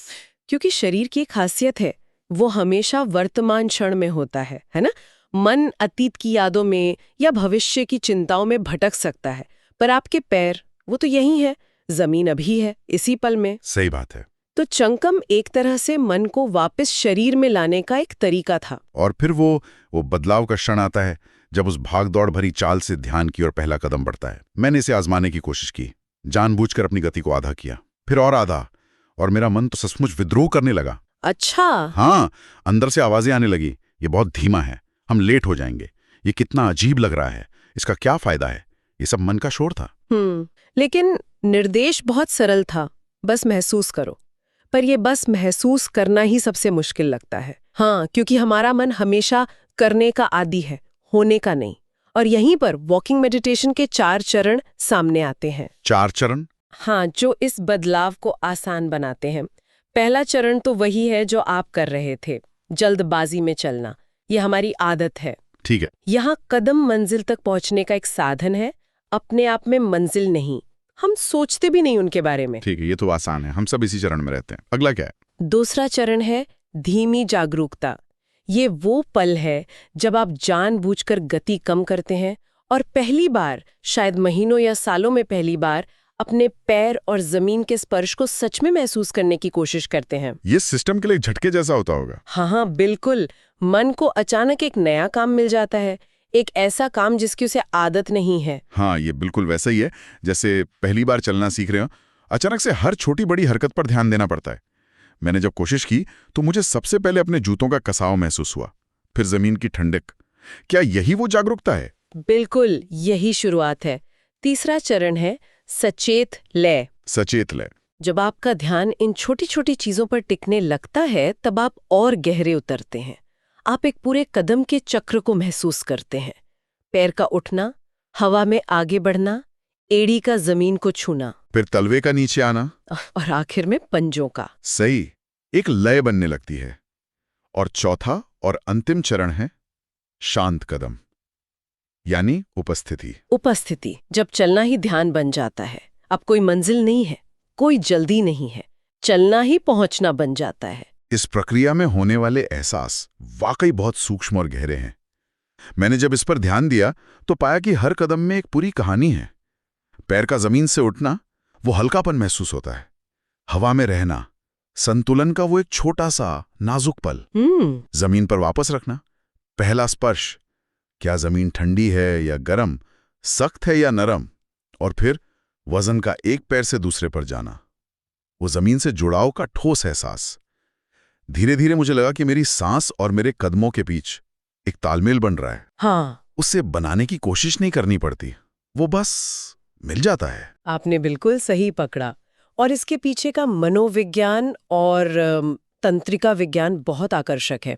S2: क्योंकि शरीर की एक खासियत है, वो हमेशा वर्तमान क्षण में होता है ना? मन अतीत की यादों में या भविष्य की चिंताओं में भटक सकता है, पर आपके पैर वो तो यही है, जमीन अभी है, इसी पल में।
S1: सही बात है।
S2: तो चंकम एक तरह से मन को वापस शरीर में लाने का एक तरीका था।
S1: और फिर वो बदलाव का क्षण आता है जब उस भाग-दौड़ भरी चाल से ध्यान की ओर पहला कदम बढ़ता है। मैंने इसे आजमाने की कोशिश की, जानबूझकर अपनी गति को आधा किया, फिर और आधा, और मेरा मन तो सचमुच विद्रोह करने लगा।
S2: अच्छा।
S1: हाँ, अंदर से आवाजें आने लगी, ये बहुत धीमा है, हम लेट हो जाएंगे, ये कितना अजीब लग रहा है, इसका क्या फायदा है। ये सब मन का शोर था।
S2: लेकिन निर्देश बहुत सरल था, बस महसूस करो। पर ये बस महसूस करना ही सबसे मुश्किल लगता है। हाँ, क्योंकि हमारा मन हमेशा करने का आदी है, होने का नहीं। और यहीं पर वॉकिंग मेडिटेशन के 4 चरण सामने आते हैं।
S1: 4 चरण?
S2: हाँ, जो इस बदलाव को आसान बनाते हैं। पहला चरण तो वही है जो आप कर रहे थे, जल्दबाजी में चलना। ये हमारी आदत है।
S1: ठीक है।
S2: यहाँ कदम मंजिल तक पहुंचने का एक साधन है, अपने आप में मंजिल नहीं। हम सोचते भी नहीं उनके बारे में।
S1: ठीक है, ये तो आसान है, हम सब इसी चरण में रहते हैं। अगला क्या है?
S2: दूसरा चरण है धीमी जागरूकता। ये वो पल है जब आप जानबूझकर गति कम करते हैं और पहली बार, शायद महीनों या सालों में पहली बार, अपने पैर और जमीन के स्पर्श को सच में महसूस करने की कोशिश करते हैं।
S1: ये सिस्टम के लिए झटके जैसा होता होगा।
S2: हाँ, बिल्कुल। मन को अचानक एक नया काम मिल जाता है, एक ऐसा काम जिसकी उसे आदत नहीं है।
S1: हाँ, ये बिल्कुल वैसा ही है जैसे पहली बार चलना सीख रहे हो, अचानक से हर छोटी बड़ी हरकत पर ध्यान देना पड़ता है। मैंने जब कोशिश की तो मुझे सबसे पहले अपने जूतों का कसाव महसूस हुआ, फिर जमीन की ठंडक। क्या यही वो जागरूकता है?
S2: बिल्कुल, यही शुरुआत है। तीसरा चरण है सचेत लय।
S1: सचेत लय।
S2: जब आपका ध्यान इन छोटी छोटी चीजों पर टिकने लगता है, तब आप और गहरे उतरते हैं। आप एक पूरे कदम के चक्र को महसूस करते हैं। पैर का उठना, हवा में आगे बढ़ना, एड़ी का जमीन को छूना,
S1: फिर तलवे का नीचे आना,
S2: और आखिर में पंजों का।
S1: सही, एक लय बनने लगती है। और चौथा और अंतिम चरण है शांत कदम, यानी उपस्थिति।
S2: उपस्थिति, जब चलना ही ध्यान बन जाता है। अब कोई मंजिल नहीं है, कोई जल्दी नहीं है, चलना ही पहुंचना बन जाता है।
S1: इस प्रक्रिया में होने वाले एहसास वाकई बहुत सूक्ष्म और गहरे हैं। मैंने जब इस पर ध्यान दिया तो पाया कि हर कदम में एक पूरी कहानी है। पैर का जमीन से उठना, वो हल्कापन महसूस होता है। हवा में रहना, संतुलन का वो एक छोटा सा नाजुक पल। जमीन पर वापस रखना, पहला स्पर्श, क्या जमीन ठंडी है या गर्म, सख्त है या नरम, और फिर वजन का एक पैर से दूसरे पर जाना, वो जमीन से जुड़ाव का ठोस एहसास। धीरे धीरे मुझे लगा कि मेरी सांस और मेरे कदमों के बीच एक तालमेल बन रहा है।
S2: हाँ,
S1: उससे बनाने की कोशिश नहीं करनी पड़ती, वो बस मिल जाता है।
S2: आपने बिल्कुल सही पकड़ा। और इसके पीछे का मनोविज्ञान और तंत्रिका विज्ञान बहुत आकर्षक है।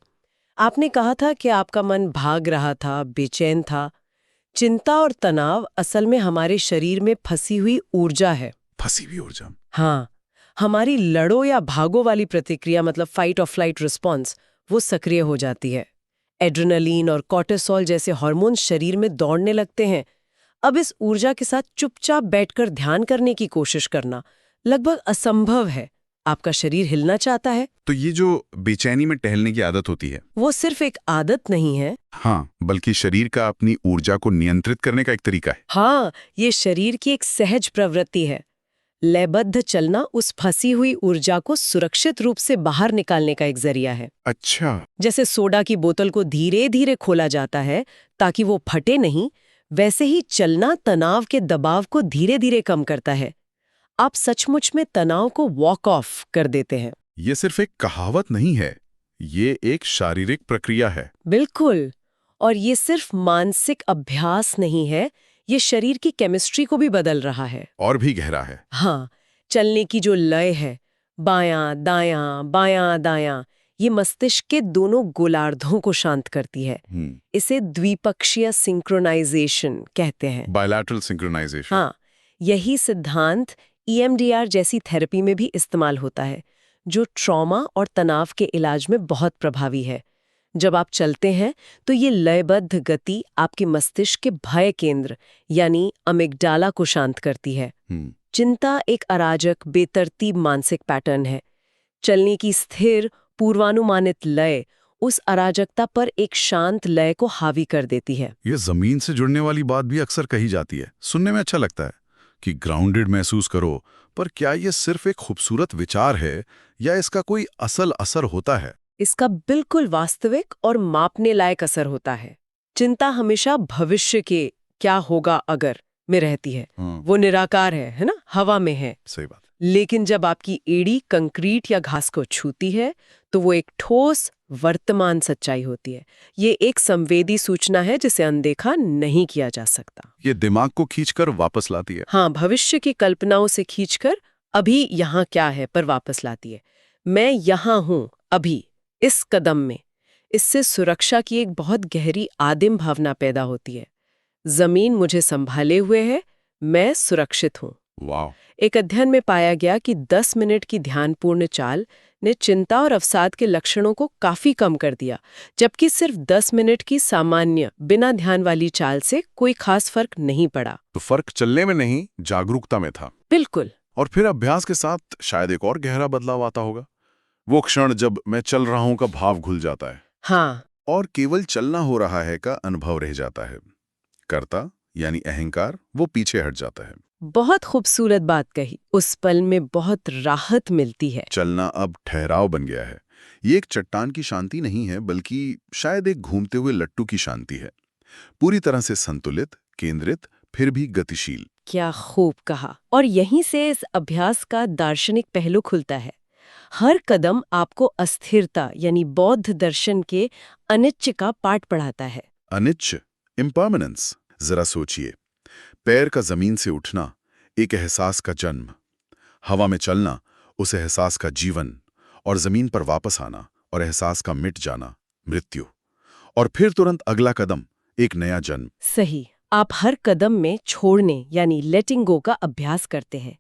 S2: आपने कहा था कि आपका मन भाग रहा था, बेचैन था। चिंता और तनाव असल में हमारे शरीर में फंसी हुई ऊर्जा है।
S1: फंसी हुई ऊर्जा?
S2: हाँ, हमारी लड़ो या भागो वाली प्रतिक्रिया, मतलब फाइट और फ्लाइट रिस्पॉन्स, वो सक्रिय हो जाती है। एड्रेनलिन और कॉर्टिसोल जैसे हार्मोन शरीर में दौड़ने लगते हैं। अब इस ऊर्जा के साथ चुपचाप बैठकर ध्यान करने की कोशिश करना लगभग असंभव है। आपका शरीर हिलना चाहता है।
S1: तो ये जो बेचैनी में टहलने की आदत होती है,
S2: वो सिर्फ एक आदत नहीं है।
S1: हाँ, बल्कि शरीर का अपनी ऊर्जा को नियंत्रित करने का एक तरीका है।
S2: हाँ, ये शरीर की एक सहज प्रवृत्ति है। लयबद्ध चलना उस फंसी हुई ऊर्जा को सुरक्षित रूप से बाहर निकालने का एक जरिया है।
S1: अच्छा।
S2: जैसे सोडा की बोतल को धीरे धीरे खोला जाता है ताकि वो फटे नहीं, वैसे ही चलना तनाव के दबाव को धीरे धीरे कम करता है। आप सचमुच में तनाव को वॉक ऑफ कर देते हैं।
S1: ये सिर्फ एक कहावत नहीं है, ये एक शारीरिक प्रक्रिया है।
S2: बिल्कुल। और ये सिर्फ मानसिक अभ्यास नहीं है, ये शरीर की केमिस्ट्री को भी बदल रहा है।
S1: और भी गहरा है।
S2: हाँ, चलने की जो लय है, बायां दायां बायां दायां, ये मस्तिष्क के दोनों गोलार्धों को शांत करती है। इसे द्विपक्षीय सिंक्रोनाइजेशन कहते हैं।
S1: Bilateral synchronisation.
S2: हाँ, यही सिद्धांत EMDR जैसी थेरेपी में भी इस्तेमाल होता है, जो ट्रॉमा और तनाव के इलाज में बहुत प्रभावी है। जब आप चलते हैं तो ये लयबद्ध गति आपके मस्तिष्क के भय केंद्र यानी अमिगडाला को शांत करती है। चिंता एक अराजक, बेतरतीब मानसिक पैटर्न है। चलने की स्थिर, पूर्वानुमानित लय उस अराजकता पर एक शांत लय को हावी कर देती है।
S1: ये जमीन से जुड़ने वाली बात भी अक्सर कही जाती है, सुनने में अच्छा लगता है कि ग्राउंडेड महसूस करो, पर क्या ये सिर्फ एक खूबसूरत विचार है या इसका कोई असल असर होता है?
S2: इसका बिल्कुल वास्तविक और मापने लायक असर होता है। चिंता हमेशा भविष्य के क्या होगा अगर में रहती है। वो निराकार है ना, हवा में है।
S1: सही बात।
S2: लेकिन जब आपकी एड़ी कंक्रीट या घास को छूती है तो वो एक ठोस वर्तमान सच्चाई होती है। ये एक संवेदी सूचना है जिसे अनदेखा नहीं किया जा सकता।
S1: ये दिमाग को खींचकर वापस लाती है।
S2: हाँ, भविष्य की कल्पनाओं से खींचकर अभी यहाँ क्या है पर वापस लाती है। मैं यहाँ हूँ अभी, इस कदम में। इससे सुरक्षा की एक बहुत गहरी आदिम भावना पैदा होती है। जमीन मुझे संभाले हुए है, मैं सुरक्षित हूँ।
S1: वाह।
S2: एक अध्ययन में पाया गया कि 10 मिनट की ध्यानपूर्ण चाल ने चिंता और अवसाद के लक्षणों को काफी कम कर दिया, जबकि सिर्फ 10 मिनट की सामान्य बिना ध्यान वाली चाल से कोई खास फर्क नहीं पड़ा।
S1: तो फर्क चलने में नहीं, जागरूकता में था।
S2: बिल्कुल।
S1: और फिर अभ्यास के साथ शायद एक और गहरा बदलाव आता होगा। वो क्षण जब मैं चल रहा हूं का भाव घुल जाता है।
S2: हाँ,
S1: और केवल चलना हो रहा है का अनुभव रह जाता है। कर्ता यानी अहंकार वो पीछे हट जाता है।
S2: बहुत खूबसूरत बात कही। उस पल में बहुत राहत मिलती है।
S1: चलना अब ठहराव बन गया है। ये एक चट्टान की शांति नहीं है, बल्कि शायद एक घूमते हुए लट्टू की शांति है। पूरी तरह से संतुलित, केंद्रित, फिर भी गतिशील।
S2: क्या खूब कहा। और यहीं से इस अभ्यास का दार्शनिक पहलू खुलता है। हर कदम आपको अस्थिरता यानी बौद्ध दर्शन के अनिच्छ का पाठ पढ़ाता है।
S1: अनिच्छ, इम्पर्मनेंस। जरा सोचिए, पैर का जमीन से उठना, एक एहसास का जन्म। हवा में चलना, उस एहसास का जीवन। और जमीन पर वापस आना और एहसास का मिट जाना, मृत्यु। और फिर तुरंत अगला कदम, एक नया जन्म।
S2: सही। आप हर कदम में छोड़ने यानी लेटिंग गो का अभ्यास करते हैं।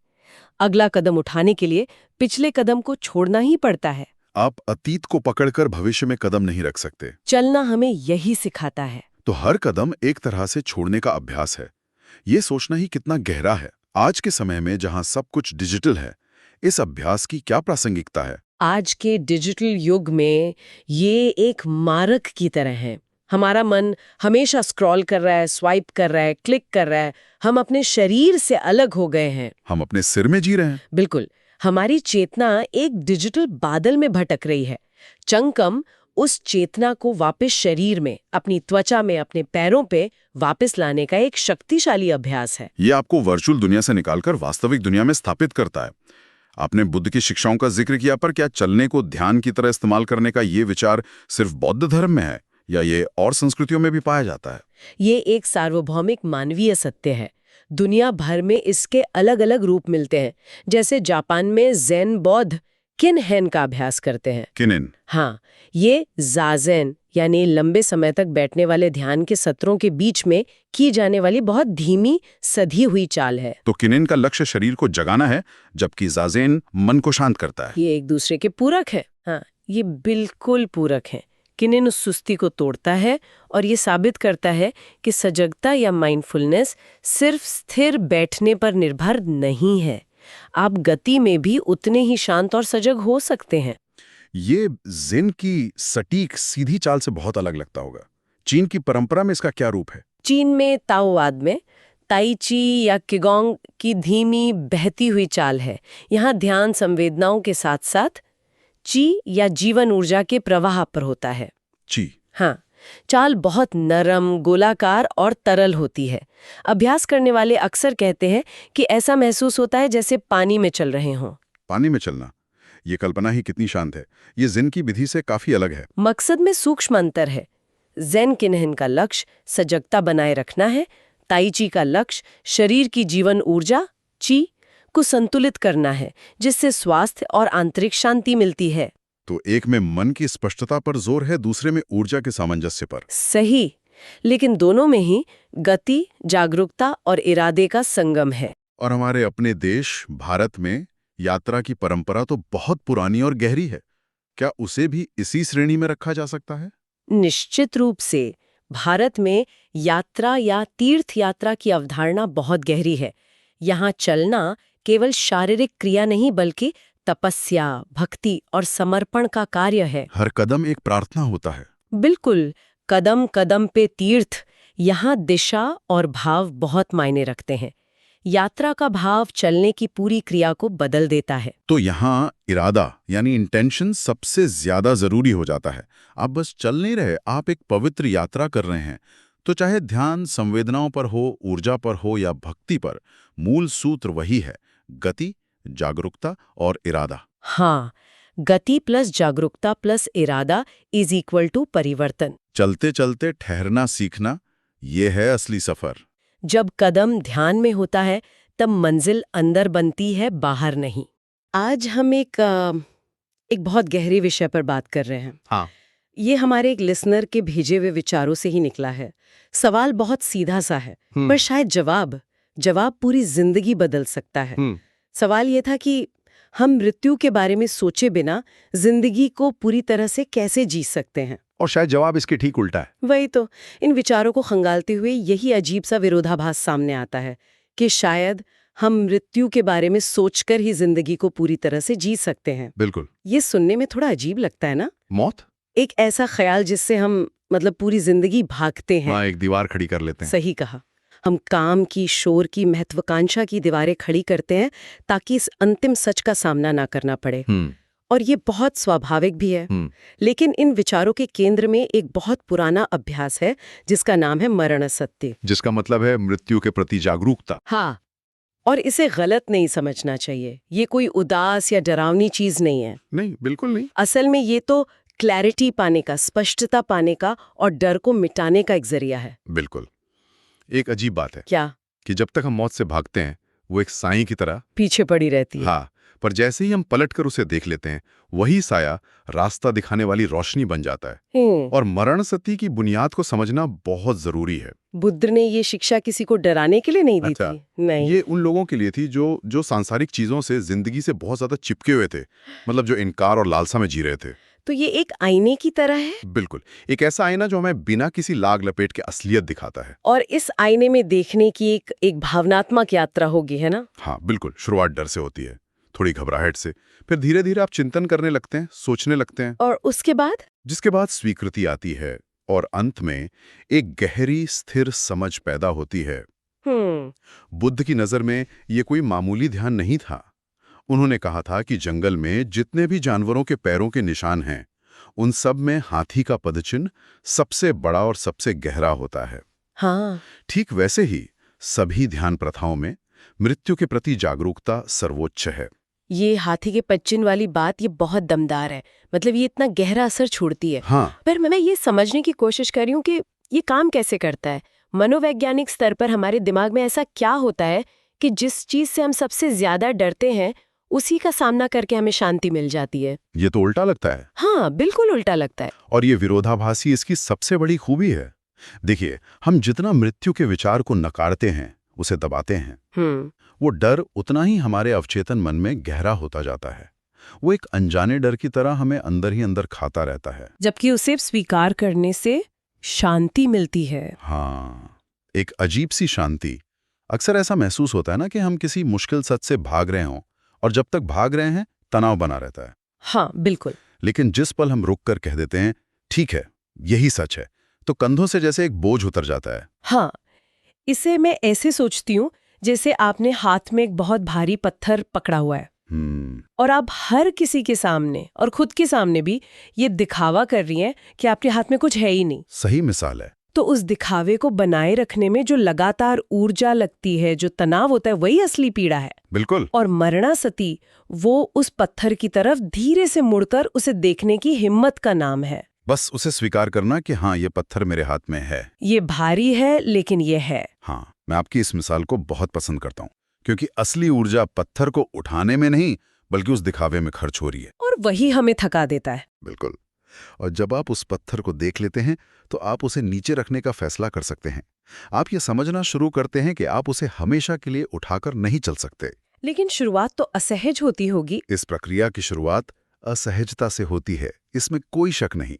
S2: अगला कदम उठाने के लिए पिछले कदम को छोड़ना ही पड़ता है।
S1: आप अतीत को पकड़कर भविष्य में कदम नहीं रख सकते।
S2: चलना हमें यही सिखाता है।
S1: तो हर कदम एक तरह से छोड़ने का अभ्यास है। ये सोचना ही कितना गहरा है। आज के समय में जहां सब कुछ डिजिटल है, इस अभ्यास की क्या प्रासंगिकता है?
S2: आज के डिजिटल युग में ये एक मारक की तरह है। हमारा मन हमेशा स्क्रॉल कर रहा है, स्वाइप कर रहा है, क्लिक कर रहा है। हम अपने शरीर से अलग हो गए हैं।
S1: हम अपने सिर में जी रहे हैं।
S2: बिल्कुल। हमारी चेतना एक डिजिटल बादल में भटक रही है। चंकम उस चेतना को वापस शरीर में, अपनी त्वचा में, अपने पैरों पे वापस लाने का एक शक्तिशाली अभ्यास है।
S1: ये आपको वर्चुअल दुनिया से निकालकर वास्तविक दुनिया में स्थापित करता है। आपने बुद्ध की शिक्षाओं का जिक्र किया, पर क्या चलने को ध्यान की तरह इस्तेमाल करने का ये विचार सिर्फ बौद्ध धर्म में है या ये और संस्कृतियों में भी पाया जाता है?
S2: ये एक सार्वभौमिक मानवीय सत्य है। दुनिया भर में इसके अलग अलग रूप मिलते हैं। जैसे जापान में ज़ेन बौद्ध किनहेन का अभ्यास करते हैं।
S1: किनिन?
S2: हाँ, ये ज़ाज़ेन यानी लंबे समय तक बैठने वाले ध्यान के सत्रों के बीच में की जाने वाली बहुत धीमी सधी हुई चाल है।
S1: तो किनिन का लक्ष्य शरीर को जगाना है, जबकि ज़ाज़ेन मन को शांत करता है।
S2: ये एक दूसरे के पूरक है। हाँ, ये बिल्कुल पूरक है। किनिन उस सुस्ती को तोड़ता है और ये साबित करता है कि सजगता या माइंडफुलनेस सिर्फ स्थिर बैठने पर निर्भर नहीं है। आप गति में भी उतने ही शांत और सजग हो सकते हैं।
S1: ये ज़ेन की सटीक सीधी चाल से बहुत अलग लगता होगा। चीन की परंपरा में इसका क्या रूप है?
S2: चीन में ताओवाद में ताई ची या किगोंग की धीमी बहती हुई चाल है। यहाँ ध्यान संवेदनाओं के साथ साथ ची या जीवन ऊर्जा के प्रवाह पर होता है।
S1: ची?
S2: हाँ, चाल बहुत नरम, गोलाकार और तरल होती है। अभ्यास करने वाले अक्सर कहते हैं कि ऐसा महसूस होता है जैसे पानी में चल रहे हों।
S1: पानी में चलना, ये कल्पना ही कितनी शांत है। ये ज़ेन की विधि से काफी अलग है।
S2: मकसद में सूक्ष्म अंतर है। ज़ेन किन्हन का लक्ष्य सजगता बनाए रखना है। ताई ची का लक्ष्य शरीर की जीवन ऊर्जा ची को संतुलित करना है, जिससे स्वास्थ्य और आंतरिक शांति मिलती है।
S1: तो एक में मन की स्पष्टता पर जोर है, दूसरे में ऊर्जा के सामंजस्य पर।
S2: सही, लेकिन दोनों में ही गति, जागरूकता और इरादे का संगम है।
S1: और हमारे अपने देश भारत में यात्रा की परंपरा तो बहुत पुरानी और गहरी है। क्या उसे भी इसी श्रेणी में रखा जा सकता है?
S2: निश्चित रूप से। भारत में यात्रा या तीर्थ यात्रा की अवधारणा बहुत गहरी है। यहाँ चलना केवल शारीरिक क्रिया नहीं बल्कि तपस्या, भक्ति और समर्पण का कार्य है।
S1: हर कदम एक प्रार्थना होता है।
S2: बिल्कुल, कदम कदम पे तीर्थ। यहाँ दिशा और भाव बहुत मायने रखते हैं। यात्रा का भाव चलने की पूरी क्रिया को बदल देता है।
S1: तो यहाँ इरादा यानी इंटेंशन सबसे ज्यादा जरूरी हो जाता है। आप बस चल नहीं रहे, आप एक पवित्र यात्रा कर रहे हैं। तो चाहे ध्यान संवेदनाओं पर हो, ऊर्जा पर हो या भक्ति पर, मूल सूत्र वही है: गति, जागरूकता और इरादा।
S2: हाँ, गति प्लस जागरूकता प्लस इरादा इज इक्वल टू परिवर्तन।
S1: चलते चलते ठहरना सीखना, ये है असली सफर।
S2: जब कदम ध्यान में होता है तब मंजिल अंदर बनती है, बाहर नहीं। आज हम एक बहुत गहरे विषय पर बात कर रहे हैं।
S3: हाँ।
S2: ये हमारे एक लिसनर के भेजे हुए विचारों से ही निकला है। सवाल बहुत सीधा सा है, पर शायद जवाब पूरी जिंदगी बदल सकता है। सवाल ये था कि हम मृत्यु के बारे में सोचे बिना जिंदगी को पूरी तरह से कैसे जी सकते हैं।
S3: और शायद जवाब इसके ठीक उल्टा है।
S2: वही तो, इन विचारों को खंगालते हुए यही अजीब सा विरोधाभास सामने आता है कि शायद हम मृत्यु के बारे में सोचकर ही जिंदगी को पूरी तरह से जी सकते हैं।
S3: बिल्कुल।
S2: ये सुनने में थोड़ा अजीब लगता है ना?
S3: मौत
S2: एक ऐसा ख्याल जिससे हम पूरी जिंदगी भागते हैं।
S3: हाँ, एक दीवार खड़ी कर लेते हैं।
S2: सही कहा। हम काम की, शोर की, महत्वाकांक्षा की दीवारें खड़ी करते हैं ताकि इस अंतिम सच का सामना ना करना पड़े। और ये बहुत स्वाभाविक भी है। लेकिन इन विचारों के केंद्र में एक बहुत पुराना अभ्यास है जिसका नाम है मरणसत्य,
S3: जिसका मतलब है मृत्यु के प्रति जागरूकता।
S2: हाँ, और इसे गलत नहीं समझना चाहिए। ये कोई उदास या डरावनी चीज नहीं है।
S3: नहीं, बिल्कुल नहीं।
S2: असल में ये तो क्लैरिटी पाने का, स्पष्टता पाने का और डर को मिटाने का एक जरिया है।
S3: बिल्कुल। एक अजीब बात है
S2: क्या?
S3: कि जब तक हम मौत से भागते हैं वो एक साई की तरह
S2: पीछे पड़ी रहती है।
S3: हाँ,
S1: पर जैसे ही हम पलटकर उसे देख लेते हैं, वही साया रास्ता दिखाने वाली रोशनी बन जाता है। और मरण सती की बुनियाद को समझना बहुत जरूरी है।
S2: बुद्ध ने ये शिक्षा किसी को डराने के लिए नहीं दी
S1: अच्छा,
S2: थी। नहीं,
S1: ये उन लोगों के लिए थी जो सांसारिक चीजों से, जिंदगी से बहुत ज्यादा चिपके हुए थे, मतलब जो इनकार और लालसा में जी रहे थे।
S2: तो ये एक आईने की तरह है।
S1: बिल्कुल, एक ऐसा आईना जो हमें बिना किसी लाग लपेट के असलियत दिखाता है।
S2: और इस आईने में देखने की एक भावनात्मक यात्रा होगी, है ना?
S1: हाँ बिल्कुल, शुरुआत डर से होती है, थोड़ी घबराहट से, फिर धीरे धीरे आप चिंतन करने लगते हैं, सोचने लगते हैं,
S2: और उसके बाद
S1: जिसके बाद स्वीकृति आती है और अंत में एक गहरी स्थिर समझ पैदा होती है। बुद्ध की नजर में ये कोई मामूली ध्यान नहीं था। उन्होंने कहा था कि जंगल में जितने भी जानवरों के पैरों के निशान हैं, उन सब में हाथी का पदचिन्ह सबसे बड़ा और सबसे गहरा होता है।
S2: हाँ,
S1: ठीक वैसे ही सभी ध्यान प्रथाओं में मृत्यु के प्रति जागरूकता सर्वोच्च है।
S2: ये हाथी के पदचिन्ह वाली बात ये बहुत दमदार है। मतलब ये इतना गहरा असर छोड़ती है।
S1: हाँ,
S2: पर मैं ये समझने की कोशिश कर रही हूँ कि ये काम कैसे करता है। मनोवैज्ञानिक स्तर पर हमारे दिमाग में ऐसा क्या होता है कि जिस चीज से हम सबसे ज्यादा डरते हैं, उसी का सामना करके हमें शांति मिल जाती है।
S1: ये तो उल्टा लगता है।
S2: हाँ, बिल्कुल उल्टा लगता है।
S1: और ये विरोधाभासी इसकी सबसे बड़ी खूबी है। देखिए, हम जितना मृत्यु के विचार को नकारते हैं, उसे दबाते हैं, वो डर उतना ही हमारे अवचेतन मन में गहरा होता जाता है। वो एक अनजाने डर की तरह हमें अंदर ही अंदर खाता रहता है,
S2: जबकि उसे स्वीकार करने से शांति मिलती है।
S1: हाँ, एक अजीब सी शांति। अक्सर ऐसा महसूस होता है ना कि हम किसी मुश्किल सच से भाग रहे हों, और जब तक भाग रहे हैं तनाव बना रहता है।
S2: हाँ, बिल्कुल।
S1: लेकिन जिस पल हम रुक कर कह देते हैं, ठीक है, यही सच है, तो कंधों से जैसे एक बोझ उतर जाता है।
S2: हाँ, इसे मैं ऐसे सोचती हूँ जैसे आपने हाथ में एक बहुत भारी पत्थर पकड़ा हुआ है और आप हर किसी के सामने और खुद के सामने भी ये दिखावा कर रही हैं कि आपके हाथ में कुछ है ही नहीं।
S1: सही मिसाल है।
S2: तो उस दिखावे को बनाए रखने में जो लगातार ऊर्जा लगती है, जो तनाव होता है, वही असली पीड़ा है।
S1: बिल्कुल।
S2: और मरणासती वो उस पत्थर की तरफ धीरे से मुड़कर उसे देखने की हिम्मत का नाम है।
S1: बस उसे स्वीकार करना कि हाँ, ये पत्थर मेरे हाथ में है,
S2: ये भारी है लेकिन ये है।
S1: हाँ, मैं आपकी इस मिसाल को बहुत पसंद करता हूँ, क्योंकि असली ऊर्जा पत्थर को उठाने में नहीं बल्कि उस दिखावे में खर्च हो रही है,
S2: और वही हमें थका देता है।
S1: बिल्कुल। और जब आप उस पत्थर को देख लेते हैं तो आप उसे नीचे रखने का फैसला कर सकते हैं। आप ये समझना शुरू करते हैं कि आप उसे हमेशा के लिए उठाकर नहीं चल सकते।
S2: लेकिन शुरुआत तो असहज होती होगी।
S1: इस प्रक्रिया की शुरुआत असहजता से होती है, इसमें कोई शक नहीं।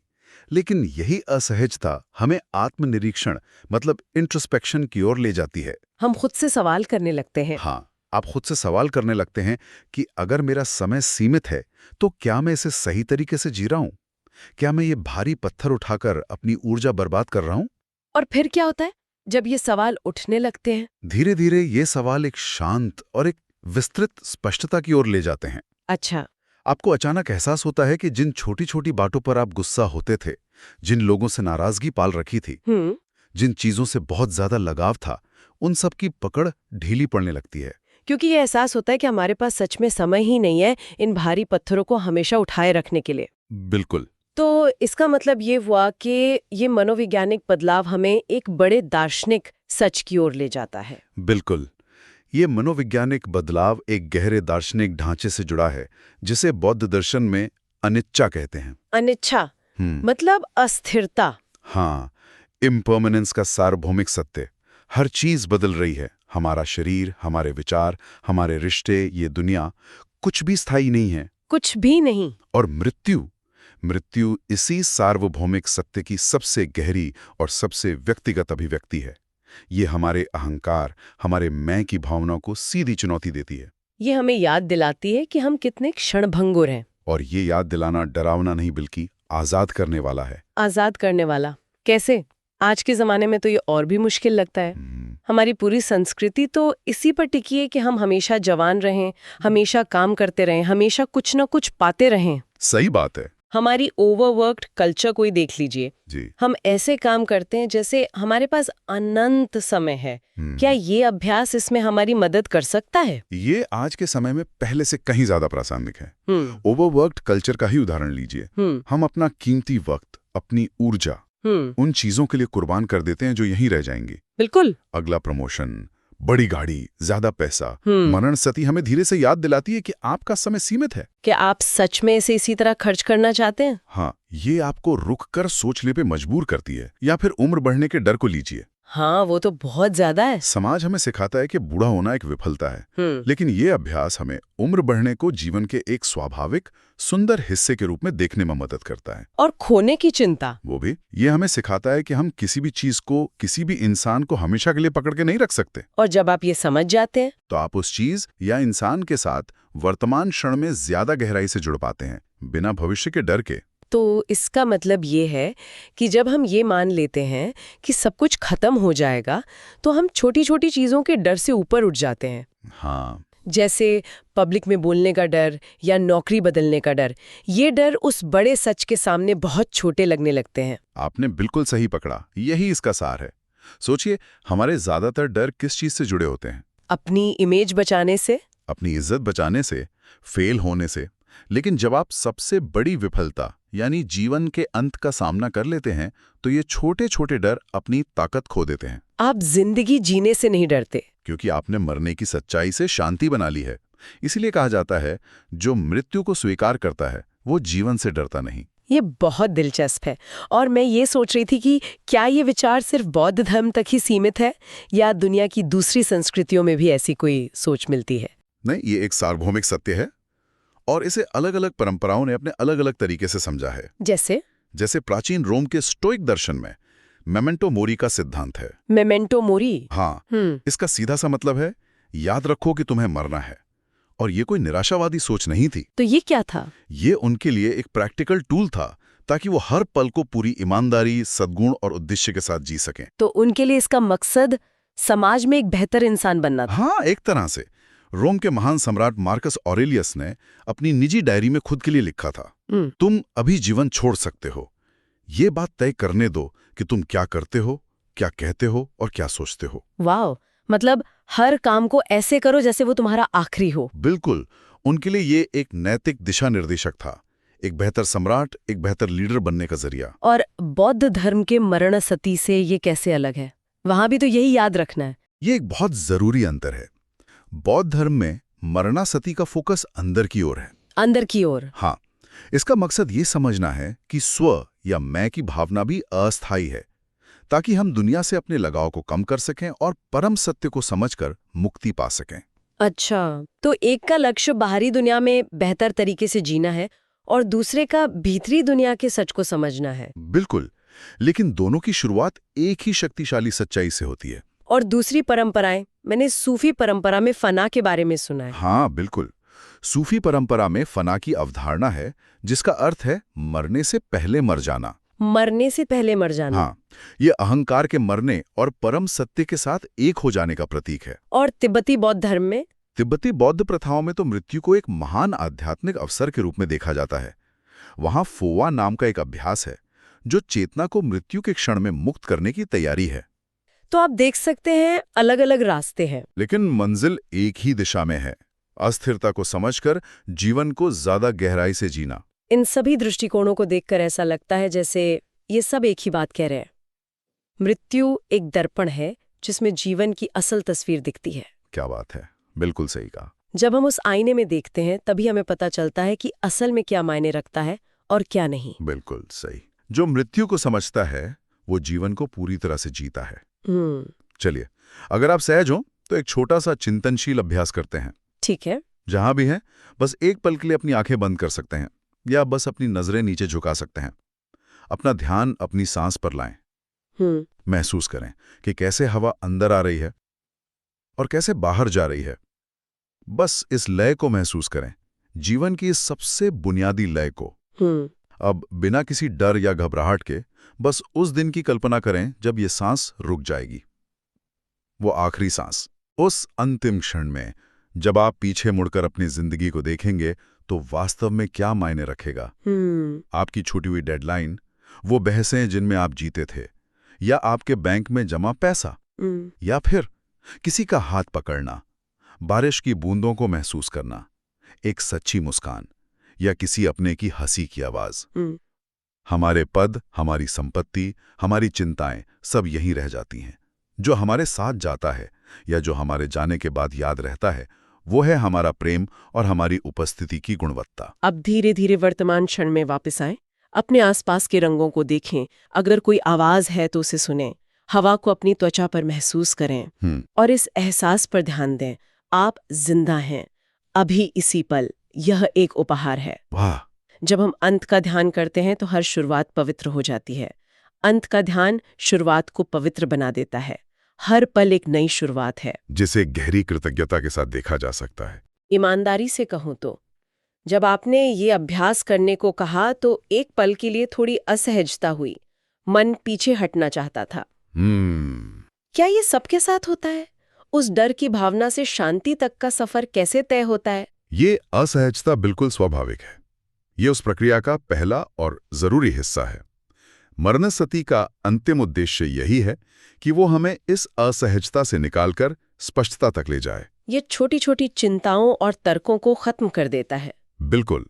S1: लेकिन यही असहजता हमें आत्मनिरीक्षण मतलब इंट्रोस्पेक्शन की ओर ले जाती है।
S2: हम खुद से सवाल करने लगते हैं।
S1: हाँ, आप खुद से सवाल करने लगते हैं कि अगर मेरा समय सीमित है तो क्या मैं इसे सही तरीके से जी रहा हूं? क्या मैं ये भारी पत्थर उठाकर अपनी ऊर्जा बर्बाद कर रहा हूं?
S2: और फिर क्या होता है जब ये सवाल उठने लगते हैं?
S1: धीरे धीरे ये सवाल एक शांत और एक विस्तृत स्पष्टता की ओर ले जाते हैं।
S2: अच्छा,
S1: आपको अचानक एहसास होता है कि जिन छोटी छोटी बातों पर आप गुस्सा होते थे, जिन लोगों से नाराजगी पाल रखी थी, जिन चीजों से बहुत ज्यादा लगाव था, उन सब की पकड़ ढीली पड़ने लगती है।
S2: क्योंकि ये एहसास होता है कि हमारे पास सच में समय ही नहीं है इन भारी पत्थरों को हमेशा उठाए रखने के लिए।
S1: बिल्कुल।
S2: तो इसका मतलब ये हुआ कि ये मनोवैज्ञानिक बदलाव हमें एक बड़े दार्शनिक सच की ओर ले जाता है।
S1: बिल्कुल, ये मनोवैज्ञानिक बदलाव एक गहरे दार्शनिक ढांचे से जुड़ा है, जिसे बौद्ध दर्शन में अनिच्छा कहते हैं।
S2: अनिच्छा मतलब अस्थिरता।
S1: हाँ, इम्पर्मनेंस का सार्वभौमिक सत्य। हर चीज बदल रही है, हमारा शरीर, हमारे विचार, हमारे रिश्ते, ये दुनिया, कुछ भी स्थायी नहीं है।
S2: कुछ भी नहीं।
S1: और मृत्यु इसी सार्वभौमिक सत्य की सबसे गहरी और सबसे व्यक्तिगत अभिव्यक्ति है। ये हमारे अहंकार, हमारे मैं की भावनाओं को सीधी चुनौती देती है।
S2: ये हमें याद दिलाती है कि हम कितने क्षणभंगुर हैं।
S1: और ये याद दिलाना डरावना नहीं बल्कि आजाद करने वाला है।
S2: आजाद करने वाला कैसे? आज के जमाने में तो ये और भी मुश्किल लगता है। हमारी पूरी संस्कृति तो इसी पर टिकी है कि हम हमेशा जवान रहें, हमेशा काम करते रहें, हमेशा कुछ ना कुछ पाते रहें।
S1: सही बात है।
S2: हमारी ओवरवर्क्ड कल्चर को ही देख लीजिए
S1: जी।
S2: हम ऐसे काम करते हैं जैसे हमारे पास अनंत समय है। क्या ये अभ्यास इसमें हमारी मदद कर सकता है?
S1: ये आज के समय में पहले से कहीं ज्यादा प्रासंगिक है। ओवरवर्क्ड कल्चर का ही उदाहरण लीजिए। हम अपना कीमती वक्त, अपनी ऊर्जा उन चीजों के लिए कुर्बान कर देते हैं जो यहीं रह जाएंगी।
S2: बिल्कुल।
S1: अगला प्रमोशन, बड़ी गाड़ी, ज्यादा पैसा, मरण सती हमें धीरे से याद दिलाती है कि आपका समय सीमित है।
S2: क्या आप सच में इसे इसी तरह खर्च करना चाहते हैं?
S1: हाँ, ये आपको रुककर सोचने पे मजबूर करती है। या फिर उम्र बढ़ने के डर को लीजिए।
S2: हाँ, वो तो बहुत ज्यादा है।
S1: समाज हमें सिखाता है कि बूढ़ा होना एक विफलता है, लेकिन ये अभ्यास हमें उम्र बढ़ने को जीवन के एक स्वाभाविक सुंदर हिस्से के रूप में देखने में मदद करता है।
S2: और खोने की चिंता,
S1: वो भी। ये हमें सिखाता है कि हम किसी भी चीज को, किसी भी इंसान को हमेशा के लिए पकड़ के नहीं रख सकते।
S2: और जब आप ये समझ जाते हैं
S1: तो आप उस चीज या इंसान के साथ वर्तमान क्षण में ज्यादा गहराई से जुड़ पाते हैं, बिना भविष्य के डर के।
S2: तो इसका मतलब ये है कि जब हम ये मान लेते हैं कि सब कुछ खत्म हो जाएगा, तो हम छोटी छोटी चीजों के डर से ऊपर उठ जाते हैं।
S1: हाँ,
S2: जैसे पब्लिक में बोलने का डर या नौकरी बदलने का डर। ये डर उस बड़े सच के सामने बहुत छोटे लगने लगते हैं।
S1: आपने बिल्कुल सही पकड़ा। यही इसका सार है। सोचिए, हमारे ज्यादातर डर किस चीज से जुड़े होते हैं?
S2: अपनी इमेज बचाने से,
S1: अपनी इज्जत बचाने से, फेल होने से। लेकिन जब आप सबसे बड़ी विफलता यानी जीवन के अंत का सामना कर लेते हैं, तो ये छोटे छोटे डर अपनी ताकत खो देते हैं।
S2: आप जिंदगी जीने से नहीं डरते,
S1: क्योंकि आपने मरने की सच्चाई से शांति बना ली है। इसीलिए कहा जाता है, जो मृत्यु को स्वीकार करता है वो जीवन से डरता नहीं।
S2: ये बहुत दिलचस्प है। और मैं ये सोच रही थी कि क्या ये विचार सिर्फ बौद्ध धर्म तक ही सीमित है या दुनिया की दूसरी संस्कृतियों में भी ऐसी कोई सोच मिलती है?
S1: नहीं, ये एक सार्वभौमिक सत्य है और इसे अलग अलग परंपराओं ने अपने अलग अलग तरीके से समझा है। जैसे प्राचीन रोम के स्टोइक दर्शन में मेमेंटो मोरी का सिद्धांत है।
S2: Memento mori?
S1: हाँ, इसका सीधा सा मतलब है, याद रखो कि तुम्हें मरना है। और ये कोई निराशावादी सोच नहीं थी।
S2: तो ये क्या था?
S1: ये उनके लिए एक प्रैक्टिकल टूल था, ताकि वो हर पल को पूरी ईमानदारी, सद्गुण और उद्देश्य के साथ जी सकें।
S2: तो उनके लिए इसका मकसद समाज में एक बेहतर इंसान बनना था।
S1: हाँ, एक तरह से। रोम के महान सम्राट मार्कस ऑरेलियस ने अपनी निजी डायरी में खुद के लिए लिखा था, तुम अभी जीवन छोड़ सकते हो, ये बात तय करने दो कि तुम क्या करते हो, क्या कहते हो और क्या सोचते हो।
S2: वाह, मतलब हर काम को ऐसे करो जैसे वो तुम्हारा आखिरी हो।
S1: बिल्कुल। उनके लिए ये एक नैतिक दिशा निर्देशक था, एक बेहतर सम्राट, एक बेहतर लीडर बनने का जरिया।
S2: और बौद्ध धर्म के मरण सती से ये कैसे अलग है? वहां भी तो यही याद रखना है।
S1: ये एक बहुत जरूरी अंतर है। बौद्ध धर्म में मरणासती का फोकस अंदर की ओर है।
S2: अंदर की ओर?
S1: हाँ, इसका मकसद ये समझना है कि स्व या मैं की भावना भी अस्थायी है, ताकि हम दुनिया से अपने लगाव को कम कर सकें और परम सत्य को समझकर मुक्ति पा सकें।
S2: अच्छा, तो एक का लक्ष्य बाहरी दुनिया में बेहतर तरीके से जीना है और दूसरे का भीतरी दुनिया के सच को समझना है।
S1: बिल्कुल, लेकिन दोनों की शुरुआत एक ही शक्तिशाली सच्चाई से होती है।
S2: और दूसरी परंपराएं, मैंने सूफी परंपरा में फना के बारे में सुना है।
S1: हाँ बिल्कुल, सूफी परंपरा में फना की अवधारणा है, जिसका अर्थ है मरने से पहले मर जाना।
S2: मरने से पहले मर जाना?
S1: हाँ, ये अहंकार के मरने और परम सत्य के साथ एक हो जाने का प्रतीक है।
S2: और तिब्बती बौद्ध धर्म में?
S1: तिब्बती बौद्ध प्रथाओं में तो मृत्यु को एक महान आध्यात्मिक अवसर के रूप में देखा जाता है। वहां फोवा नाम का एक अभ्यास है, जो चेतना को मृत्यु के क्षण में मुक्त करने की तैयारी है।
S2: तो आप देख सकते हैं, अलग अलग रास्ते हैं,
S1: लेकिन मंजिल एक ही दिशा में है, अस्थिरता को समझकर जीवन को ज्यादा गहराई से जीना।
S2: इन सभी दृष्टिकोणों को देखकर ऐसा लगता है जैसे ये सब एक ही बात कह रहे हैं। मृत्यु एक दर्पण है जिसमें जीवन की असल तस्वीर दिखती है।
S1: क्या बात है, बिल्कुल सही कहा।
S2: जब हम उस आईने में देखते हैं, तभी हमें पता चलता है कि असल में क्या मायने रखता है और क्या नहीं।
S1: बिल्कुल सही। जो मृत्यु को समझता है, वो जीवन को पूरी तरह से जीता है। चलिए, अगर आप सहज हो तो एक छोटा सा चिंतनशील अभ्यास करते हैं।
S2: ठीक है।
S1: जहां भी हैं, बस एक पल के लिए अपनी आंखें बंद कर सकते हैं या बस अपनी नजरें नीचे झुका सकते हैं। अपना ध्यान अपनी सांस पर लाएं। महसूस करें कि कैसे हवा अंदर आ रही है और कैसे बाहर जा रही है। बस इस लय को महसूस करें, जीवन की इस सबसे बुनियादी लय को। अब बिना किसी डर या घबराहट के बस उस दिन की कल्पना करें जब ये सांस रुक जाएगी। वो आखिरी सांस, उस अंतिम क्षण में जब आप पीछे मुड़कर अपनी जिंदगी को देखेंगे तो वास्तव में क्या मायने रखेगा। आपकी छूटी हुई डेडलाइन, वो बहसें जिनमें आप जीते थे, या आपके बैंक में जमा पैसा, या फिर किसी का हाथ पकड़ना, बारिश की बूंदों को महसूस करना, एक सच्ची मुस्कान या किसी अपने की हंसी की आवाज। हमारे पद, हमारी संपत्ति, हमारी चिंताएं सब यहीं रह जाती हैं, जो हमारे साथ जाता है या जो हमारे जाने के बाद याद रहता है, वो है हमारा प्रेम और हमारी उपस्थिति की गुणवत्ता।
S2: अब धीरे धीरे वर्तमान क्षण में वापस आएं, अपने आसपास के रंगों को देखें, अगर कोई आवाज है तो उसे सुनें, हवा को अपनी त्वचा पर महसूस करें और इस एहसास पर ध्यान दें, आप जिंदा हैं, अभी इसी पल। यह एक उपहार है।
S1: वाह!
S2: जब हम अंत का ध्यान करते हैं तो हर शुरुआत पवित्र हो जाती है। अंत का ध्यान शुरुआत को पवित्र बना देता है। हर पल एक नई शुरुआत है,
S1: जिसे गहरी कृतज्ञता के साथ देखा जा सकता है।
S2: ईमानदारी से कहूं तो जब आपने ये अभ्यास करने को कहा तो एक पल के लिए थोड़ी असहजता हुई, मन पीछे हटना चाहता था। क्या ये सबके साथ होता है? उस डर की भावना से शांति तक का सफर कैसे तय होता है?
S1: ये असहजता बिल्कुल स्वाभाविक है। ये उस प्रक्रिया का पहला और जरूरी हिस्सा है। मरनस्थिति का अंतिम उद्देश्य यही है कि वो हमें इस असहजता से निकालकर स्पष्टता तक ले जाए।
S2: ये छोटी छोटी चिंताओं और तर्कों को खत्म कर देता है।
S1: बिल्कुल।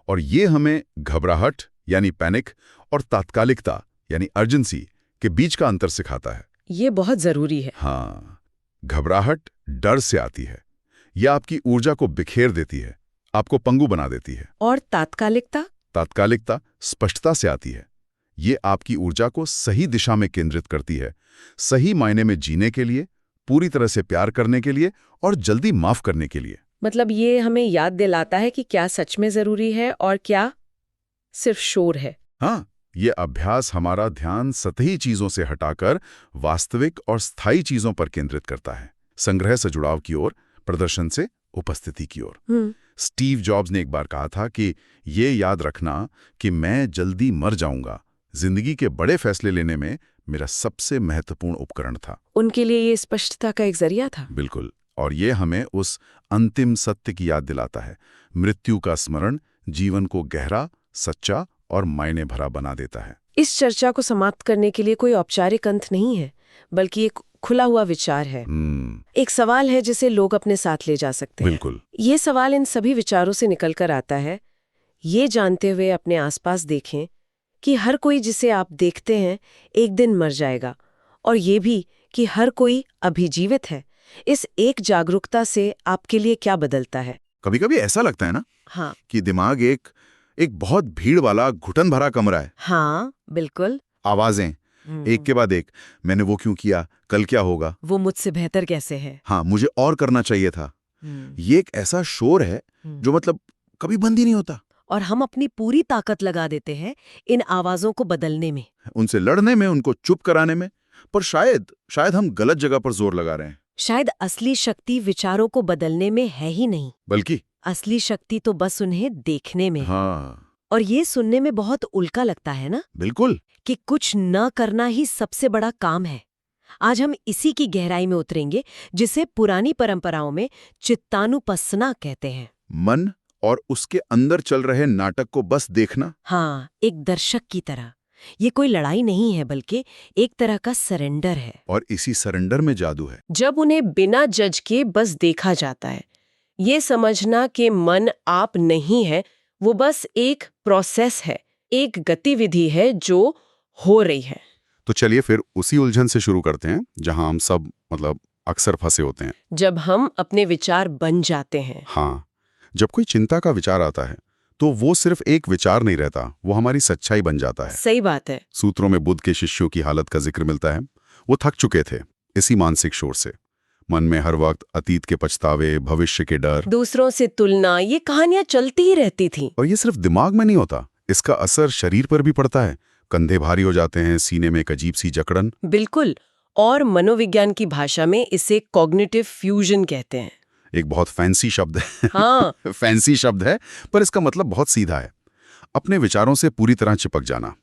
S1: और ये हमें घबराहट यानी पैनिक और तात्कालिकता यानी अर्जेंसी के बीच का अंतर सिखाता है।
S2: ये बहुत जरूरी है।
S1: हाँ, घबराहट डर से आती है। यह आपकी ऊर्जा को बिखेर देती है, आपको पंगु बना देती है।
S2: और तात्कालिकता?
S1: तात्कालिकता स्पष्टता से आती है। ये आपकी ऊर्जा को सही दिशा में केंद्रित करती है, सही मायने में जीने के लिए, पूरी तरह से प्यार करने के लिए और जल्दी माफ करने के लिए।
S2: मतलब ये हमें याद दिलाता है कि क्या सच में जरूरी है और क्या सिर्फ शोर है।
S1: हाँ, ये अभ्यास हमारा ध्यान सतही चीजों से हटाकर वास्तविक और स्थायी चीजों पर केंद्रित करता है। संग्रह से जुड़ाव की ओर, प्रदर्शन से उपस्थिति की ओर। स्टीव जॉब्स ने एक बार कहा था कि ये याद रखना कि मैं जल्दी मर जाऊंगा जिंदगी के बड़े फैसले लेने में मेरा सबसे महत्वपूर्ण उपकरण था।
S2: उनके लिए ये स्पष्टता का एक जरिया था।
S1: बिल्कुल। और ये हमें उस अंतिम सत्य की याद दिलाता है। मृत्यु का स्मरण जीवन को गहरा, सच्चा और मायने भरा बना देता है।
S2: इस चर्चा को समाप्त करने के लिए कोई औपचारिक अंत नहीं है, बल्कि एक खुला हुआ विचार है। एक सवाल है जिसे लोग अपने साथ ले जा सकते हैं।
S1: बिल्कुल।
S2: ये सवाल इन सभी विचारों से निकलकर आता है, ये जानते हुए अपने आसपास देखें कि हर कोई जिसे आप देखते हैं एक दिन मर जाएगा, और ये भी कि हर कोई अभी जीवित है। इस एक जागरूकता से आपके लिए क्या बदलता है?
S1: कभी कभी ऐसा लगता है ना,
S2: हाँ,
S1: कि दिमाग एक बहुत भीड़ वाला घुटन भरा कमरा है।
S2: हाँ बिल्कुल।
S1: आवाजें एक के बाद एक, मैंने वो क्यों किया, कल क्या होगा,
S2: वो मुझसे बेहतर कैसे है,
S1: हाँ मुझे और करना चाहिए था। ये एक ऐसा शोर है जो मतलब कभी बंद ही नहीं होता।
S2: और हम अपनी पूरी ताकत लगा देते हैं इन आवाजों को बदलने में,
S1: उनसे लड़ने में, उनको चुप कराने में। पर शायद हम गलत जगह पर जोर लगा रहे हैं।
S2: शायद असली शक्ति विचारों को बदलने में है ही नहीं,
S1: बल्कि
S2: असली शक्ति तो बस उन्हें देखने में।
S1: हाँ,
S2: और ये सुनने में बहुत उल्का लगता है ना,
S1: बिल्कुल,
S2: कि कुछ न करना ही सबसे बड़ा काम है। आज हम इसी की गहराई में उतरेंगे, जिसे पुरानी परंपराओं में चित्तानुपस्सना कहते हैं।
S1: मन और उसके अंदर चल रहे नाटक को बस देखना।
S2: हाँ, एक दर्शक की तरह। ये कोई लड़ाई नहीं है, बल्कि एक तरह का सरेंडर है।
S1: और इसी सरेंडर में जादू है।
S2: जब उन्हें बिना जज के बस देखा जाता है, ये समझना कि मन आप नहीं है, वो बस एक प्रोसेस है, एक गतिविधि है जो हो रही है।
S1: तो चलिए फिर उसी उलझन से शुरू करते हैं जहां हम सब अक्सर फंसे होते हैं।
S2: जब हम अपने विचार बन जाते हैं।
S1: हाँ, जब कोई चिंता का विचार आता है तो वो सिर्फ एक विचार नहीं रहता, वो हमारी सच्चाई बन जाता है।
S2: सही बात है।
S1: सूत्रों में बुद्ध के शिष्यों की हालत का जिक्र मिलता है। वो थक चुके थे इसी मानसिक शोर से। मन में हर वक्त अतीत के पछतावे, भविष्य के डर,
S2: दूसरों से तुलना, ये कहानियां चलती ही रहती थी।
S1: और ये सिर्फ दिमाग में नहीं होता, इसका असर शरीर पर भी पड़ता है। कंधे भारी हो जाते हैं, सीने में एक अजीब सी जकड़न।
S2: बिल्कुल। और मनोविज्ञान की भाषा में इसे कॉग्निटिव फ्यूजन कहते हैं।
S1: एक बहुत फैंसी शब्द है।
S2: हाँ।
S1: फैंसी शब्द है, पर इसका मतलब बहुत सीधा है। अपने विचारों से पूरी तरह चिपक जाना।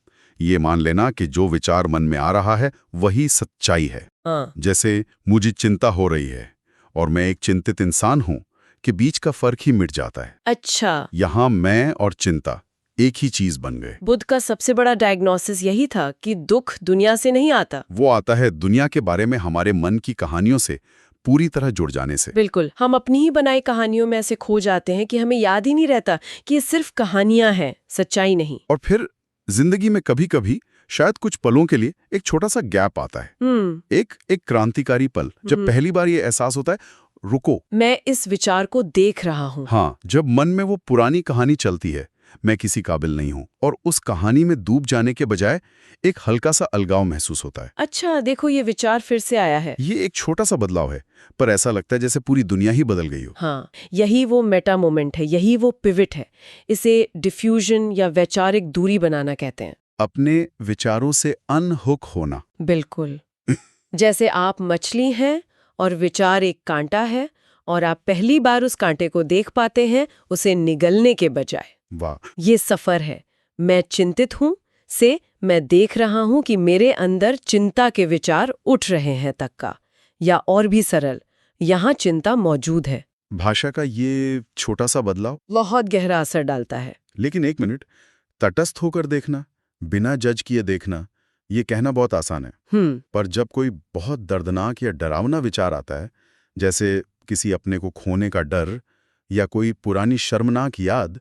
S1: ये मान लेना कि जो विचार मन में आ रहा है वही सच्चाई है।
S2: हाँ।
S1: जैसे मुझे चिंता हो रही है और मैं एक चिंतित इंसान हूं, के बीच का फर्क ही मिट जाता है।
S2: अच्छा।
S1: यहां मैं और चिंता एक ही चीज बन गए।
S2: बुद्ध का सबसे बड़ा डायग्नोसिस यही था कि दुख दुनिया से नहीं आता,
S1: वो आता है दुनिया के बारे में हमारे मन की कहानियों से पूरी तरह जुड़ जाने से।
S2: बिल्कुल। हम अपनी ही बनाई कहानियों में ऐसे खो जाते हैं कि हमें याद ही नहीं रहता कि ये सिर्फ कहानियां हैं, सच्चाई नहीं।
S1: और फिर जिंदगी में कभी कभी शायद कुछ पलों के लिए एक छोटा सा गैप आता है, एक क्रांतिकारी पल, जब पहली बार ये एहसास होता है, रुको,
S2: मैं इस विचार को देख रहा हूँ।
S1: हाँ, जब मन में वो पुरानी कहानी चलती है, मैं किसी काबिल नहीं हूँ, और उस कहानी में डूब जाने के बजाय एक हल्का सा अलगाव महसूस होता है।
S2: अच्छा, देखो ये विचार फिर से आया है।
S1: ये एक छोटा सा बदलाव है, पर ऐसा लगता है जैसे पूरी दुनिया ही बदल गई हो।
S2: हाँ, यही वो मेटा मोमेंट है, यही वो पिवट है। इसे डिफ्यूजन या वैचारिक दूरी बनाना कहते हैं।
S1: अपने विचारों से अनहुक होना।
S2: बिल्कुल। जैसे आप मछली हैं और विचार एक कांटा है, और आप पहली बार उस कांटे को देख पाते हैं, उसे निगलने के बजाय।
S1: वाह,
S2: ये सफर है, मैं चिंतित हूं से मैं देख रहा हूं कि मेरे अंदर चिंता के विचार उठ रहे हैं तक का, या और भी सरल, यहां चिंता मौजूद है।
S1: भाषा का ये छोटा सा बदलाव
S2: बहुत गहरा असर डालता है।
S1: लेकिन एक मिनट, तटस्थ होकर देखना, बिना जज किए देखना, ये कहना बहुत आसान है। पर जब कोई बहुत दर्दनाक या डरावना विचार आता है, जैसे किसी अपने को खोने का डर या कोई पुरानी शर्मनाक याद,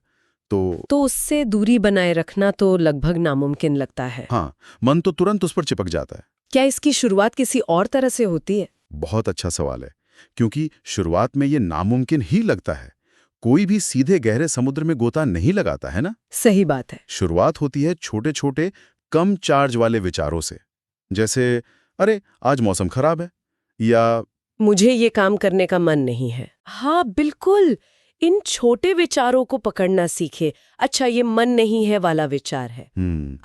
S1: तो
S2: उससे दूरी बनाए रखना तो लगभग नामुमकिन लगता है।
S1: हाँ, मन तो तुरंत उस पर चिपक जाता है।
S2: क्या इसकी शुरुआत किसी और तरह से होती है?
S1: बहुत अच्छा सवाल है, क्योंकि शुरुआत में ये नामुमकिन ही लगता है। कोई भी सीधे गहरे समुद्र में गोता नहीं लगाता है ना।
S2: सही बात है।
S1: शुरुआत होती है छोटे छोटे कम चार्ज वाले विचारों से, जैसे अरे आज मौसम खराब है, या
S2: मुझे ये काम करने का मन नहीं है। हाँ बिल्कुल, इन छोटे विचारों को पकड़ना सीखे। अच्छा, ये मन नहीं है वाला विचार है,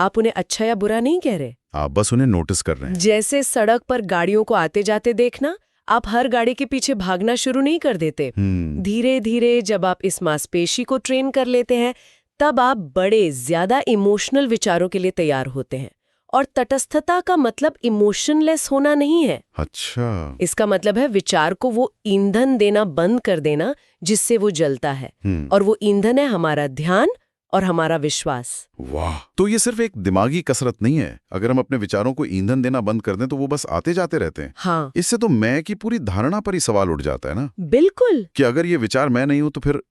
S2: आप उन्हें अच्छा या बुरा नहीं कह रहे,
S1: आप बस उन्हें नोटिस कर रहे हैं।
S2: जैसे सड़क पर गाड़ियों को आते जाते देखना, आप हर गाड़ी के पीछे भागना शुरू नहीं कर देते। धीरे धीरे जब आप इस मांसपेशी को ट्रेन कर लेते हैं, तब आप बड़े ज्यादा इमोशनल विचारों के लिए तैयार होते हैं। और तटस्थता का मतलब इमोशनलेस होना नहीं है।
S1: अच्छा,
S2: इसका मतलब है विचार को वो ईंधन देना बंद कर देना जिससे वो जलता है, और वो ईंधन है हमारा ध्यान और हमारा विश्वास।
S1: वाह, तो ये सिर्फ एक दिमागी कसरत नहीं है। अगर हम अपने विचारों को ईंधन देना बंद कर दें तो वो बस आते जाते रहते हैं।
S2: हाँ,
S1: इससे तो मैं की पूरी धारणा पर ही सवाल उठ जाता है ना।
S2: बिल्कुल,
S1: कि अगर ये विचार मैं नहीं हूं तो फिर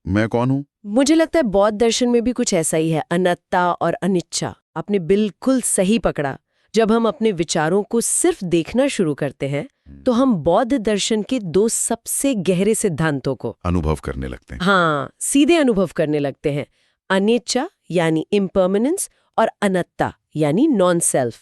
S1: मैं कौन हूं?
S2: मुझे लगता है बौद्ध दर्शन में भी कुछ ऐसा ही है। अनत्ता और अनिच्छा, आपने बिल्कुल सही पकड़ा। जब हम अपने विचारों को सिर्फ देखना शुरू करते हैं, तो हम बौद्ध दर्शन के दो सबसे गहरे सिद्धांतों को
S1: अनुभव करने लगते हैं।
S2: हाँ, सीधे अनुभव करने लगते हैं। अनिच्छा यानी इम्पर्मनेंस, और अनत्ता यानी नॉन सेल्फ।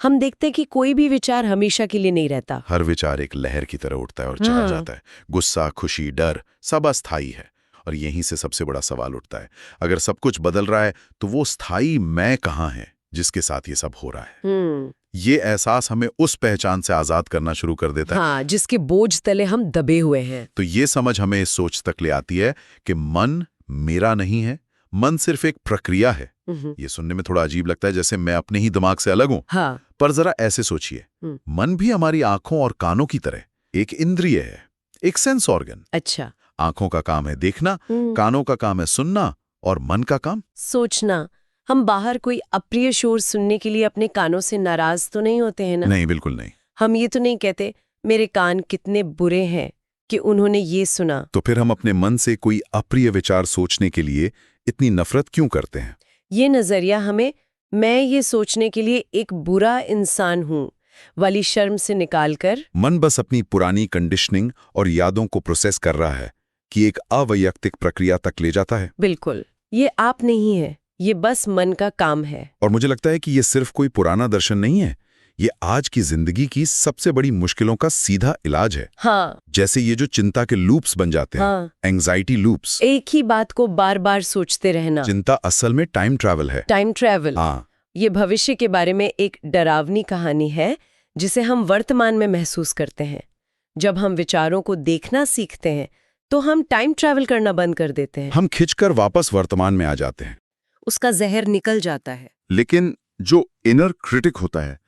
S2: हम देखते हैं कि कोई भी विचार हमेशा के लिए नहीं रहता।
S1: हर विचार एक लहर की तरह उठता है और चला जाता है। गुस्सा, खुशी, डर सब अस्थायी है। और यहीं से सबसे बड़ा सवाल उठता है, अगर सब कुछ बदल रहा है तो वो स्थायी मैं कहाँ है जिसके साथ ये सब हो रहा है? ये एहसास हमें उस पहचान से आजाद करना शुरू कर देता है,
S2: हाँ, जिसके बोझ तले हम दबे हुए हैं।
S1: तो ये समझ हमें इस सोच तक ले आती है कि मन मेरा नहीं है, मन सिर्फ एक प्रक्रिया है। ये सुनने में थोड़ा अजीब लगता है, जैसे मैं अपने ही दिमाग से अलग हूं।
S2: हाँ।
S1: पर जरा ऐसे सोचिए, मन भी हमारी आंखों और कानों की तरह एक इंद्रिय है, एक सेंस ऑर्गन।
S2: अच्छा,
S1: आंखों का काम है देखना, कानों का काम है सुनना, और मन का काम
S2: सोचना। हम बाहर कोई अप्रिय शोर सुनने के लिए अपने कानों से नाराज तो नहीं होते हैं ना?
S1: नहीं, बिल्कुल नहीं।
S2: हम ये तो नहीं कहते मेरे कान कितने बुरे हैं कि उन्होंने ये सुना।
S1: तो फिर हम अपने मन से कोई अप्रिय विचार सोचने के लिए इतनी नफरत क्यों करते हैं?
S2: ये नजरिया हमें मैं ये सोचने के लिए एक बुरा इंसान हूँ वाली शर्म से निकालकर,
S1: मन बस अपनी पुरानी कंडीशनिंग और यादों को प्रोसेस कर रहा है कि एक अवैयक्तिक प्रक्रिया तक ले जाता है।
S2: बिल्कुल, ये आप नहीं है, ये बस मन का काम है।
S1: और मुझे लगता है कि ये सिर्फ कोई पुराना दर्शन नहीं है, ये आज की जिंदगी की सबसे बड़ी मुश्किलों का सीधा इलाज है।
S2: हाँ,
S1: जैसे ये जो चिंता के लूप्स बन जाते हैं, एंजाइटी लूप्स,
S2: एक ही बात को बार बार सोचते रहना।
S1: चिंता असल में टाइम ट्रैवल है।
S2: टाइम ट्रैवल,
S1: हाँ,
S2: ये भविष्य के बारे में एक डरावनी कहानी है जिसे हम वर्तमान में महसूस करते हैं। जब हम विचारों को देखना सीखते हैं तो हम टाइम ट्रैवल करना बंद कर देते हैं।
S1: हम खिंचकर वापस वर्तमान में आ जाते हैं,
S2: उसका जहर निकल जाता है।
S1: लेकिन जो इनर क्रिटिक होता है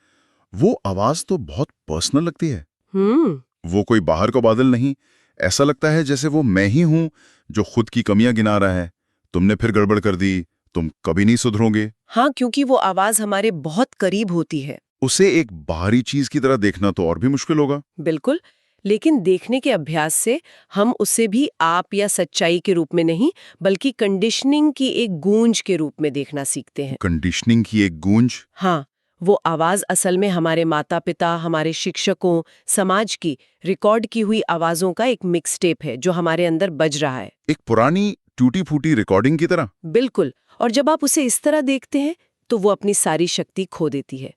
S1: वो आवाज तो बहुत पर्सनल लगती है। वो कोई बाहर का बादल नहीं, ऐसा लगता है जैसे वो मैं ही हूं जो खुद की कमियां गिना रहा है। तुमने फिर गड़बड़ कर दी, तुम कभी नहीं सुधरोगे।
S2: हाँ, क्योंकि वो आवाज हमारे बहुत करीब होती है।
S1: उसे एक बाहरी चीज की तरह देखना तो और भी मुश्किल होगा।
S2: बिल्कुल, लेकिन देखने के अभ्यास से हम उसे भी आप या सच्चाई के रूप में नहीं, बल्कि कंडीशनिंग की एक गूंज के रूप में देखना सीखते हैं।
S1: कंडीशनिंग की एक गूंज?
S2: हाँ, वो आवाज असल में हमारे माता पिता, हमारे शिक्षकों, समाज की रिकॉर्ड की हुई आवाजों का एक मिक्स टेप है जो हमारे अंदर बज रहा है।
S1: एक पुरानी टूटी फूटी रिकॉर्डिंग की तरह।
S2: बिल्कुल। और जब आप उसे इस तरह देखते हैं तो वो अपनी सारी शक्ति खो देती है।